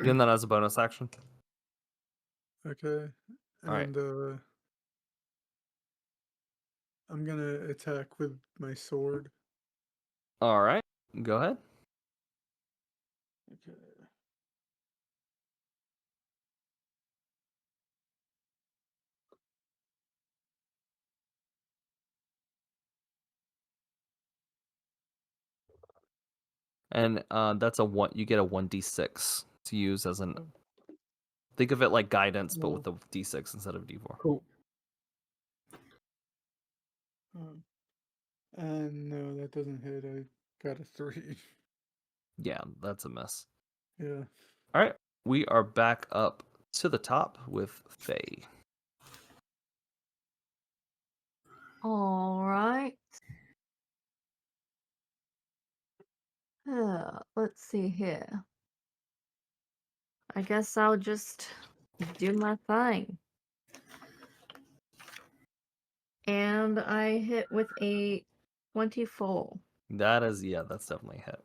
Doing that as a bonus action. Okay. Alright. And I'm gonna attack with my sword. All right. Go ahead. Okay. And that's a one. You get a 1d6 to use as an. Think of it like guidance, but with a d6 instead of a d4. Cool. And no, that doesn't hit. I got a 3. Yeah, that's a miss. Yeah. All right. We are back up to the top with Faye. All right. Let's see here. I guess I'll just do my thing. And I hit with a 24. That's definitely a hit.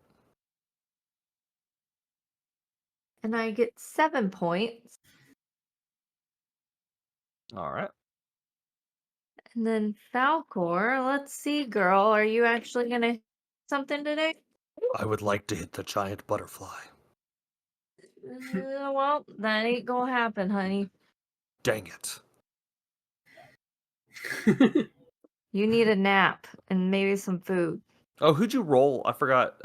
And I get 7 points. All right. And then Falcor, let's see, girl. Are you actually going to hit something today? I would like to hit the giant butterfly. Well, that ain't going to happen, honey. Dang it. You need a nap and maybe some food. Oh, who'd you roll? I forgot.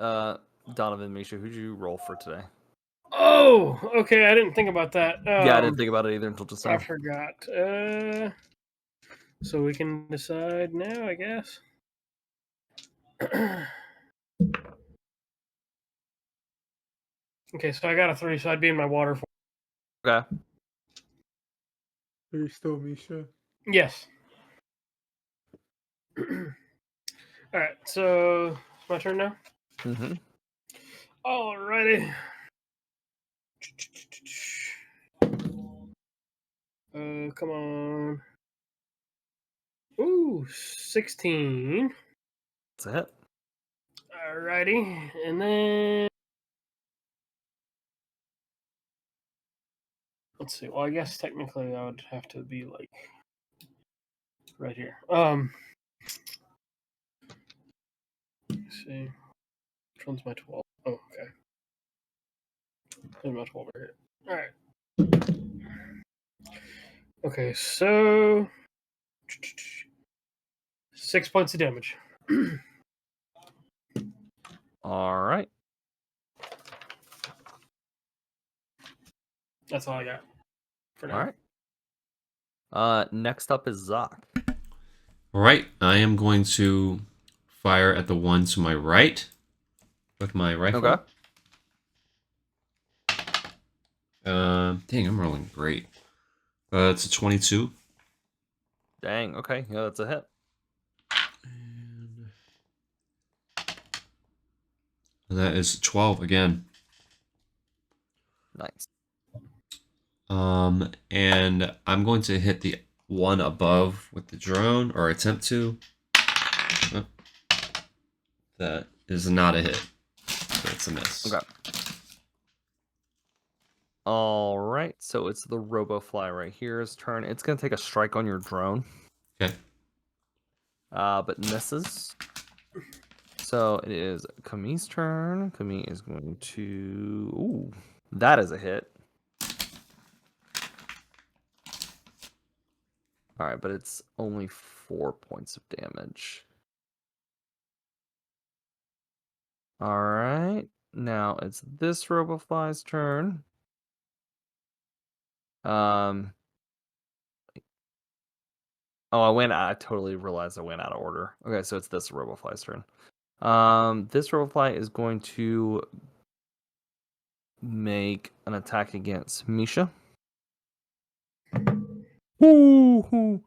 Donavan, Misha, who'd you roll for today? Oh, okay. I didn't think about that. Yeah, I didn't think about it either until just I now. forgot. So we can decide now, I guess. Okay, so I got a 3, so I'd be in my water. Okay. Are you still Misha? Yes. All right, so it's my turn now. Mm-hmm. Alrighty. Come on. Ooh, 16. That's a hit. Alrighty, and then let's see. Well, I guess technically I would have to be like right here. Let's see. Which one's my 12? Oh, okay. There's my 12 right here. All right. Okay, so 6 points of damage. All right. That's all I got for now. All right. Next up is Zoc. All right. I am going to fire at the one to my right with my rifle. Okay. Dang, I'm rolling great. It's a 22. Dang. Okay. Yeah, that's a hit. And that is 12 again. Nice. And I'm going to hit the one above with the drone, or attempt to. Oh. That is not a hit. So it's a miss. Okay. All right. So it's the RoboFly right here's turn. It's going to take a strike on your drone. Okay. But misses. So it is Camille's turn. Camille is going to... Ooh, that is a hit. All right, but it's only 4 points of damage. All right. Now it's this RoboFly's turn. Oh, I totally realized I went out of order. Okay, so it's this RoboFly's turn. This RoboFly is going to make an attack against Misha. Ooh,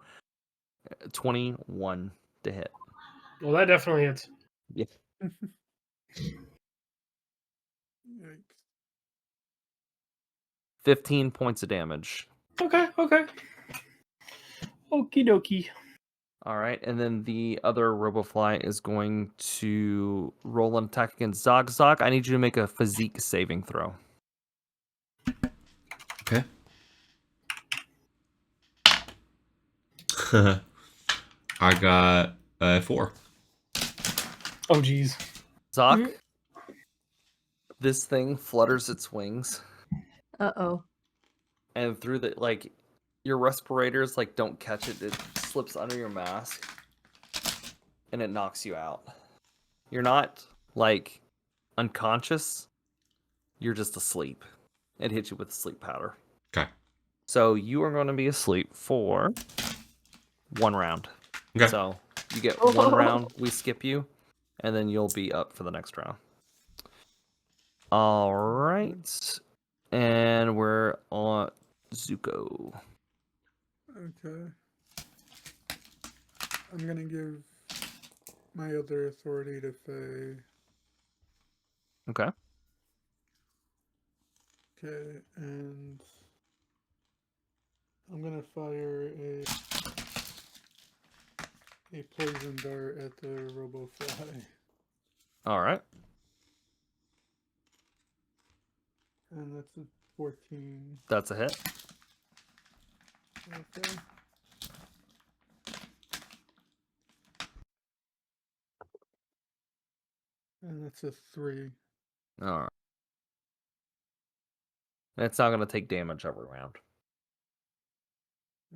21 to hit. Well, that definitely hits. Yeah. Yikes. 15 points of damage. Okay. Okie dokie. All right, and then the other Robofly is going to roll an attack against Zog. Zog, I need you to make a physique saving throw. Okay. I got 4. Oh, geez. Zog, Mhm. this thing flutters its wings, Uh-oh. and through the your respirators don't catch it. It slips under your mask, and it knocks you out. You're not unconscious. You're just asleep. It hits you with sleep powder. Okay. So you are going to be asleep for 1 round. Okay. So you get 1 round. We skip you, and then you'll be up for the next round. All right, and we're on Zuko. Okay. I'm gonna give my other authority to Faye. Okay. Okay, and I'm gonna fire a poison dart at the Robofly. All right. And that's a 14. That's a hit. Okay. And that's a 3. All right. It's not going to take damage every round.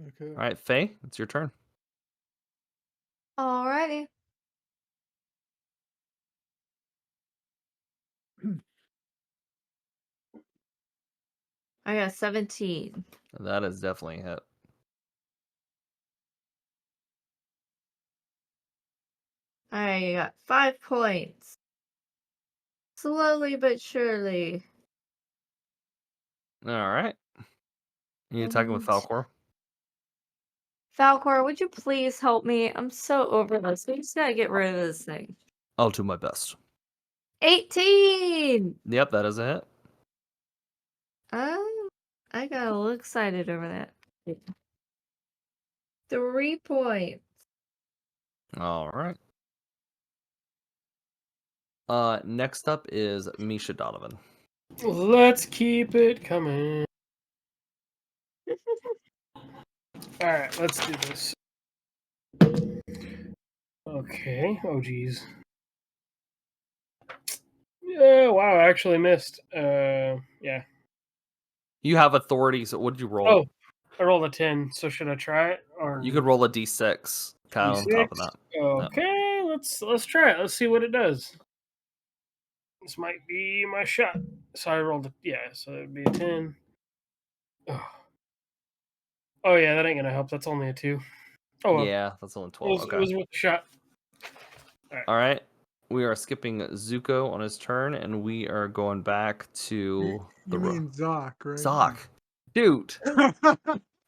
Okay. All right, Faye, it's your turn. Alrighty. I got 17. That is definitely a hit. I got 5 points. Slowly but surely. All right. You attacking with And Falcor? Falcor, would you please help me? I'm so over this. We just gotta get rid of this thing. I'll do my best. 18! Yep, that is a hit. I got a little excited over that. 3 points. All right. Next up is Misha Donavan. Let's keep it coming. All right, let's do this. Okay. Oh, geez. Yeah. Wow. I actually missed. Yeah. You have authority, so what did you roll? Oh, I rolled a 10. So should I try it or You could roll a d6 kind of on top of that. Okay, let's try it. Let's see what it does. This might be my shot. So I rolled a so it'd be a 10. Oh yeah, that ain't gonna help. That's only a 2. Oh well. Yeah, that's only It 12. was, Okay. it was worth a shot. All right. We are skipping Zuko on his turn, and we are going back to the You mean Zoc, right? Zoc. Dude.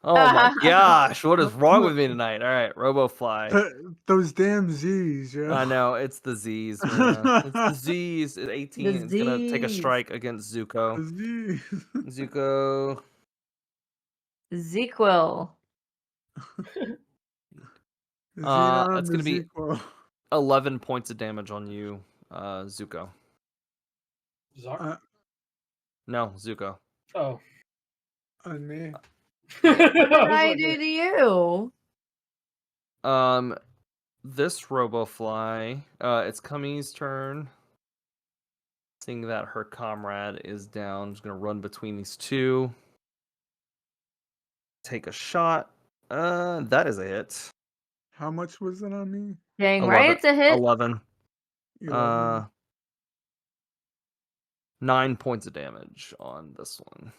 Oh my gosh. What is wrong with me tonight? All right. Robofly. Those damn Z's, yeah. I know. It's the Z's, man. It's the Z's. It's 18. The It's going to take a Z's. strike against Zuko. The Z's. Zuko. Zequel. Xenon It's the going to be Zequel. 11 points of damage on you, Zuko. Zark? No, Zuko. Oh. On me. What did I do to you? This Robofly, it's Cummy's turn. Seeing that her comrade is down, just gonna run between these two. Take a shot. That is a hit. How much was it on me? Dang right, it's a hit. 11. 11. 9 points of damage on this one.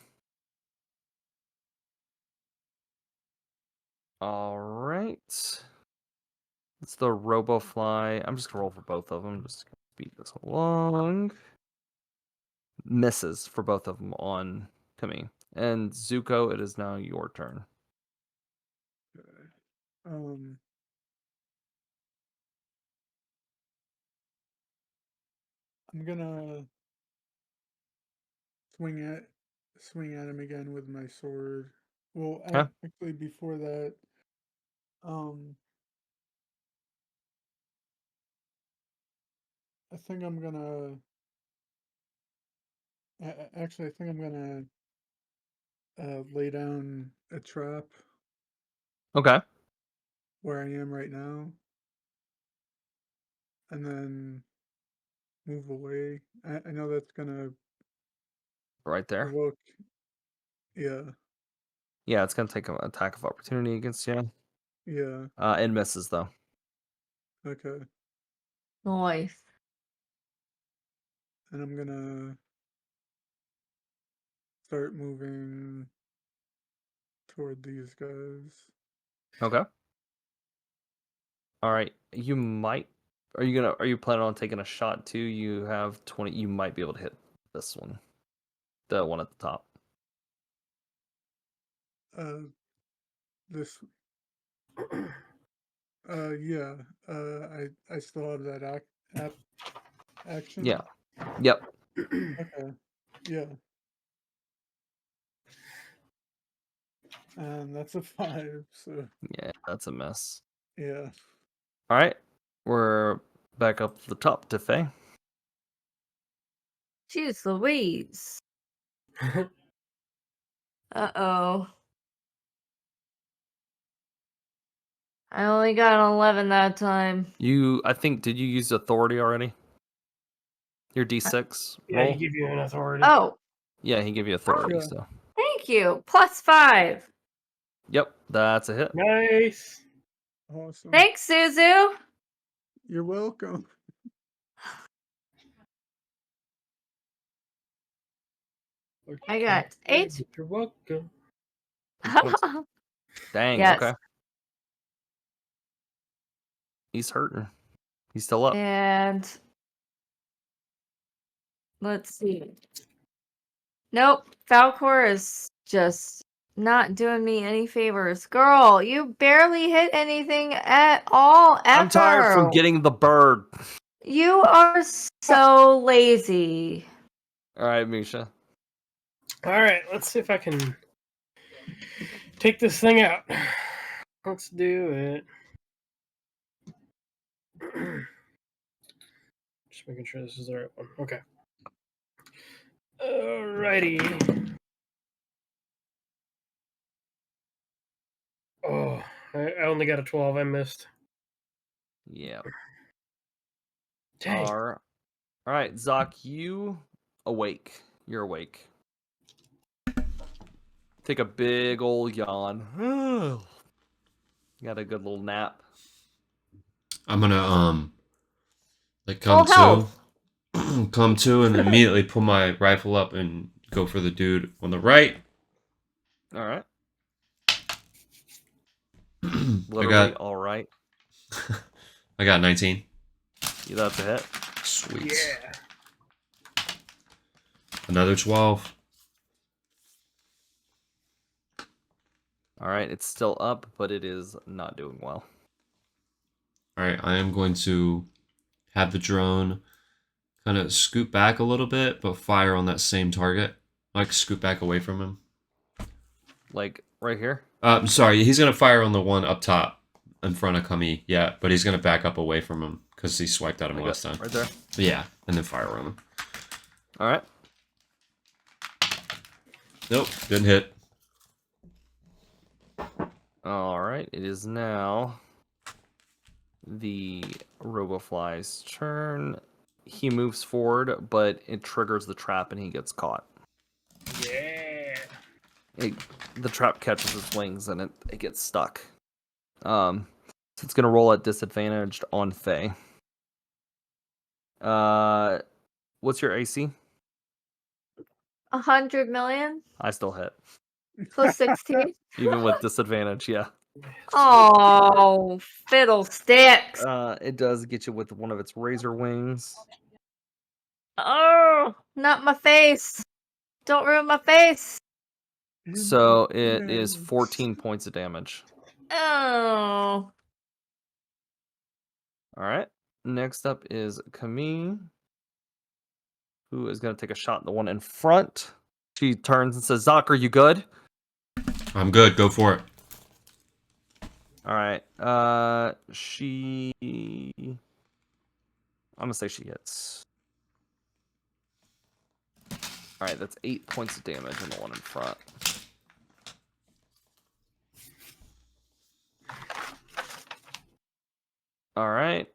All right. It's the Robofly. I'm just gonna roll for both of them, just to speed this along. Misses for both of them on Kami. And Zuko, it is now your turn. Um, I'm gonna swing at him again with my sword. Well, Okay. actually, before that, I think I'm gonna. Actually, I think I'm gonna lay down a trap Okay. where I am right now, and then move away. I know that's gonna Right there. provoke. Yeah, Yeah, it's gonna take an attack of opportunity against you. yeah. It misses though. Okay, Nice. and I'm gonna start moving toward these guys. Okay. All right. You might. Are you planning on taking a shot too? You have 20. You might be able to hit this one, the one at the top. This. Yeah. I still have that action. Yeah. Yep. Okay. Yeah. And that's a 5. So Yeah, that's a miss. yeah. All right. We're back up to the top to Faye. Jeez Louise. Uh-oh. I only got an 11 that time. I think, did you use authority already? Your D6 Yeah, roll? he give you an authority. Oh, Yeah, he gave you authority, Yeah. so. thank you. +5. Yep, that's a hit. Nice. Awesome. Thanks, Suzu. You're welcome. I got 8. You're welcome. Dang, Yes. okay. He's hurting. He's still up. And let's see. Nope. Falcor is just not doing me any favors. Girl, you barely hit anything at all ever. I'm tired from getting the bird. You are so lazy. All right, Misha. All right, let's see if I can take this thing out. Let's do it. Just making sure this is the right one. Okay. Alrighty. Oh, I only got a 12. I missed. Yeah. Dang. All right, Zoc, you awake. You're awake. Take a big old yawn. Got a good little nap. I'm gonna like Full health. come to, and immediately pull my rifle up and go for the dude on the right. All right. I Literally, got all right. I got 19. Yeah, that's a hit. Sweet. Yeah. Another 12. All right, it's still up, but it is not doing well. All right, I am going to have the drone kind of scoot back a little bit, but fire on that same target. Like scoot back away from him. Like right here. I'm sorry, he's gonna fire on the one up top in front of Kami. Yeah, but he's gonna back up away from him because he swiped at him Like last time. right there. Yeah, and then fire on him. All right. Nope, didn't hit. All right. It is now the Robofly's turn. He moves forward, but it triggers the trap and he gets caught. Yeah. The trap catches his wings and it gets stuck. So it's gonna roll at disadvantage on Faye. What's your AC? 100 million I still hit. plus 16. Even with disadvantage, yeah. Oh, fiddlesticks. It does get you with one of its razor wings. Oh, not my face. Don't ruin my face. So it is 14 points of damage. Oh. Alright. Next up is Camille, who is going to take a shot at the one in front. She turns and says, "Zoc, are you good?" I'm good. Go for it. All right. She. I'm gonna say she hits. All right, that's 8 points of damage on the one in front. All right.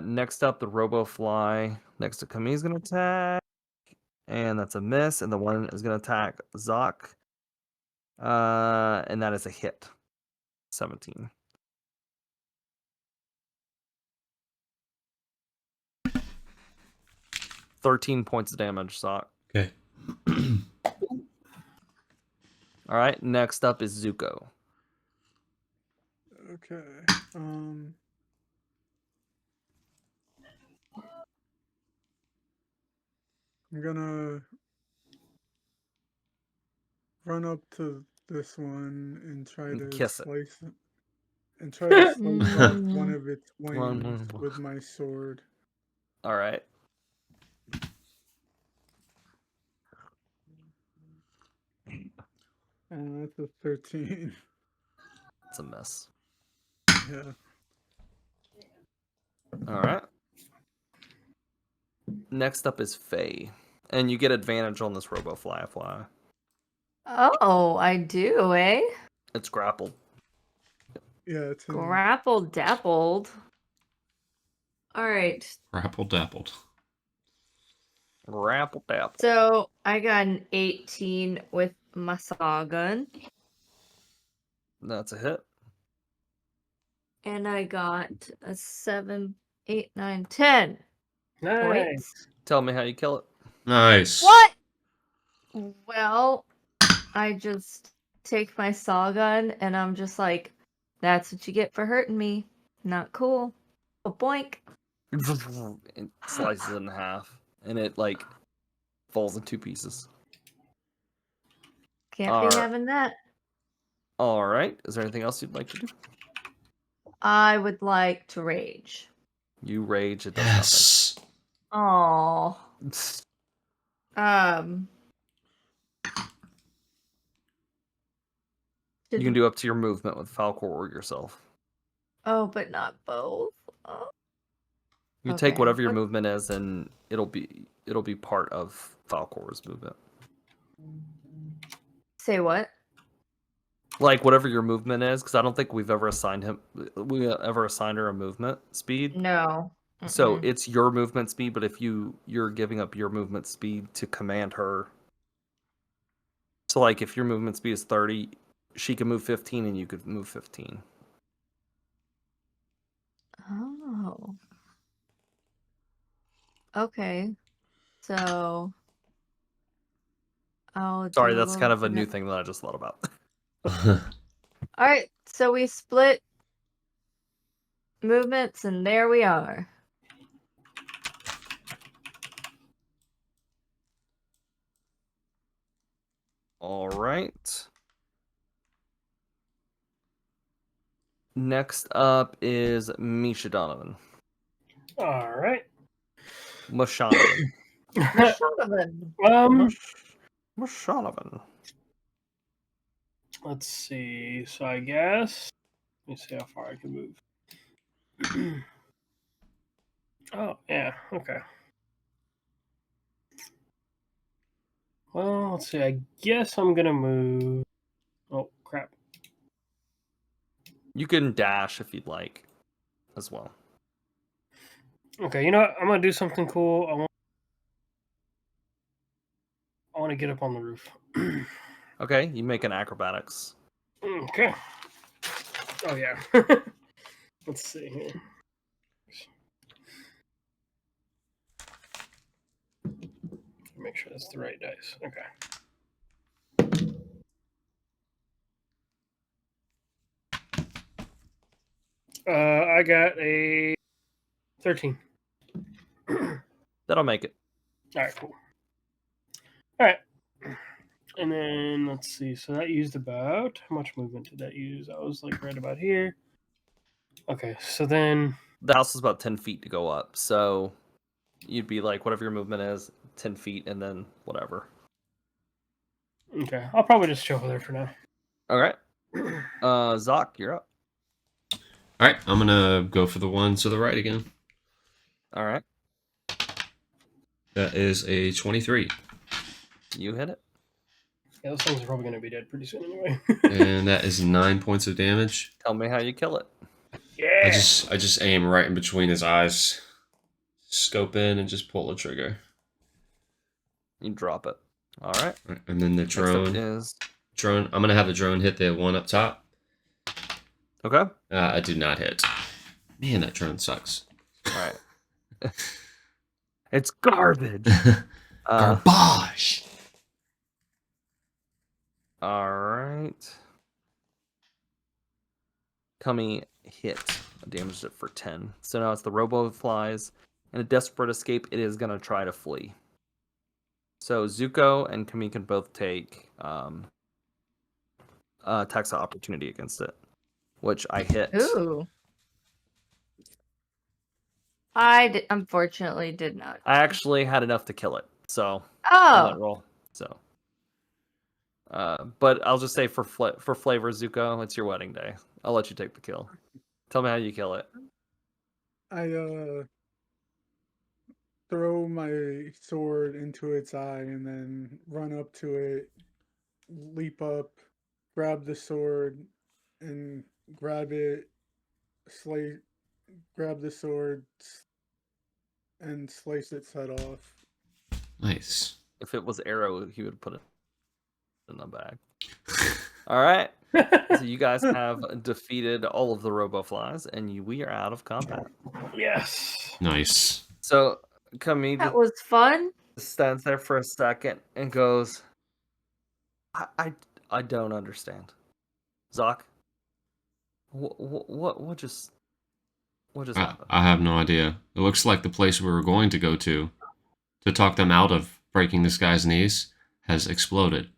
Next up, the Robo-Fly next to Camille's gonna attack, and that's a miss. And the one is gonna attack Zoc, and that is a hit. 17. $13 points of damage, Zoc. Okay. All right. Next up is Zuko. Okay. I'm gonna run up to this one and try And to kiss it. slice it. And try to slice off one Mm. of its wings with my sword. All right. And that's a 13. It's a miss. Yeah. All right. Next up is Faye. And you get advantage on this Robo-Fly. Oh, I do, eh? It's grappled. Yeah, it's Grappled dappled. All right. Grapple dappled. Grapple dapple. So I got an 18 with my saw gun. That's a hit. And I got a 7, 8, 9, 10 Nice. points. Tell me how you kill it. Nice. What? Well, I just take my saw gun and I'm just like, that's what you get for hurting me. Not cool. A boink. It slices it in half. And it, like, falls in 2 pieces. Can't All be right. having that. All right. Is there anything else you'd like to do? I would like to rage. You rage. It does Yes. Oh. nothing. You can do up to your movement with Falcor or yourself. Oh, but not both. Oh. You take Okay. whatever your What- movement is, and it'll be part of Falcor's movement. Say what? Like whatever your movement is, because I don't think we've ever assigned her a movement speed. No. So Mm-mm. it's your movement speed, but if you're giving up your movement speed to command her. So like if your movement speed is 30, she can move 15 and you could move 15. Oh. Okay. So I'll Sorry, do that's kind of a little new bit thing that I just thought about. All right, so we split movements, and there we are. All right. Next up is Misha Donavan. All right. Mushonovan. Donovan. Mushonovan. Let's see. So I guess let me see how far I can move. Oh yeah. Okay. Well, let's see. I guess I'm gonna move. Oh crap. You can dash if you'd like, as well. Okay. You know what? I'm gonna do something cool. I want to get up on the roof. Okay, you make an acrobatics. Okay. Oh yeah. Let's see here. Make sure that's the right dice. Okay. I got a 13. That'll make it. All right, cool. All right. And then let's see. So that used about how much movement did that use? I was like right about here. Okay, so then The house is about 10 feet to go up, so you'd be like whatever your movement is, 10 feet, and then whatever. Okay, I'll probably just chill over there for now. All right. Zoc, you're up. All right, I'm gonna go for the one to the right again. All right. That is a 23, You hit it. Yeah, those things are probably going to be dead pretty soon anyway. and that is 9 points of damage. Tell me how you kill it. Yeah. I just aim right in between his eyes, scope in, and just pull the trigger. You drop it. All right. Right, and then the Next up drone. is I'm gonna have the drone hit the one up top. okay. I did not hit. Man, that drone sucks. All right. It's garbage. Garbage. All right. Kami hit. I damaged it for 10. So now it's the robo flies. In a desperate escape, it is going to try to flee. So Zuko and Kami can both take attacks of opportunity against it, which I hit. Ooh. Unfortunately did not. I actually had enough to kill it. So on that Oh, roll. So, but I'll just say for flavor, Zuko, it's your wedding day. I'll let you take the kill. Tell me how you kill it. I throw my sword into its eye and then run up to it, leap up, grab the sword, and grab it, grab the sword, and slice its head off. Nice. If it was arrow, he would put it in the bag. All right. So you guys have defeated all of the RoboFlies, and we are out of combat. Yes. Nice. So Kami that was fun. stands there for a second and goes, I don't understand. Zoc, what just happened? I have no idea. It looks like the place we were going to go to talk them out of breaking this guy's knees has exploded.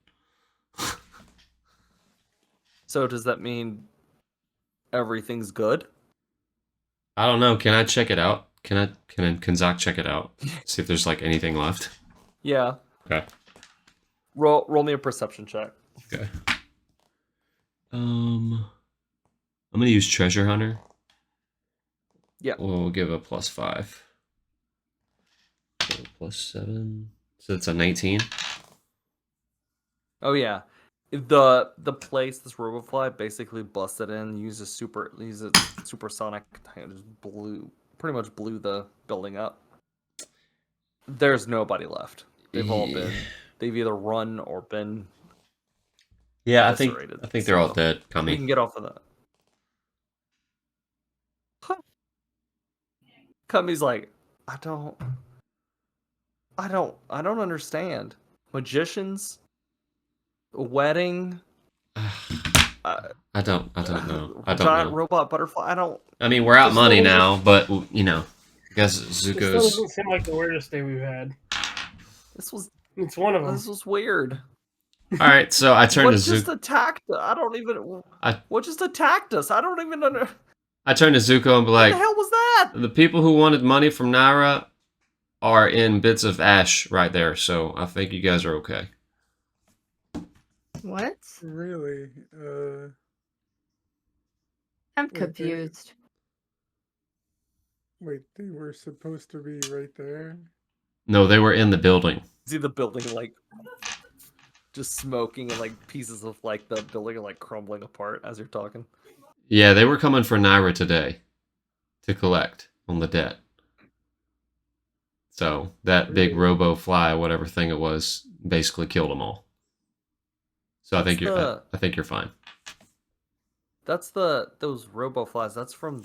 So does that mean everything's good? I don't know. Can I check it out? Can Zoc check it out? See if there's like anything left. Yeah. Okay. Roll me a perception check. Okay. I'm gonna use Treasure Hunter. Yeah. We'll give a +5. So +7. So it's a 19. Oh yeah. The place this RoboFly basically busted in, used a supersonic, just pretty much blew the building up. There's nobody left. They've all they've either run or been Yeah, I eviscerated. think they're all So dead. we Coming. can get off of that. Kami's like, I don't understand. Magicians, a wedding, I don't know. I don't giant know. robot butterfly. I mean, we're out Just money little- now, but you know, I guess This still Zuko's. doesn't seem like the weirdest day we've had. This was It's one of them. weird. All right, so I turned What to just Zuko. attacked? What just attacked us? I don't even under. I turned to Zuko and be What like, the hell was that? the people who wanted money from Naira are in bits of ash right there, so I think you guys are okay. What? Really? I'm Wait, confused. Wait, they were supposed to be right there? No, they were in the building. See the building like just smoking and like pieces of like the building are like crumbling apart as you're talking. Yeah, they were coming for Naira today to collect on the debt. So that big robo fly, whatever thing it was, basically killed them all. So I think you're fine. That's those RoboFlies. That's from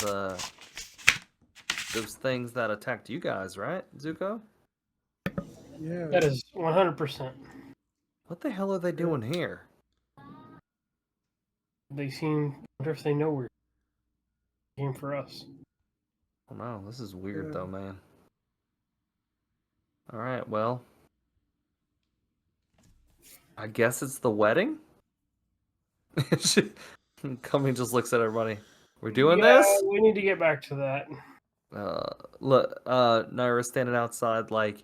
those things that attacked you guys, right, Zuko? Yeah. That is 100%. What the hell are they doing here? They seem. I wonder if they know we're came for us. Oh no, this is weird Yeah. though, man. All right, well, I guess it's the wedding. Cumming just looks at everybody. We're doing Yeah, this. we need to get back to that. Look, Naira's standing outside, like,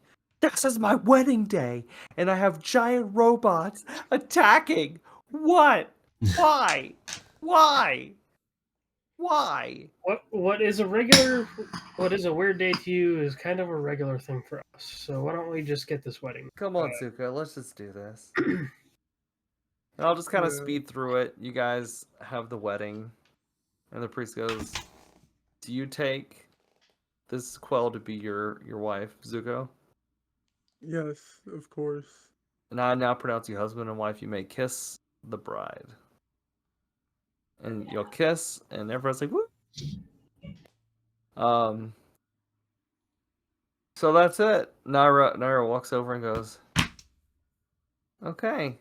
This is my wedding day, and I have giant robots attacking. What? Why? Why? Why? What is a weird day to you is kind of a regular thing for us. So why don't we just get this wedding? Come on, Zuko, let's just do this. I'll just kind of Yeah. speed through it. You guys have the wedding, and the priest goes, "Do you take this Quell to be your wife, Zuko? Yes, of course. And I now pronounce you husband and wife. You may kiss the bride." And you'll kiss, and everyone's like, "Woo!" So that's it. Naira walks over and goes, "Okay,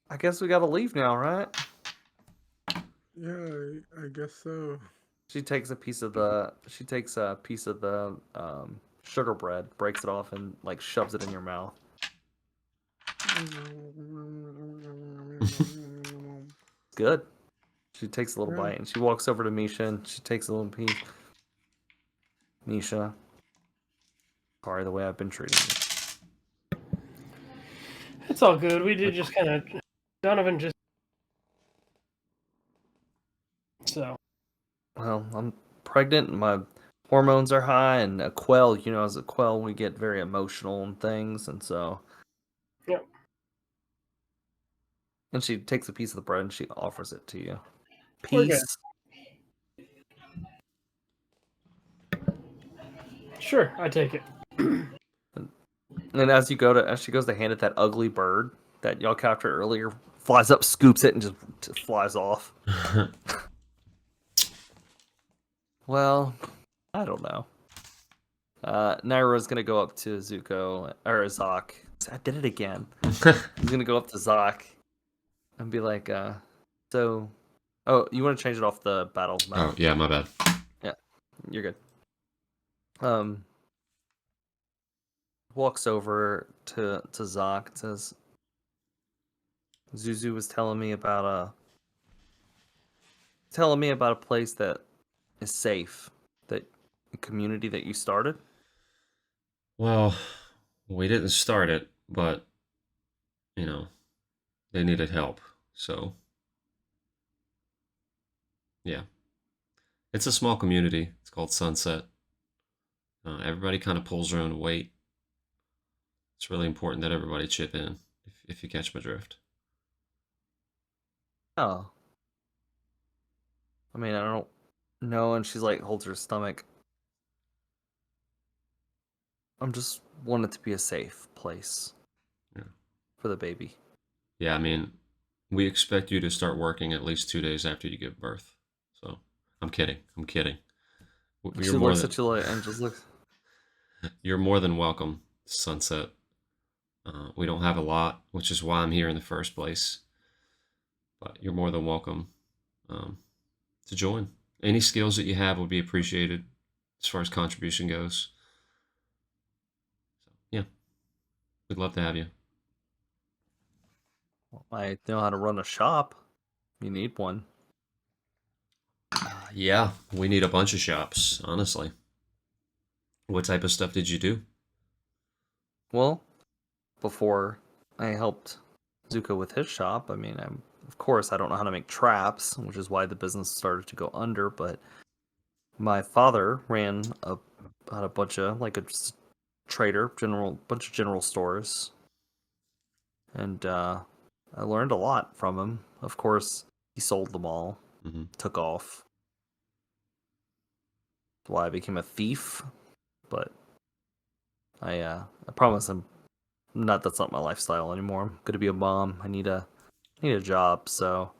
I guess we gotta leave now, right?" Yeah, I guess so. She takes a piece of the sugar bread, breaks it off, and like shoves it in your mouth. Good. She takes a little Yeah. bite, and she walks over to Misha, and she takes a little piece. Misha, sorry the way I've been treating you. It's all good. We did just kind of Donavan just so. Well, I'm pregnant, and my hormones are high, and a Quell, as a Quell, we get very emotional and things, and so. Yep. And she takes a piece of the bread and she offers it to you. We're good. Peace. Sure, I take it. And as she goes to hand it, that ugly bird that y'all captured earlier flies up, scoops it, and just flies off. Well, I don't know. Naira's gonna go up to Zuko or Zach. I did it again. He's gonna go up to Zach and be like, "So, oh, you want to change it off the battle map? Oh, yeah, my bad. Yeah, you're good." Walks over to Zach and says, "Zuzu was telling me about a place that is safe, that a community that you started." Well, we didn't start it, but, they needed help. So, yeah. It's a small community. It's called Sunset. Everybody kind of pulls their own weight. It's really important that everybody chip in, if you catch my drift. Oh. I mean, I don't know. And she's like, holds her stomach. I'm just want it to be a safe place. Yeah. For the baby. Yeah, I mean, we expect you to start working at least 2 days after you give birth. So, I'm kidding. She looks at you and just looks. You're more than welcome, Sunset. We don't have a lot, which is why I'm here in the first place. But you're more than welcome to join. Any skills that you have would be appreciated as far as contribution goes. So, yeah, we'd love to have you. I know how to run a shop. You need one. Yeah, we need a bunch of shops, honestly. What type of stuff did you do? Well, before I helped Zuko with his shop, I mean, of course I don't know how to make traps, which is why the business started to go under. But my father ran a bunch of like a trader, bunch of general stores, and I learned a lot from him. Of course, he sold them all, took off. That's why I became a thief. But I promise I'm not. That's not my lifestyle anymore. I'm gonna be a mom. I need a job. So,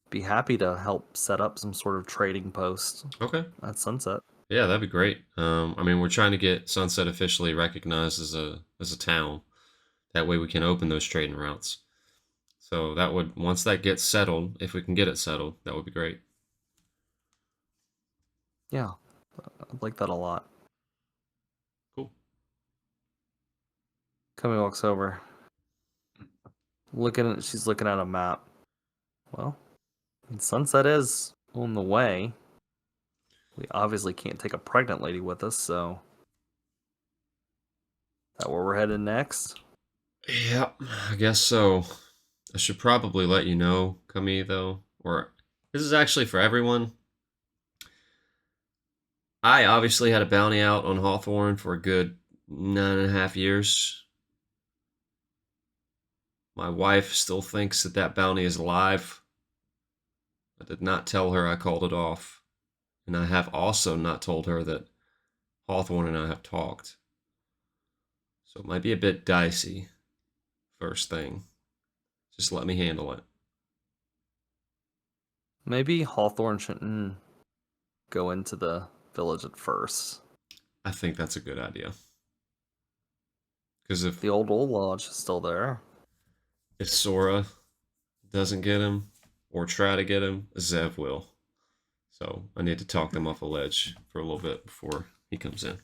be happy to help set up some sort of trading post. Okay. At Sunset. Yeah, that'd be great. I mean, we're trying to get Sunset officially recognized as a town. That way, we can open those trading routes. So once that gets settled, if we can get it settled, that would be great. Yeah, I'd like that a lot. Cool. Kami walks over. She's looking at a map. Well, Sunset is on the way. We obviously can't take a pregnant lady with us, so That where we're headed next? Yeah, I guess so. I should probably let you know, Kami, though. Or this is actually for everyone. I obviously had a bounty out on Hawthorne for a good 9.5 years. My wife still thinks that that bounty is alive. I did not tell her I called it off. And I have also not told her that Hawthorne and I have talked. So it might be a bit dicey, first thing. Just let me handle it. Maybe Hawthorne shouldn't go into the village at first. I think that's a good idea. Because if The old lodge is still there. Sora doesn't get him, or try to get him, Zev will. So I need to talk them off a ledge for a little bit before he comes in.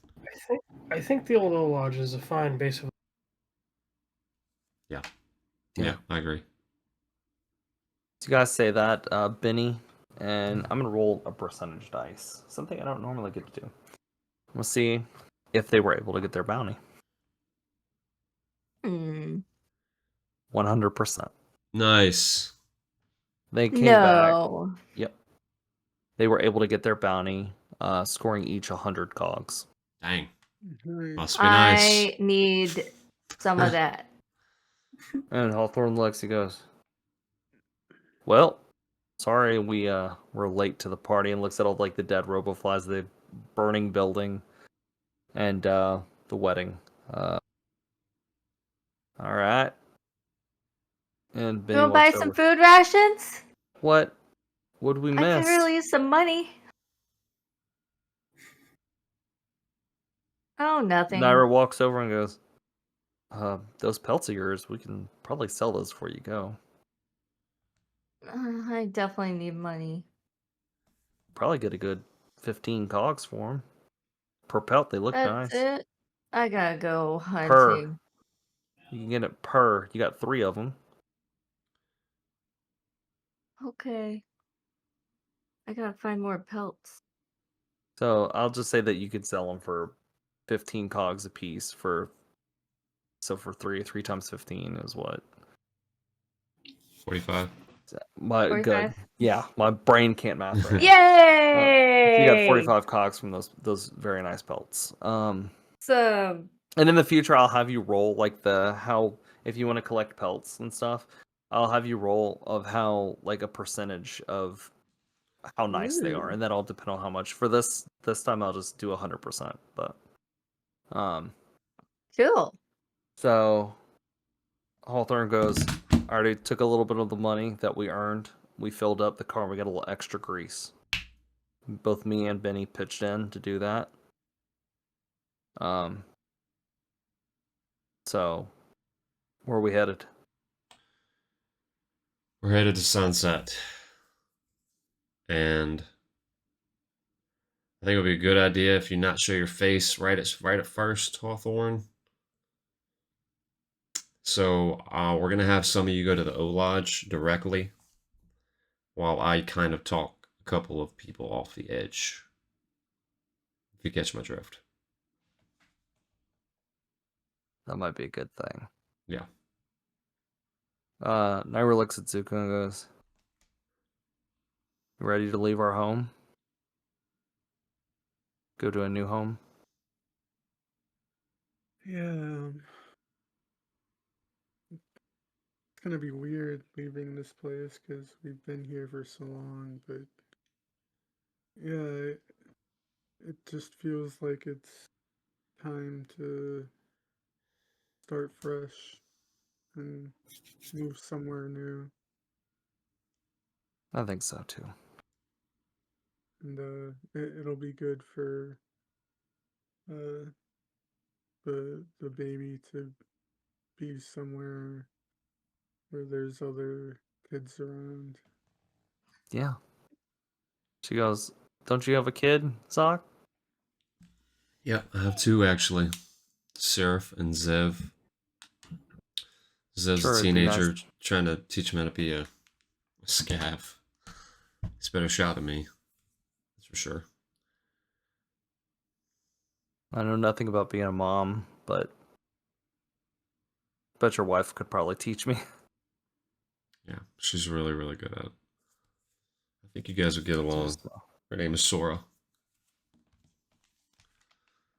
I think the old Lodge is a fine base of. Yeah, I agree. So you guys say that, Binnie, and I'm gonna roll a percentage dice. Something I don't normally get to do. We'll see if they were able to get their bounty. 100%. Nice. They came back. No. Yep. They were able to get their bounty, scoring each 100 cogs. Dang. Nice. Must be nice. I need some of that. And Hawthorne looks, he goes, well, sorry we're late to the party, and looks at all like the dead roboflies, the burning building, and the wedding. Alright. And You Binnie want to buy walks some over. food rations? What would we I miss? could really use some money. Oh, nothing. Naira walks over and goes, those pelts of yours, we can probably sell those before you go. I definitely need money. Probably get a good 15 cogs for them. Per pelt, they look That's nice. it. I gotta go Per. hunting. You can get it per. You got 3 of them. Okay. I gotta find more pelts. So I'll just say that you could sell them for 15 cogs a piece for. So for 3 times 15 is what? 45. My good. 45? Yeah, my brain can't math right now. Yay! You got 45 cogs from those very nice pelts. So, And in the future, I'll have you roll like if you want to collect pelts and stuff, I'll have you roll of how like a percentage of how nice they are, Ooh. and that'll depend on how much. For this time, I'll just do 100%. But cool. so Hawthorne goes, I already took a little bit of the money that we earned. We filled up the car, and we got a little extra grease. Both me and Binnie pitched in to do that. So where are we headed? We're headed to Sunset. And I think it would be a good idea if you not show your face right at first, Hawthorne. So we're going to have some of you go to the O-Lodge directly while I kind of talk a couple of people off the edge. If you catch my drift. That might be a good thing. Yeah. Naira looks at Zuko and goes, "You ready to leave our home? Go to a new home?" Yeah. It's gonna be weird leaving this place because we've been here for so long, but yeah, it just feels like it's time to start fresh and move somewhere new. I think so too. And it'll be good for the baby to be somewhere where there's other kids around. Yeah. She goes, "Don't you have a kid, Zach?" Yeah, I have 2 actually. Seraph and Zev. Zev's Sure, a it'd be teenager nice. trying to teach him how to be a scav. He's a better shot than me. That's for sure. I know nothing about being a mom, but bet your wife could probably teach me. Yeah, she's really, really good at it. I think you guys would get along. Her name is Sora.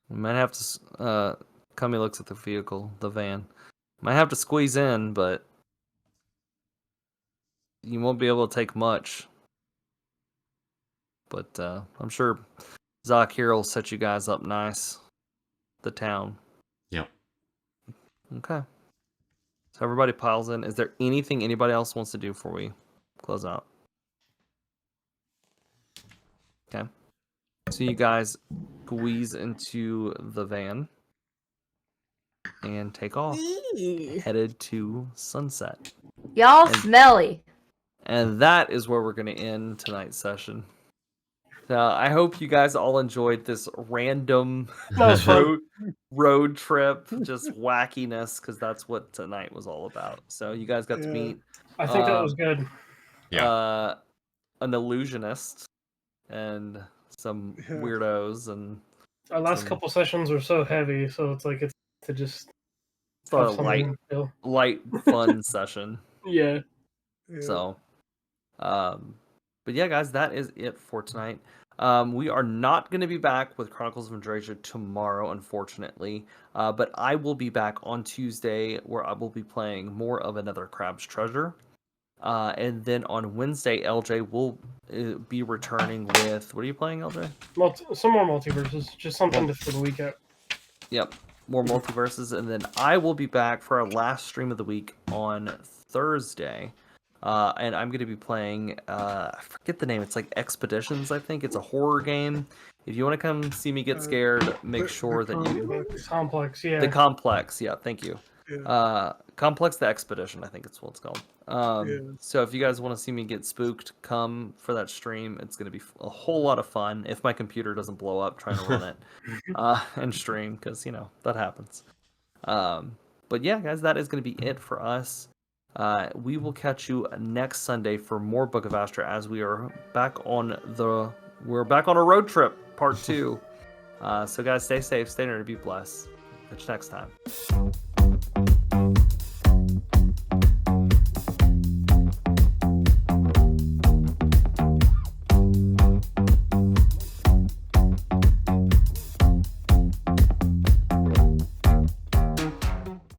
We might have to. Kami looks at the vehicle, the van. Might have to squeeze in, but you won't be able to take much. But I'm sure Zoc here will set you guys up nice. The town. Yep. Okay. So everybody piles in. Is there anything anybody else wants to do before we close out? Okay. So you guys squeeze into the van and take off. Headed to Sunset. Y'all And- smelly. And that is where we're going to end tonight's session. I hope you guys all enjoyed this random That was fun. road trip, just wackiness, because that's what tonight was all about. So you guys got to Yeah. meet I think that was good. an illusionist and some Yeah. weirdos and Our last some- couple sessions were so heavy, so it's like it's to just a have something to feel. light fun session. Yeah. Yeah. So, but yeah, guys, that is it for tonight. We are not going to be back with Chronicles of Andrasia tomorrow, unfortunately. But I will be back on Tuesday, where I will be playing more of Another Crab's Treasure. And then on Wednesday, LJ will be returning with... What are you playing, LJ? Some more multiverses, just something to fill the week out. Yep, more multiverses. And then I will be back for our last stream of the week on Thursday. And I'm going to be playing, I forget the name, it's like Expeditions, I think. It's a horror game. If you want to come see me get scared, make sure that you... Complex, yeah. The Complex, yeah, thank you. Yeah. Complex the Expedition, I think it's what it's called. Yeah. So if you guys want to see me get spooked, come for that stream. It's going to be a whole lot of fun if my computer doesn't blow up trying to run it and stream, because, you know, that happens. But yeah, guys, that is going to be it for us. We will catch you next Sunday for more Book of Astra as we are back on a road trip, part 2. So guys, stay safe, stay nerdy, be blessed. Catch you next time.